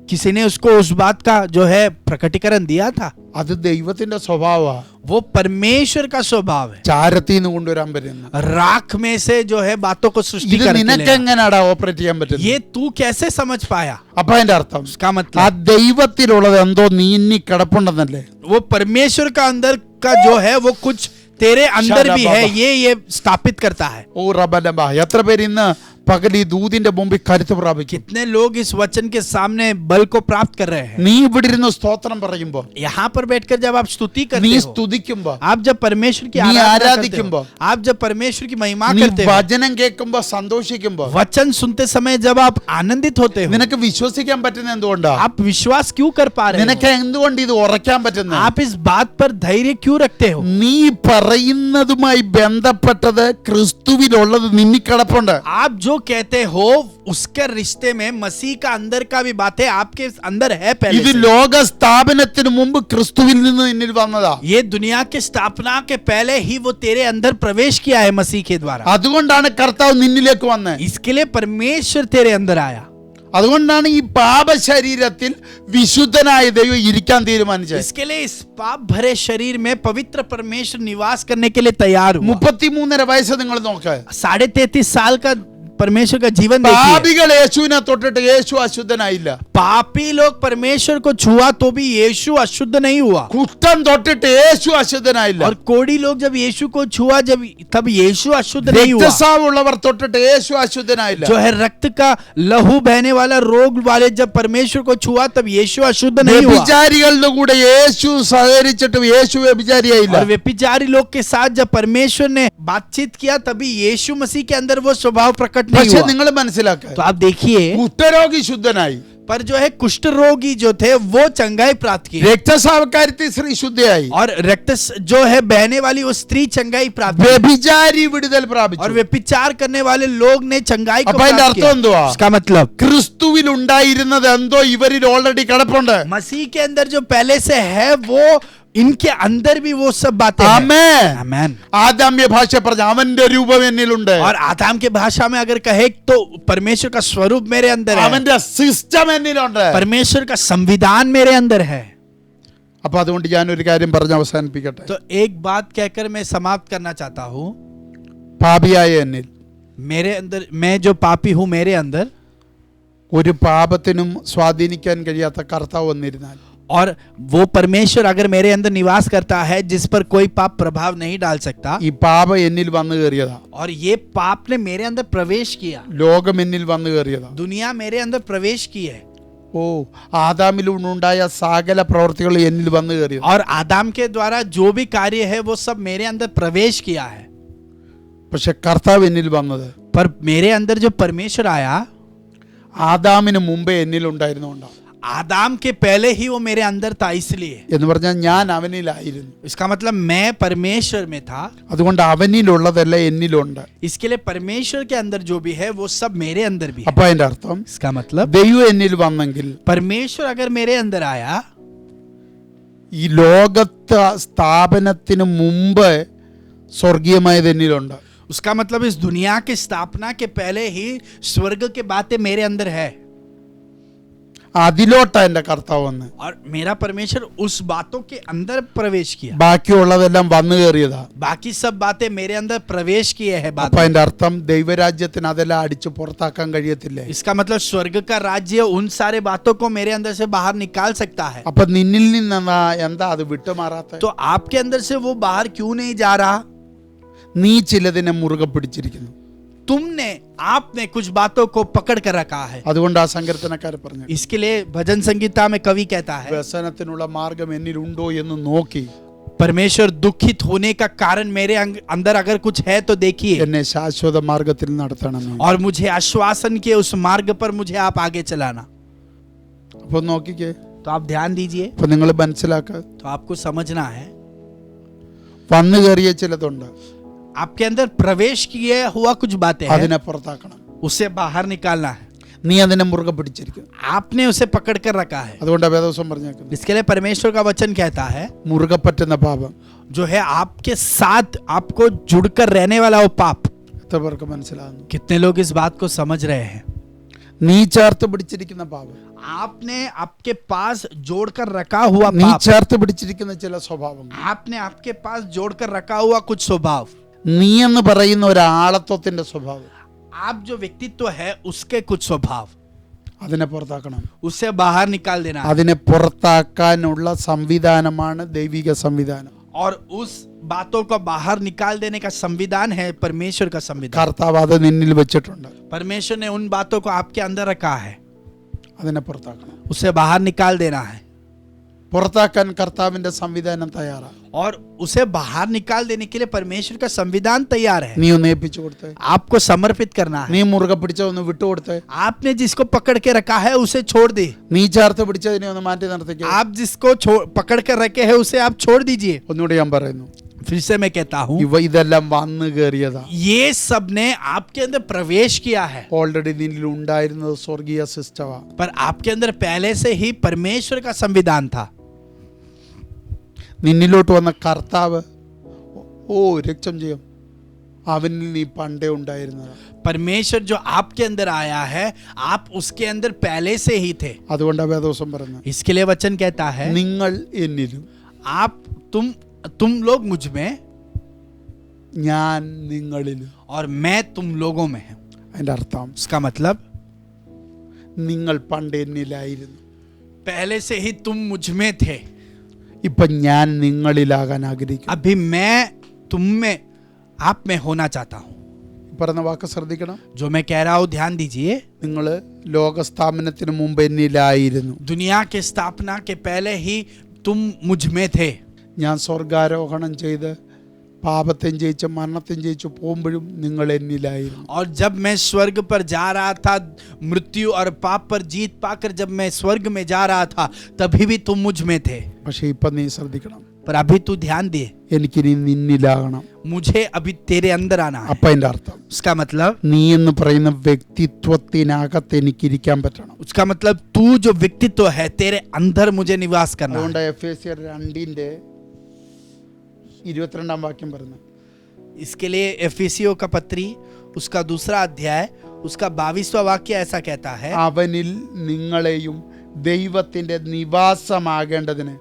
किसी ने उसको उस बात का जो है प्रकटीकरण दिया था। അത് ദൈവത്തിന്റെ സ്വഭാവമാണ്. वो परमेश्वर का स्वभाव है, ചാരത്തിൽ നിന്ന് കൊണ്ടുവരാൻ പറ്റുന്നു. राख में से जो है बातों को सृष्टि ഇത് करके നിനക്ക് लेना। എങ്ങനെയാടാ ഓപ്പറേറ്റ് ചെയ്യാൻ പറ്റുന്നത്? ये तू कैसे समझ पाया? അപ്പൊ അതിന്റെ അർത്ഥം उसका ആ मतलब ദൈവത്തിലുള്ളത് എന്തോ നീന്നി കിടപ്പുണ്ടെന്നല്ലേ? वो परमेश्वर का अंदर का जो है वो कुछ तेरे अंदर भी है, ये स्थापित करता है। ഓ റബലബ, എത്ര പേര് ഇന്ന് പകൽ ഈ ദൂതിന്റെ മുമ്പിൽ കരുത്ത് പ്രാപിക്കും? कितने लोग इस वचन के सामने बल को प्राप्त कर रहे हैं? നീ ഇവിടെ ഇരുന്ന് സ്തോത്രം പറയുമ്പോ, यहाँ पर बैठकर जब आप स्तुति നീ करते हो, സ്തുതിക്കുമ്പോ, आप जब परमेश्वर की നീ आराधना करते ആരാധിക്കുമ്പോ, हो, आप जब परमेश्वर की महिमा നീ करते हो, വചനം കേൾക്കുമ്പോ, സന്തോഷിക്കുമ്പോ, वचन सुनते समय जब आप आनंदित होते हो, നിനക്ക് വിശ്വസിക്കാൻ പറ്റുന്ന എന്തുകൊണ്ടാ? आप विश्वास क्यों कर पा रहे നിനക്ക് हो? എന്തുകൊണ്ട് ഇത് ഉറക്കാൻ പറ്റുന്നത്? आप इस बात पर धैर्य क्यों रखते हो? നീ പറയുന്നതുമായി ബന്ധപ്പെട്ടത് ക്രിസ്തുവിലുള്ളത് നിന്നിക്കിടപ്പുണ്ട്. आप जो कहते हो उसके रिश्ते में मसीह का अंदर का भी बातें आपके अंदर है पहले ഇത് से। ലോക സ്ഥാപനത്തിന് മുമ്പ് ക്രിസ്തുവിൽ നിന്ന് നിന്നിൽ വന്നതാ. ये दुनिया के स्थापना के पहले ही वो तेरे अंदर प्रवेश किया है मसीह के द्वारा। അതുകൊണ്ടാണ് കർത്താവ് നിന്നിലേക്ക് വന്നത്. इसके लिए परमेश्वर तेरे अंदर आया। അതുകൊണ്ടാണ് ഈ പാപ ശരീരത്തിൽ വിശുദ്ധനായ ദൈവം ഇരിക്കാൻ തീരുമാനിച്ചത്. इसके लिए इस पाप भरे शरीर में पवित्र परमेश्वर निवास करने के लिए तैयार हुआ। 33.5 വയസ്സ് നിങ്ങൾ നോക്ക്. 33.5 साल का परमेश्वर का जीवन देखिए। പാപികൾ യേശുവിനെ തൊട്ടിട്ട് യേശു അശുദ്ധനായില്ല. पापी लोग परमेश्वर को छुआ तो भी यीशु अशुद्ध नहीं हुआ। കുഷ്ഠം തൊട്ടിട്ട് യേശു അശുദ്ധനായില്ല. और कोढ़ी लोग जब यीशु को छुआ तब यीशु अशुद्ध नहीं हुआ। രക്തസ്രാവമുള്ളവർ തൊട്ടിട്ട് യേശു അശുദ്ധനായില്ല. जो है रक्त का लहू बहने वाला रोग वाले जब परमेश्वर को छुआ तब यीशु अशुद्ध नहीं हुआ। വ്യഭിചാരികളുടെ കൂടെ യേശു സഹകരിച്ചിട്ട് യേശു വ്യഭിചാരിയായില്ല. और व्यभिचारी लोग के साथ जब परमेश्वर ने बातचीत किया तभी यीशु मसीह के अंदर वो स्वभाव प्रकट नहीं പക്ഷെ हुआ। നിങ്ങൾ മനസ്സിലാക്കുക, तो आप देखिए, കുഷ്ഠരോഗി ശുദ്ധനായി, पर जो है कुष्ठ रोगी जो थे वो चंगाई प्राप्त की, രക്തസ്രാവക്കാരത്തി സ്ത്രീ ശുദ്ധയായി, और रक्त जो है बहने वाली वो स्त्री चंगाई प्राप्त की, വ്യഭിചാരി വിടുതൽ और പ്രാപിച്ചു. व्यभिचार करने वाले लोग ने चंगाई को അപ്പൊ അതിന്റെ प्राप्त അർത്ഥം किया। എന്തുവാ? इसका मतलब ക്രിസ്തുവിൽ ഉണ്ടായിരുന്നത് എന്തോ ഇവരിൽ ഓൾറെഡി കിടപ്പുണ്ട്. मसीह के अंदर जो पहले से है वो इनके अंदर भी वो सब बातें हैं। ആമേൻ. आमेन। ആദാമ്യ ഭാഷ പറഞ്ഞ അവന്റെ രൂപം എന്നിലുണ്ട്, और आदाम के भाषा में अगर कहे तो परमेश्वर का स्वरूप मेरे अंदर है, അവന്റെ സിസ്റ്റം എന്നിലുണ്ട്. परमेश्वर का संविधान मेरे अंदर है। അപ്പൊ അതുകൊണ്ട് ഞാൻ ഒരു കാര്യം പറഞ്ഞ് അവസാനിപ്പിക്കട്ടെ. तो एक बात कहकर मैं समाप्त करना चाहता हूँ, പാപിയായ എന്നിൽ मेरे अंदर, मैं जो पापी हूँ मेरे अंदर, ഒരു പാപത്തിനും സ്വാധീനിക്കാൻ കഴിയാത്ത കർത്താവ് വന്നിരുന്നാൽ, और वो परमेश्वर अगर मेरे अंदर निवास करता है जिस पर कोई पाप प्रभाव नहीं डाल सकता, ഈ പാപം എന്നിൽ വന്നു കയറിയതാ, और ये पाप ने मेरे अंदर प्रवेश किया, ലോകം എന്നിൽ വന്നു കയറിയതാ. दुनिया मेरे अंदर प्रवेश की है, ഓ ആദാമിലുണ്ടായ സകല പ്രവൃത്തികൾ എന്നിൽ വന്നു കയറി. और आदम के द्वारा जो भी कार्य है वो सब मेरे अंदर प्रवेश किया है. പക്ഷെ കർത്താവ് എന്നിൽ വന്നത് पर मेरे अंदर जो परमेश्वर आया, ആദാമിന് മുമ്പേ എന്നിൽ ഉണ്ടായിരുന്നുകൊണ്ടാണ്. आदम के पहले ही वो मेरे अंदर था. इसलिए എന്ന് പറഞ്ഞാൽ ഞാൻ അവനിലായിരുന്നു. इसका मतलब मैं परमेश्वर में था, അതുകൊണ്ട് അവനിലുള്ളതല്ല എന്നിലുണ്ട്. इसके लिए परमेश्वर के अंदर जो भी है वो सब मेरे अंदर भी है. അപ്പൊ അതിന്റെ അർത്ഥം इसका मतलब ദൈവം എന്നിൽ വന്നെങ്കിൽ परमेश्वर अगर मेरे अंदर आया, ഈ ലോകത്ത് സ്ഥാപനത്തിന് മുമ്പ് സ്വർഗീയമായത് എന്നിലുണ്ട്. उसका मतलब इस दुनिया की स्थापना के पहले ही स्वर्ग के बातें मेरे अंदर है. അതിലോട്ടാ എന്റെ കർത്താവ് വന്ന്. और मेरा परमेश्वर उस बातों के अंदर प्रवेश किया. ബാക്കിയുള്ളതെല്ലാം വന്നു കയറിയതാ. बाकी सब बातें मेरे अंदर प्रवेश किए हैं. അപ്പൊ അതിന്റെ അർത്ഥം ദൈവരാജ്യത്തിന് അതെല്ലാം അടിച്ചു പുറത്താക്കാൻ കഴിയത്തില്ലേ? इसका मतलब स्वर्ग का राज्य उन सारे बातों को मेरे अंदर से बाहर निकाल सकता है. അപ്പൊ നിന്നിൽ നിന്ന് എന്താ അത് വിട്ടുമാറാത്ത? तो आपके अंदर से वो बाहर क्यों नहीं जा रहा? നീ ചിലതിനെ മുറുകെ പിടിച്ചിരിക്കുന്നു. तुमने आपने कुछ बातों को पकड़ कर रखा है. അതുകൊണ്ട് ആ സങ്കീർത്തനക്കാർ പറഞ്ഞു, इसके लिए भजन संगीता में कवि कहता है, വ്യസനത്തിനുള്ള മാർഗം എന്നിലുണ്ടോ എന്ന് നോക്കി परमेश्वर दुखित होने का कारण मेरे अंदर अगर कुछ है तो देखिए, എന്നെ ശാശ്വത മാർഗത്തിൽ നടത്തണം. और मुझे आश्वासन के उस मार्ग पर मुझे आप आगे चलाना. അപ്പൊ നോക്കിക്കേ, तो आप ध्यान दीजिए, അപ്പൊ നിങ്ങൾ മനസ്സിലാക്ക, तो आपको समझना है വന്നു കയറിയ ചിലതുണ്ട്, आपके अंदर प्रवेश किए हुआ कुछ बातें हैं, അതിനെ പുറത്താക്കണം. उसे बाहर निकालना है. നീ അതിനെ മുറുകെ പിടിച്ചിരിക്കുന്നു. आपने उसे पकड़ कर रखा है. അതുകൊണ്ട് വേദവസം പറഞ്ഞേക്കുന്നു, इसके लिए परमेश्वर का वचन कहता है, മുറുകെ പറ്റുന്ന പാപം. जो है आपके साथ आपको जुड़कर रहने वाला वो पाप. എത്ര പേർക്ക് മനസ്സിലാകുന്നു? कितने लोग इस बात को समझ रहे हैं? നീ ചേർത്ത് പിടിച്ചിരിക്കുന്ന പാപം, आपने आपके पास जोड़कर रखा हुआ നീ पाप, ചേർത്ത് പിടിച്ചിരിക്കുന്ന ചില സ്വഭാവങ്ങൾ, आपने आपके पास जोड़कर रखा हुआ कुछ स्वभाव, നീ എന്ന് പറയുന്ന ഒരാളത്വത്തിന്റെ സ്വഭാവം, आप जो व्यक्तित्व है उसके कुछ स्वभाव, അതിനെ പുറത്താക്കണം. उसे बाहर निकाल देना है. അതിനെ പുറത്താക്കാനുള്ള സംവിധാനമാണ് ദൈവിക സംവിധാനം. और उस बातों को बाहर निकाल देने का संविधान है परमेश्वर का संविधान. കർത്താവ് അത് നിന്നിൽ വെച്ചിട്ടുണ്ട്. परमेश्वर ने उन बातों को आपके अंदर रखा है, അതിനെ പുറത്താക്കണം. उसे बाहर निकाल देना है. പുറത്താക്കാൻ കർത്താവിന്റെ സംവിധാനം തയ്യാറാണ്. और उसे बाहर निकाल देने के लिए परमेश्वर का संविधान तैयार है. നീ ഒന്ന് ഏൽപ്പിച്ചു കൊടുത്തേ, आपको समर्पित करना है. നീ മുറുകെ പിടിച്ച ഒന്ന് വിട്ടുകൊടുത്തേ, आपने जिसको पकड़ के रखा है उसे छोड़ दे. നീ ചേർത്ത് പിടിച്ചതിനെ ഒന്ന് മാറ്റി നിർത്തിക്കേ. आप जिसको पकड़ कर रखे हैं उसे आप छोड़ दीजिए. ഒന്നുകൂടി ഞാൻ പറയുന്നു, फिर से मैं कहता हूँ, ഇതെല്ലാം വന്നു കയറിയതാ. ये सब ने आपके अंदर प्रवेश किया है. ഓൾറെഡി നിന്നിൽ ഉണ്ടായിരുന്നത് സ്വർഗീയ സിസ്റ്റമാ. पर आपके अंदर पहले से ही परमेश्वर का संविधान था. നിന്നിലോട്ട് വന്ന കർത്താവ് രക്തം ചെയ്യും, അവനിൽ നീ പണ്ടേ ഉണ്ടായിരുന്നതാ. परमेश्वर जो आपके अंदर आया है आप उसके अंदर पहले से ही थे. അതുകൊണ്ടാണ് വേദവസം പറയുന്നത്, इसके लिए वचन कहता है, നിങ്ങൾ എന്നിലും आप तुम लोग मुझ में ഞാൻ നിങ്ങളിലും. और मैं तुम लोगों में हूं. അതിന്റെ അർത്ഥം उसका मतलब നിങ്ങൾ പണ്ട് എന്നിലായിരുന്നു, पहले से ही तुम मुझ में थे. ഇപ്പൊ ഞാൻ നിങ്ങളിലാകാൻ ആഗ്രഹിക്കുന്നു. अभी मैं तुम में आप में होना चाहता हूं. പറഞ്ഞ വാക്ക് ശ്രദ്ധിക്കണം. जो मैं कह रहा हूं ध्यान दीजिए. നിങ്ങൾ ലോകസ്ഥാപനത്തിന് മുമ്പ് എന്നിലായിരുന്നു. दुनिया के स्थापना के पहले ही तुम मुझ में थे. ഞാൻ സ്വർഗാരോഹണം ചെയ്ത് പാപത്തെയും ജയിച്ച് മരണത്തെയും ജയിച്ച് പോകുമ്പോഴും നിങ്ങൾ എന്നിലായിരുന്നു. और जब मैं स्वर्ग पर जा रहा था, मृत्यु और पाप पर जीत पाकर जब मैं स्वर्ग में जा रहा था तभी भी तुम मुझ में थे. പക്ഷെ ഇപ്പൊ നീ ശ്രദ്ധിക്കണം, पर अभी तू ध्यान दे, എനിക്കിനി നിന്നിലാകണം. मुझे अभी तेरे अंदर आना है. അപ്പൊ അതിന്റെ അർത്ഥം उसका मतलब നീ എന്ന് പറയുന്ന വ്യക്തിത്വത്തിനകത്ത് എനിക്കിരിക്കാൻ പറ്റണം. उसका मतलब तू जो व्यक्तित्व है तेरे अंदर मुझे निवास करना है. അതുകൊണ്ട് എഫേസ്യർ 2:22 വാക്യം പറഞ്ഞു, इसके लिए एफिसियों का पत्री उसका दूसरा अध्याय उसका 22वां वाक्य ऐसा कहता है, അവനിൽ നിങ്ങളെയും ദൈവത്തിന്റെ നിവാസമാകേണ്ടതിന്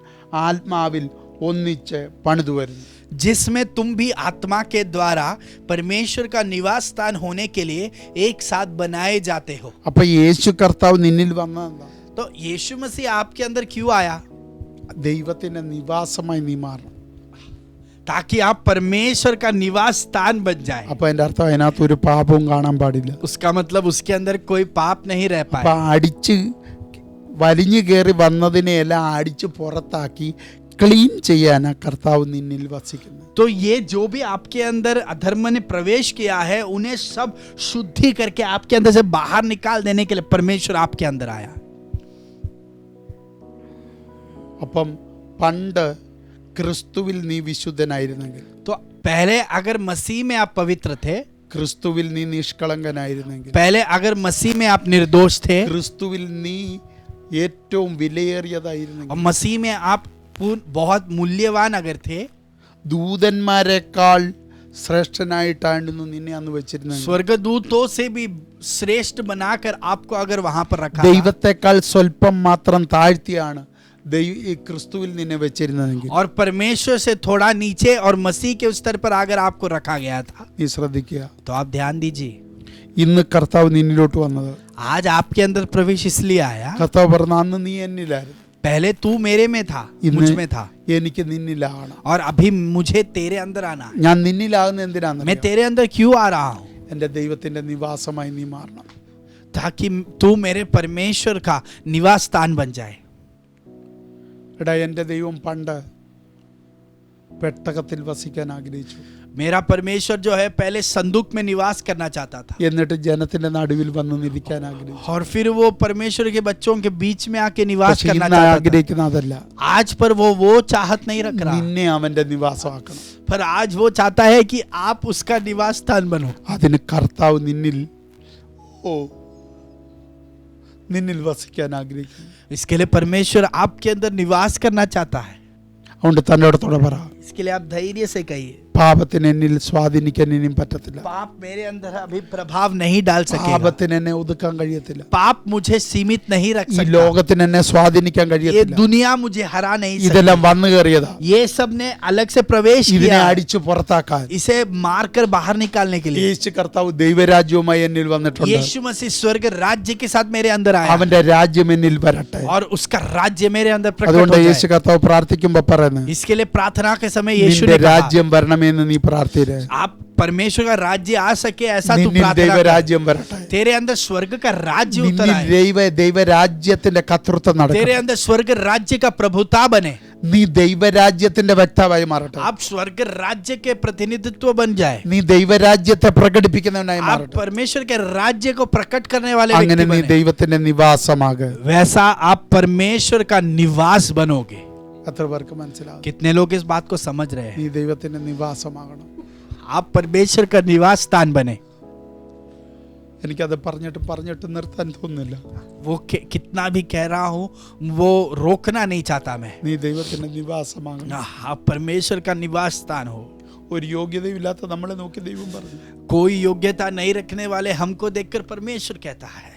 ആത്മാവിൽ ഒന്നിച്ച് പണിതു വരുന്നു. जिसमें तुम भी आत्मा के द्वारा परमेश्वर का निवास स्थान होने के लिए एक साथ बनाए जाते हो. അപ്പൊ യേശു കർത്താവ് നിന്നിൽ വന്നതെന്താ? तो यीशु मसीह आपके अंदर क्यों आया? ദൈവത്തിന്റെ നിവാസമായി നീ മാറണം. ताकि आप परमेश्वर का निवास स्थान बन जाए. അപ്പൊ അതിന്റെ അർത്ഥം അതിനകത്ത് ഒരു പാപവും കാണാൻ പാടില്ല. उसका मतलब उसके अंदर कोई पाप नहीं रह അപ്പൊ पाए. അടിച്ച് വലിഞ്ഞു കയറി വന്നതിനെയെല്ലാം അടിച്ച് പുറത്താക്കി ക്ലീൻ ചെയ്യാനാ കർത്താവ് നിന്നിൽ വസിക്കുന്നത്. तो ये जो भी आपके अंदर अधर्म ने प्रवेश किया है उन्हें सब शुद्धि करके आपके अंदर से बाहर निकाल देने के लिए परमेश्वर आपके अंदर आया. അപ്പം പണ്ട് ക്രിസ്തുവിൽ നീ വിശുദ്ധനായിരുന്നെങ്കിൽ, तो पहले अगर मसीह में आप पवित्र थे, ക്രിസ്തുവിൽ നീ നിഷ്കളങ്കനായിരുന്നെങ്കിൽ, पहले अगर मसीह में आप निर्दोष थे, ക്രിസ്തുവിൽ നീ ഏറ്റവും വിലയേറിയതായിരുന്നെങ്കിൽ, और मसीह में आप बहुत मूल्यवान अगर थे, ദൂതന്മാരെക്കാൾ ശ്രേഷ്ഠനായിട്ടായിരുന്നു നിന്നെ അന്ന് വെച്ചിരുന്നത്. स्वर्गदूतों से भी श्रेष्ठ बनाकर आपको अगर वहां पर रखा था, ദൈവത്തെക്കാൾ സ്വല്പം മാത്രം താഴ്ത്തിയാണ് ക്രിസ്തുവിൽ നിന്നെ വെച്ചിരുന്നതെങ്കിൽ, और परमेश्वर से थोड़ा नीचे और मसीह के स्तर पर अगर आपको रखा गया था, നീ ശ്രദ്ധിക്കുക. तो आप ध्यान दीजिए. ഇന്ന് കർത്താവ് നിന്നിലോട്ട് വന്നത്, आज आपके अंदर प्रवेश इसलिए आया, കർത്താവ് പറഞ്ഞു അന്ന് നീ എന്നിലായിരുന്നു, पहले तू मेरे में था, मुझ में था, എനിക്ക് നിന്നിലാണ്. और अभी मुझे तेरे अंदर आना है. ഞാൻ നിന്നിലാകുന്ന എന്തിനാണ്? मैं तेरे अंदर क्यों आ रहा हूँ? എൻ്റെ ദൈവത്തിന്റെ നിവാസമായി നീ മാറണം. ताकि तू मेरे परमेश्वर का निवास स्थान बन जाए. എടാ, എൻ്റെ ദൈവം പണ്ട് പെട്ടകത്തിൽ വസിക്കാൻ ആഗ്രഹിച്ചു. मेरा परमेश्वर जो है पहले संदूक में निवास करना चाहता था, എന്നിട്ട് ജനത്തിന്റെ നടുവിൽ വന്ന് നിൽക്കാൻ ആഗ്രഹിച്ചു. और फिर वो परमेश्वर के बच्चों के बीच में आके निवास പക്ഷേ करना ഇന്ന് चाहता था. ആഗ്രഹിക്കുന്ന അതല്ല. आज पर वो चाहत नहीं रख रहा, നിന്നെ അവന്റെ നിവാസമാക്കണം. पर आज वो चाहता है कि आप उसका निवास स्थान बनो. അതിന് കർത്താവ് നിന്നിൽ വസിക്കാൻ ആഗ്രഹിക്കുന്നു. इसके लिए परमेश्वर आपके अंदर निवास करना चाहता है. അതുകൊണ്ട് തന്റെ അടുത്തോടെ പറ, इसके लिए आप धैर्य से कहिए, പാപത്തിന് എന്നിൽ സ്വാധീനിക്കാൻ ഇനിയും പറ്റത്തില്ല. पाप मेरे अंदर अभी प्रभाव नहीं डाल सकेगा. പാപത്തിന് എന്നെ ഒതുക്കാൻ കഴിയത്തില്ല. पाप मुझे सीमित नहीं रख ഈ सकता. ലോകത്തിന് എന്നെ സ്വാധീനിക്കാൻ ये കഴിയത്തില്ല. दुनिया मुझे हरा नहीं सकती. ഇതെല്ലാം വന്നു കയറിയതാ. ये सब ने अलग से प्रवेश ഇതിനെ किया, അടിച്ചു പുറത്താക്കാൻ इसे मारकर बाहर निकालने के लिए. യേശു കർത്താവ് ദൈവരാജ്യവുമായി എന്നിൽ വന്നിട്ടുണ്ട്. यीशु मसीह स्वर्ग राज्य के साथ मेरे अंदर आया, അവന്റെ രാജ്യം എന്നിൽ വരട്ടെ. और उसका राज्य मेरे अंदर प्रकट അതുകൊണ്ട് हो യേശു जाए. കർത്താവ് പ്രാർത്ഥിക്കുമ്പോ പറയുന്നത്, इसके लिए प्रार्थना के समय यीशु നിന്റെ ने कहा, രാജ്യം വരണമെന്ന് നീ പ്രാർത്ഥിരെ. आप परमेश्वर का राज्य आ सके ऐसा तू നിന്നിൽ प्रार्थना कर. ദൈവരാജ്യം വരട്ടെ. तेरे अंदर स्वर्ग का राज्य उतर നിന്നിൽ आए, ദൈവരാജ്യത്തിന്റെ കർത്തൃത്വം तेरे നടക്കട്ടെ. अंदर स्वर्ग राज्य का प्रभुता बने, നീ ദൈവരാജ്യത്തിന്റെ വ്യക്താവായി മാറട്ടെ. आप स्वर्ग राज्य के प्रतिनिधित्व बन जाए, നീ ദൈവരാജ്യത്തെ പ്രകടിപ്പിക്കുന്നവനായി आप മാറട്ടെ. परमेश्वर के राज्य को प्रकट करने वाले അങ്ങനെ व्यक्ति നീ बने. ദൈവത്തിന്റെ നിവാസമാകുക. वैसा आप परमेश्वर का निवास बनोगे. എത്ര പേർക്ക് മനസ്സിലാവും? कितने लोग इस बात को समझ रहे हैं? നീ ദൈവത്തിന്റെ നിവാസമാകണം. आप परमेश्वर का निवास स्थान बने. എനിക്കത് പറഞ്ഞിട്ട് നിർത്താൻ തോന്നുന്നില്ല. वो कितना भी कह रहा हूँ वो रोकना नहीं चाहता मैं. നീ ദൈവത്തിന്റെ നിവാസമാകണം. आप परमेश्वर का निवास स्थान हो. ഒരു യോഗ്യതയില്ലാത്ത നമ്മളെ നോക്കി ദൈവം പറഞ്ഞു, कोई योग्यता नहीं रखने वाले हमको देखकर परमेश्वर कहता है,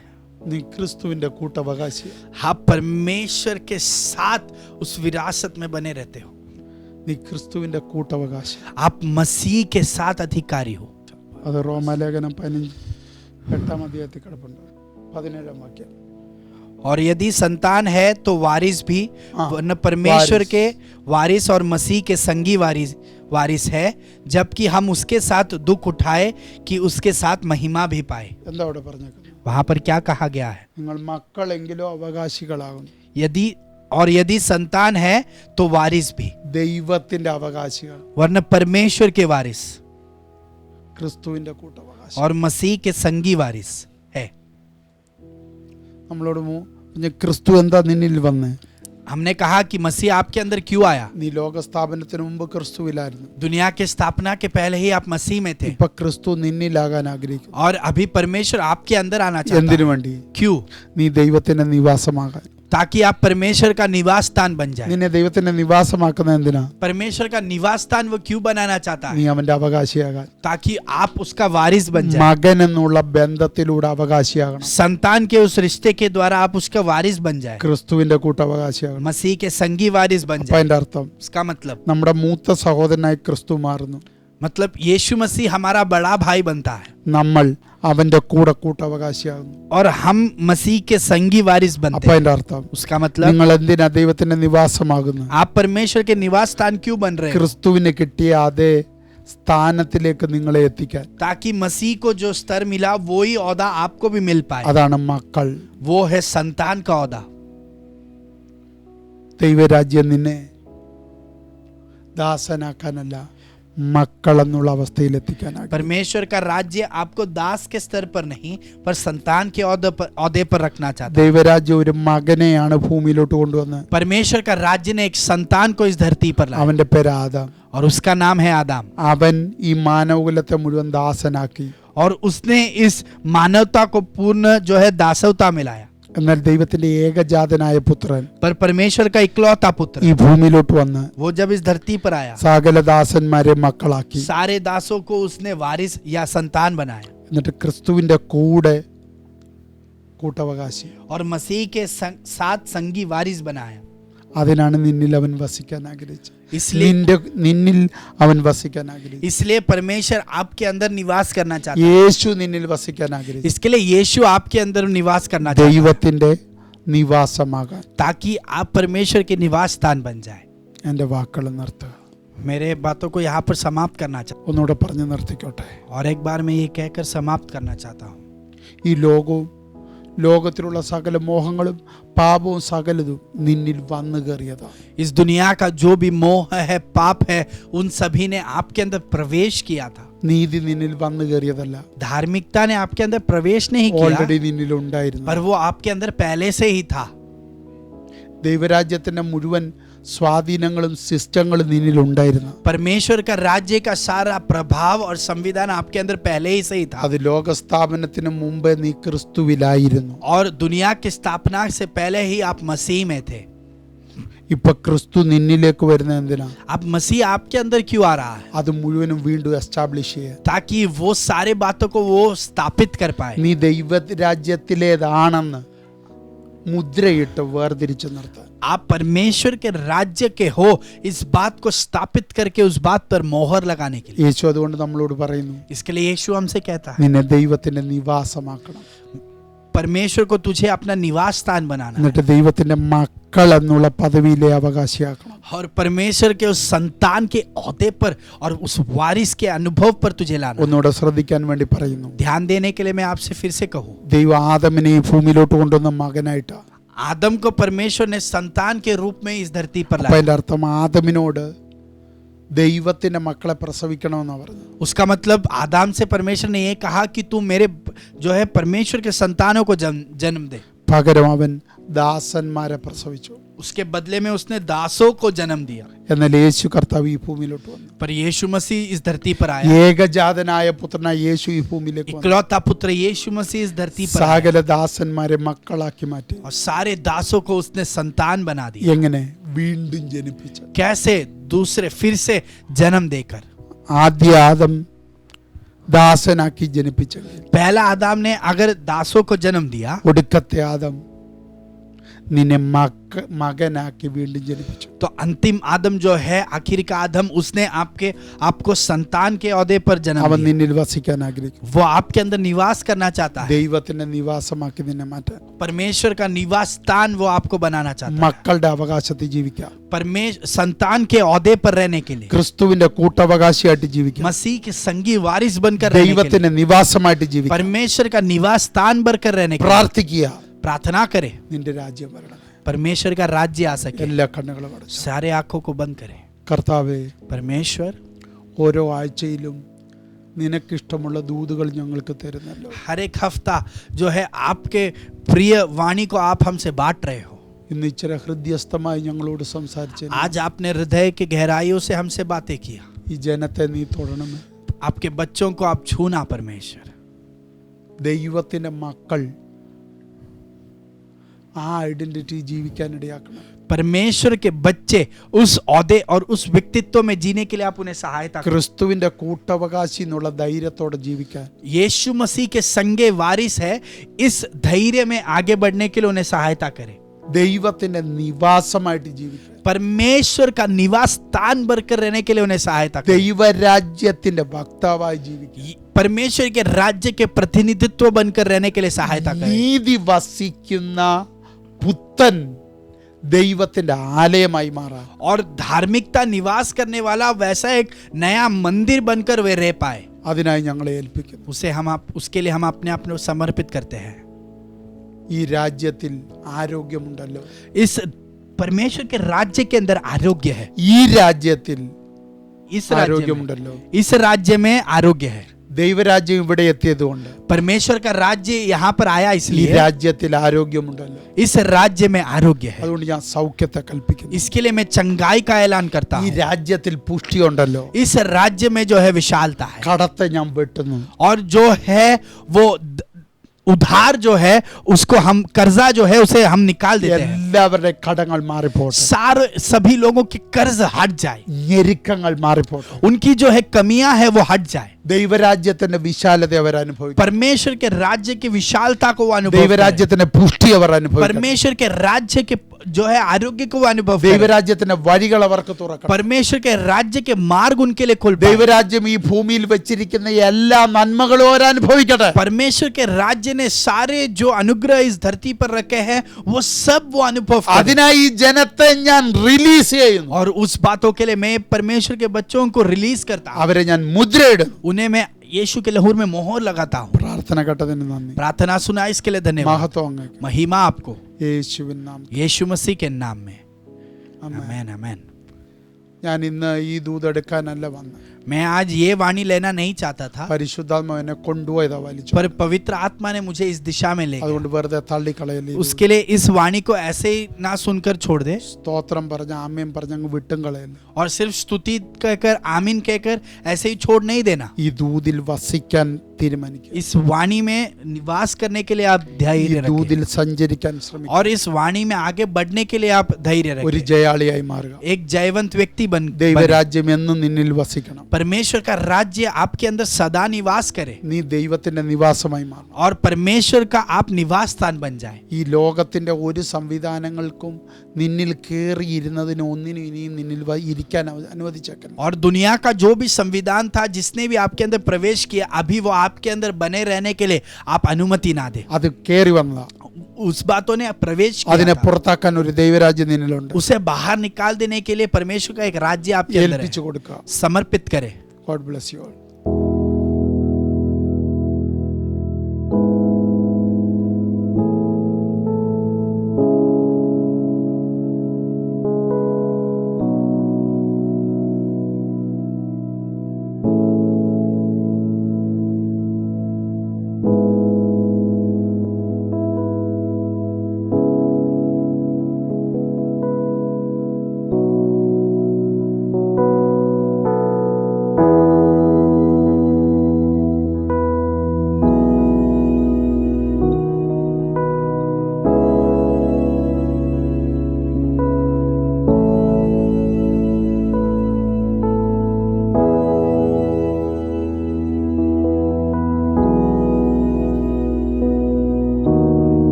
നീ ക്രിസ്തുവിന്റെ കൂട്ടവകാശി. आप परमेश्वर के साथ उस विरासत में बने रहते हो. നീ ക്രിസ്തുവിന്റെ കൂട്ടവകാശി. आप मसीह के साथ अधिकारी हो. അത് റോമാലേഖനം 15 അധ്യായത്തിൽ കിടപ്പുണ്ട്. 17 വാക്യം. और यदि संतान है तो वारिस भी, हाँ, वरना परमेश्वर वारिस। के वारिस और मसीह के संगी वारिस है, जबकि हम उसके साथ दुख उठाए कि उसके साथ महिमा भी पाए. എന്താ അവിടെ പറഞ്ഞേക്കുന്നത്? वहां पर क्या कहा गया है? നിങ്ങൾ മക്കളെങ്കിലോ അവകാശികളാകും. यदि संतान है तो वारिस भी, ദൈവത്തിന്റെ അവകാശികൾ, वरना परमेश्वर के वारिस ക്രിസ്തുവിന്റെ കൂട്ടവകാശി. और मसीह के संगी वारिस है. നമ്മളോട് ക്രിസ്തു എന്താ നിന്നിൽ വന്ന്? हमने कहा कि मसीह आपके अंदर क्यों आया? നീ ലോക സ്ഥാപനത്തിന് മുമ്പ് ക്രിസ്തുവിലായിരുന്നു. दुनिया के स्थापना के पहले ही आप मसीह में थे, ഇപ്പൊ ക്രിസ്തു നിന്നിലാകാൻ ആഗ്രഹിക്കുന്നു. और अभी परमेश्वर आपके अंदर आना चाहता എന്തിനു है. വേണ്ടി? क्यों? നീ ദൈവത്തിന്റെ നിവാസമാകാൻ. ताकि आप परमेश्वर का निवास स्थान बन जाए. നിന്നെ ദൈവത്തിന്റെ നിവാസമാക്കുന്ന എന്തിനാ? परमेश्वर का निवास स्थान वो क्यों बनाना चाहता നീ है? അവന്റെ അവകാശിയാകാൻ. ताकि आप उसका वारिस बन जाए. മകൻ എന്നുള്ള ബന്ധത്തിലൂടെ അവകാശിയാകണം. संतान के उस रिश्ते के द्वारा आप उसका वारिस बन जाए, ക്രിസ്തുവിന്റെ കൂട്ടവകാശിയാകണം. मसीह के संगी वारिस बन അപ്പൊ जाए. അതിന്റെ അർത്ഥം इसका मतलब നമ്മുടെ മൂത്ത സഹോദരനായി ക്രിസ്തു മാറുന്നു. यीशु मसीह हमारा बड़ा भाई बनता है, നമ്മൾ അവന്റെ കൂടെ കൂട്ടവകാശിയാകുന്നു. और हम मसीह के संगी वारिस बनते അപ്പൊ हैं. അതിന്റെ അർത്ഥം उसका मतलब നിങ്ങൾ എന്തിനാ ദൈവത്തിന്റെ നിവാസമാകുന്നു? आप परमेश्वर के निवास स्थान क्यों बन रहे हैं? ക്രിസ്തുവിന് കിട്ടിയ അതേ സ്ഥാനത്തിലേക്ക് നിങ്ങളെ എത്തിക്കാൻ. ताकि मसीह को जो स्तर मिला वही औदा आपको भी मिल पाए. അതാണ് മക്കൾ. वो है संतान का औदा. ദൈവരാജ്യം നിന്നെ ദാസനാക്കാനല്ല, മക്കളെന്നുള്ള അവസ്ഥയിലെത്തിക്കാനാകും. परमेश्वर का राज्य आपको दास के स्तर पर नहीं पर संतान के औहदे पर रखना चाहता है. ദൈവരാജ്യം ഒരു മകനെയാണ് ഭൂമിയിലോട്ട് കൊണ്ടുവന്ന്. परमेश्वर का राज्य ने एक संतान को इस धरती पर लाया അവന്റെ പേര് ആദാം. और उसका नाम है आदम. അവൻ ഈ മാനവകുലത്തെ മുഴുവൻ ദാസനാക്കി. और उसने इस मानवता को पूर्ण जो है दासवता में लाया. എന്നാൽ ദൈവത്തിന്റെ ഏകജാതനായ പുത്രൻ पर परमेश्वर का इकलौता पुत्र ഈ ഭൂമിയിലോട്ട് വന്ന് वो जब इस धरती पर आया സകല ദാസന്മാരെ മക്കളാക്കി. सारे दासों को उसने वारिस या संतान बनाया എന്നിട്ട് ക്രിസ്തുവിന്റെ കൂടെ കൂട്ടവകാശി. और मसीह के साथ संगी वारिस बनाया. അതിനാണ് നിന്നിൽ അവൻ വസിക്കാൻ ആഗ്രഹിച്ചത്. इसलिए നിന്നിൽ അവൻ വസിക്കാൻ ആഗ്രഹിച്ചു. इसलिए परमेश्वर आपके अंदर निवास करना चाहता है. യേശു നിന്നിൽ വസിക്കാൻ ആഗ്രഹിച്ചു. इसके लिए यीशु आपके अंदर निवास करना चाहता है ദൈവത്തിന്റെ നിവാസമാകാൻ. ताकि आप परमेश्वर के निवास स्थान बन जाए. എൻ്റെ വാക്കുകൾ നിർത്തുക. मेरे बातों को यहाँ पर समाप्त करना चाहता ഒന്നുകൂടെ പറഞ്ഞു നിർത്തിക്കോട്ടെ. हूँ और एक बार मैं ये कहकर समाप्त करना चाहता हूँ. ഈ ലോകവും ലോകത്തിലുള്ള സകല മോഹങ്ങളും പാപവും സകലതും നിന്നിൽ വന്നു കയറിയതാണ്. इस दुनिया का जो भी मोह है पाप है उन सभी ने आपके अंदर प्रवेश किया था. നീതി നിന്നിൽ വന്നു കയറിയതല്ല, धार्मिकता ने आपके अंदर प्रवेश नहीं किया ഓൾറെഡി നിന്നിൽ ഉണ്ടായിരുന്നു. पर वो आपके अंदर पहले से ही था. ദൈവരാജ്യത്തിന്റെ മുഴുവൻ സ്വാധീനങ്ങളും സിസ്റ്റങ്ങളും നിന്നിൽ ഉണ്ടായിരുന്നു. परमेश्वर का राज्य का सारा प्रभाव और संविधान आपके अंदर पहले ही से ही था. അത് ലോകസ്ഥാപനത്തിന് മുമ്പേ നീ ക്രിസ്തുവിലായിരുന്നു. और दुनिया की स्थापना से पहले ही आप मसीह में थे. ഇപ്പൊ ക്രിസ്തു നിന്നിലേക്ക് വരുന്ന എന്തിനാ? अब मसीह आपके अंदर क्यों आ रहा है? അത് മുഴുവനും വീണ്ടും എസ്റ്റാബ്ലിഷ് ചെയ്യാൻ. ताकि वो सारे बातों को वो स्थापित कर पाए. നീ ദൈവരാജ്യത്തിലേതാണെന്ന് മുദ്രയിട്ട് വേർതിരിച്ചു നിർത്താൻ. आप परमेश्वर के राज्य के हो इस बात को स्थापित करके उस बात पर मोहर लगाने के लिए. യേശു അതുകൊണ്ട് നമ്മളോട് പറയുന്നു, इसके लिए यीशु हमसे कहता है നിന്നെ ദൈവത്തിന്റെ നിവാസമാക്കണം. परमेश्वर को तुझे अपना निवास स्थान बनाना है എന്നിട്ട് ദൈവത്തിന്റെ മക്കൾ എന്നുള്ള പദവിയിലെ അവകാശിയാക്കണം. और परमेश्वर के उस संतान के ओहदे पर और उस वारिस के अनुभव पर तुझे लाना. ഒന്നുകൂടെ ശ്രദ്ധിക്കാൻ വേണ്ടി പറയുന്നു. ध्यान देने के लिए मैं आपसे फिर से कहूँ, ദൈവം ആദമിനെ ഈ ഭൂമിയിലോട്ട് കൊണ്ടുവന്ന മകനായിട്ടാ. आदम को परमेश्वर ने संतान के रूप में इस धरती पर അപ്പൊ लाया. അതിന്റെ അർത്ഥം ആദമിനോട് ദൈവത്തിന്റെ മക്കളെ പ്രസവിക്കണമെന്നാ പറഞ്ഞു. उसका मतलब आदम से परमेश्वर ने ये कहा कि तू मेरे जो है परमेश्वर के संतानों को जन्म दे. പകരം അവൻ ദാസന്മാരെ പ്രസവിച്ചു. उसके बदले में उसने दासों को जन्म दिया. എന്നാൽ യേശു കർത്താവ് ഈ ഭൂമിയിലോട്ട് വന്നു. पर यीशु मसीह इस धरती पर आया. ഏകജാതനായ പുത്രനായ യേശു ഈ ഭൂമിയിലേക്ക് വന്നു. इकलौता पुत्र यीशु मसीह इस धरती पर आया സകല ദാസന്മാരെ മക്കളാക്കി മാറ്റി. और सारे दासों को उसने संतान बना दिया. എങ്ങനെ? വീണ്ടും ജനിപ്പിച്ചു. कैसे? दूसरे फिर से जन्म देकर. ആദ്യ ആദം ദാസനാക്കി ജനിപ്പിച്ചെങ്കിൽ पहला आदम ने अगर दासों को जन्म दिया, ഒടുക്കത്തെ ആദം നിന്നെ മകനാക്കി വീണ്ടും ജനിപ്പിച്ചു. तो अंतिम आदम जो है, आखिर का आदम, उसने आपको संतान के ओहदे पर जन्म അവൻ दिया. നിന്നിൽ വസിക്കാൻ ആഗ്രഹിക്കും. वो आपके अंदर निवास करना चाहता है. ദൈവത്തിന്റെ നിവാസമാക്കി നിന്നെ മാറ്റാൻ. परमेश्वर का निवास स्थान वो आपको बनाना चाहता है. മക്കളുടെ അവകാശത്തിൽ ജീവിക്കാം. संतान के ओहदे पर रहने के लिए, ക്രിസ്തുവിന്റെ കൂട്ടവകാശിയായിട്ട് ജീവിക്കാം. मसीह के संगी वारिस बनकर रहने के लिए, ദൈവത്തിന്റെ നിവാസമായിട്ട് ജീവിക്കാം. परमेश्वर का निवास स्थान बनकर रहने के लिए പ്രാർത്ഥിക്കുക, प्रार्थना करे നിന്റെ രാജ്യം വരണം. परमेश्वर का राज्य आ सके. എല്ലാ കണ്ണുകളും അടച്ചു. सारे आंखों को बंद करें. കർത്താവേ, परमेश्वर ഓരോ ആഴ്ചയിലും നിനക്കിഷ്ടമുള്ള ദൂതുകൾ ഞങ്ങൾക്ക് തരുന്നല്ലോ. हर एक हफ्ता जो है आपके प्रिय वाणी को आप हमसे बांट रहे हो. ഇന്ന് ഇച്ചിരി ഹൃദയസ്ഥമായി ഞങ്ങളോട് സംസാരിച്ചു. आज आपने हृदय के गहराइयों से हमसे बातें किया. ഈ ജനത്തെ നീ തൊടണമേ. आपके बच्चों को आप छूना परमेश्वर. ദൈവത്തിന്റെ മക്കൾ ആ ഐഡന്റിറ്റി ജീവിക്കാൻ ഇടയാക്കണം. परमेश्वर के बच्चे उस ओहदे और उस व्यक्तित्व में जीने के लिए आप उन्हें सहायता करें. ക്രിസ്തുവിന്റെ കൂട്ടവകാശി എന്നുള്ള ധൈര്യത്തോടെ ജീവിക്കാൻ. यीशु मसीह के संगे वारिस है, इस धैर्य में आगे बढ़ने के लिए उन्हें सहायता करें. ദൈവത്തിന്റെ നിവാസമായിട്ട് ജീവിക്കാൻ. परमेश्वर का निवास स्थान बनकर रहने के लिए उन्हें सहायता करें. ദൈവരാജ്യത്തിന്റെ വക്താവായി ജീവിക്കാൻ. परमेश्वर के राज्य के प्रतिनिधित्व बनकर रहने के लिए सहायता करें. നീതി വസിക്കുന്ന പുത്തൻ ദൈവത്തിന്റെ ആലയമായി മാറാൻ. और धार्मिकता निवास करने वाला वैसा एक नया मंदिर बनकर वे रह पाए. അതിനായി ഞങ്ങളെ ഏൽപ്പിക്കുന്നു. उसके लिए हम अपने आप को समर्पित करते हैं. ഈ രാജ്യത്തിൽ ആരോഗ്യമുണ്ടല്ലോ. इस परमेश्वर के राज्य के अंदर आरोग्य है। ഈ രാജ്യത്തിൽ इस राज्य में, ആരോഗ്യമുണ്ടല്ലോ. इस राज्य में आरोग्य है। ദൈവരാജ്യം ഇവിടെ എത്തിയതുകൊണ്ട് परमेश्वर का राज्य यहाँ पर आया ഈ इसलिए രാജ്യത്തിൽ ആരോഗ്യമുണ്ടല്ലോ. इस राज्य में आरोग्य है। അതുകൊണ്ട് ഞാൻ സൗഖ്യത്തെ കൽപ്പിക്കുന്നു. इसके लिए मैं चंगाई का ऐलान करता ഈ हूँ। രാജ്യത്തിൽ പുഷ്ടിയുണ്ടല്ലോ. इस राज्य में जो है विशालता है, കടത്തെ ഞാൻ വെട്ടുന്നു. और जो है वो उधार जो है उसको हम, कर्जा जो है उसे हम निकाल देते हैं। എല്ലാവരുടെ കടങ്ങൾ മാറിപ്പോട്ടെ. सारे सभी लोगों के कर्ज हट जाए, ഞെരുക്കങ്ങൾ മാറിപ്പോട്ടെ. उनकी जो है कमियां है वो हट जाए। ദൈവരാജ്യത്തിന്റെ വിശാലത അവർ അനുഭവിക്കും. परमेश्वर के राज्य की विशालता को वो अनुभव करें। ദൈവരാജ്യത്തിന്റെ പുഷ്ടി അവർ അനുഭവിക്കും. परमेश्वर के राज्य के जो है आरोग्य को वो अनुभव करें। ദൈവരാജ്യത്തിന്റെ വഴികൾ അവർക്ക് തുറക്കണം. परमेश्वर के राज्य के मार्ग उनके लिए खुल पाए। ദൈവരാജ്യം ഈ ഭൂമിയിൽ വെച്ചിരിക്കുന്ന എല്ലാ നന്മകളും അവർ അനുഭവിക്കട്ടെ. परमेश्वर के राज्य ने सारे जो अनुग्रह इस धरती पर रखे हैं वो सब वो अनुभव करें। അതിനായി ഈ ജനത്തെ ഞാൻ റിലീസ് ചെയ്യുന്നു. और उस बातों के लिए मैं परमेश्वर के बच्चों को रिलीज करता हूँ। അവരെ ഞാൻ മുദ്രയിടുന്നു. उन्हें मैं यीशु के लहूर में मोहर लगाता हूँ। പ്രാർത്ഥന കേട്ടതിന് നന്ദി. प्रार्थना सुना इसके लिए धन्यवाद। മഹത്വം അങ്ങേക്ക്. महिमा आपको യേശുവിൻ നാമത്തിൽ. यीशु मसीह के नाम में। ആമേൻ. आमेन आमेन। ഞാൻ ഇന്ന് ഈ ദൂതെടുക്കാനല്ല വന്നത്. मैं आज ये वाणी लेना नहीं चाहता था, പരിശുദ്ധാത്മാവ് എന്നെ കൊണ്ടുപോയതാ വലിച്ചു. पर पवित्र आत्मा ने मुझे इस दिशा में ले गया। അതുകൊണ്ട് വെറുതെ തള്ളിക്കളയല്ലേ. उसके लिए इस वाणी को ऐसे ही ना सुनकर छोड़ दे, സ്തോത്രം പറഞ്ഞ ആമേൻ പറഞ്ഞ അങ്ങ് വിട്ടും കളയല്ലേ. और सिर्फ स्तुति कहकर आमीन कहकर ऐसे ही छोड़ नहीं देना। ഈ ദൂതിൽ വസിക്കാൻ തീരുമാനിക്കുക. इस वाणी में निवास करने के लिए आप ഈ धैर्य रखें, ദൂതിൽ സഞ്ചരിക്കാൻ ശ്രമിക്കുക. और इस वाणी में आगे बढ़ने के लिए आप धैर्य ഒരു रखें, ജയാളിയായി മാറുക. एक जयवंत व्यक्ति बने। ദൈവരാജ്യം എന്നും നിന്നിൽ വസിക്കണം. परमेश्वर का राज्य आपके अंदर सदा निवास करे, നീ ദൈവത്തിന്റെ നിവാസമായി മാറണം. और परमेश्वर का आप निवास स्थान बन जाए। ഈ ലോകത്തിന്റെ ഒരു സംവിധാനങ്ങൾക്കും നിന്നിൽ കയറിയിരുന്നതിന് ഒന്നിനും ഇനിയും നിന്നിൽ ഇരിക്കാൻ അനുവദിച്ചേക്കണം. और दुनिया का जो भी संविधान था जिसने भी आपके अंदर प्रवेश किया, अभी वो आपके अंदर बने रहने के लिए आप अनुमति ना दे। അത് കയറി വന്നതാ. उस बातों ने प्रवेश അതിനെ किया था, പുറത്താക്കാൻ ഒരു ദൈവരാജ്യം നിന്നിലുണ്ട്. उसे बाहर निकाल देने के लिए परमेश्वर का एक राज्य आपके अंदर है। ഏൽപ്പിച്ചു കൊടുക്കുക. समर्पित करे। God bless you all.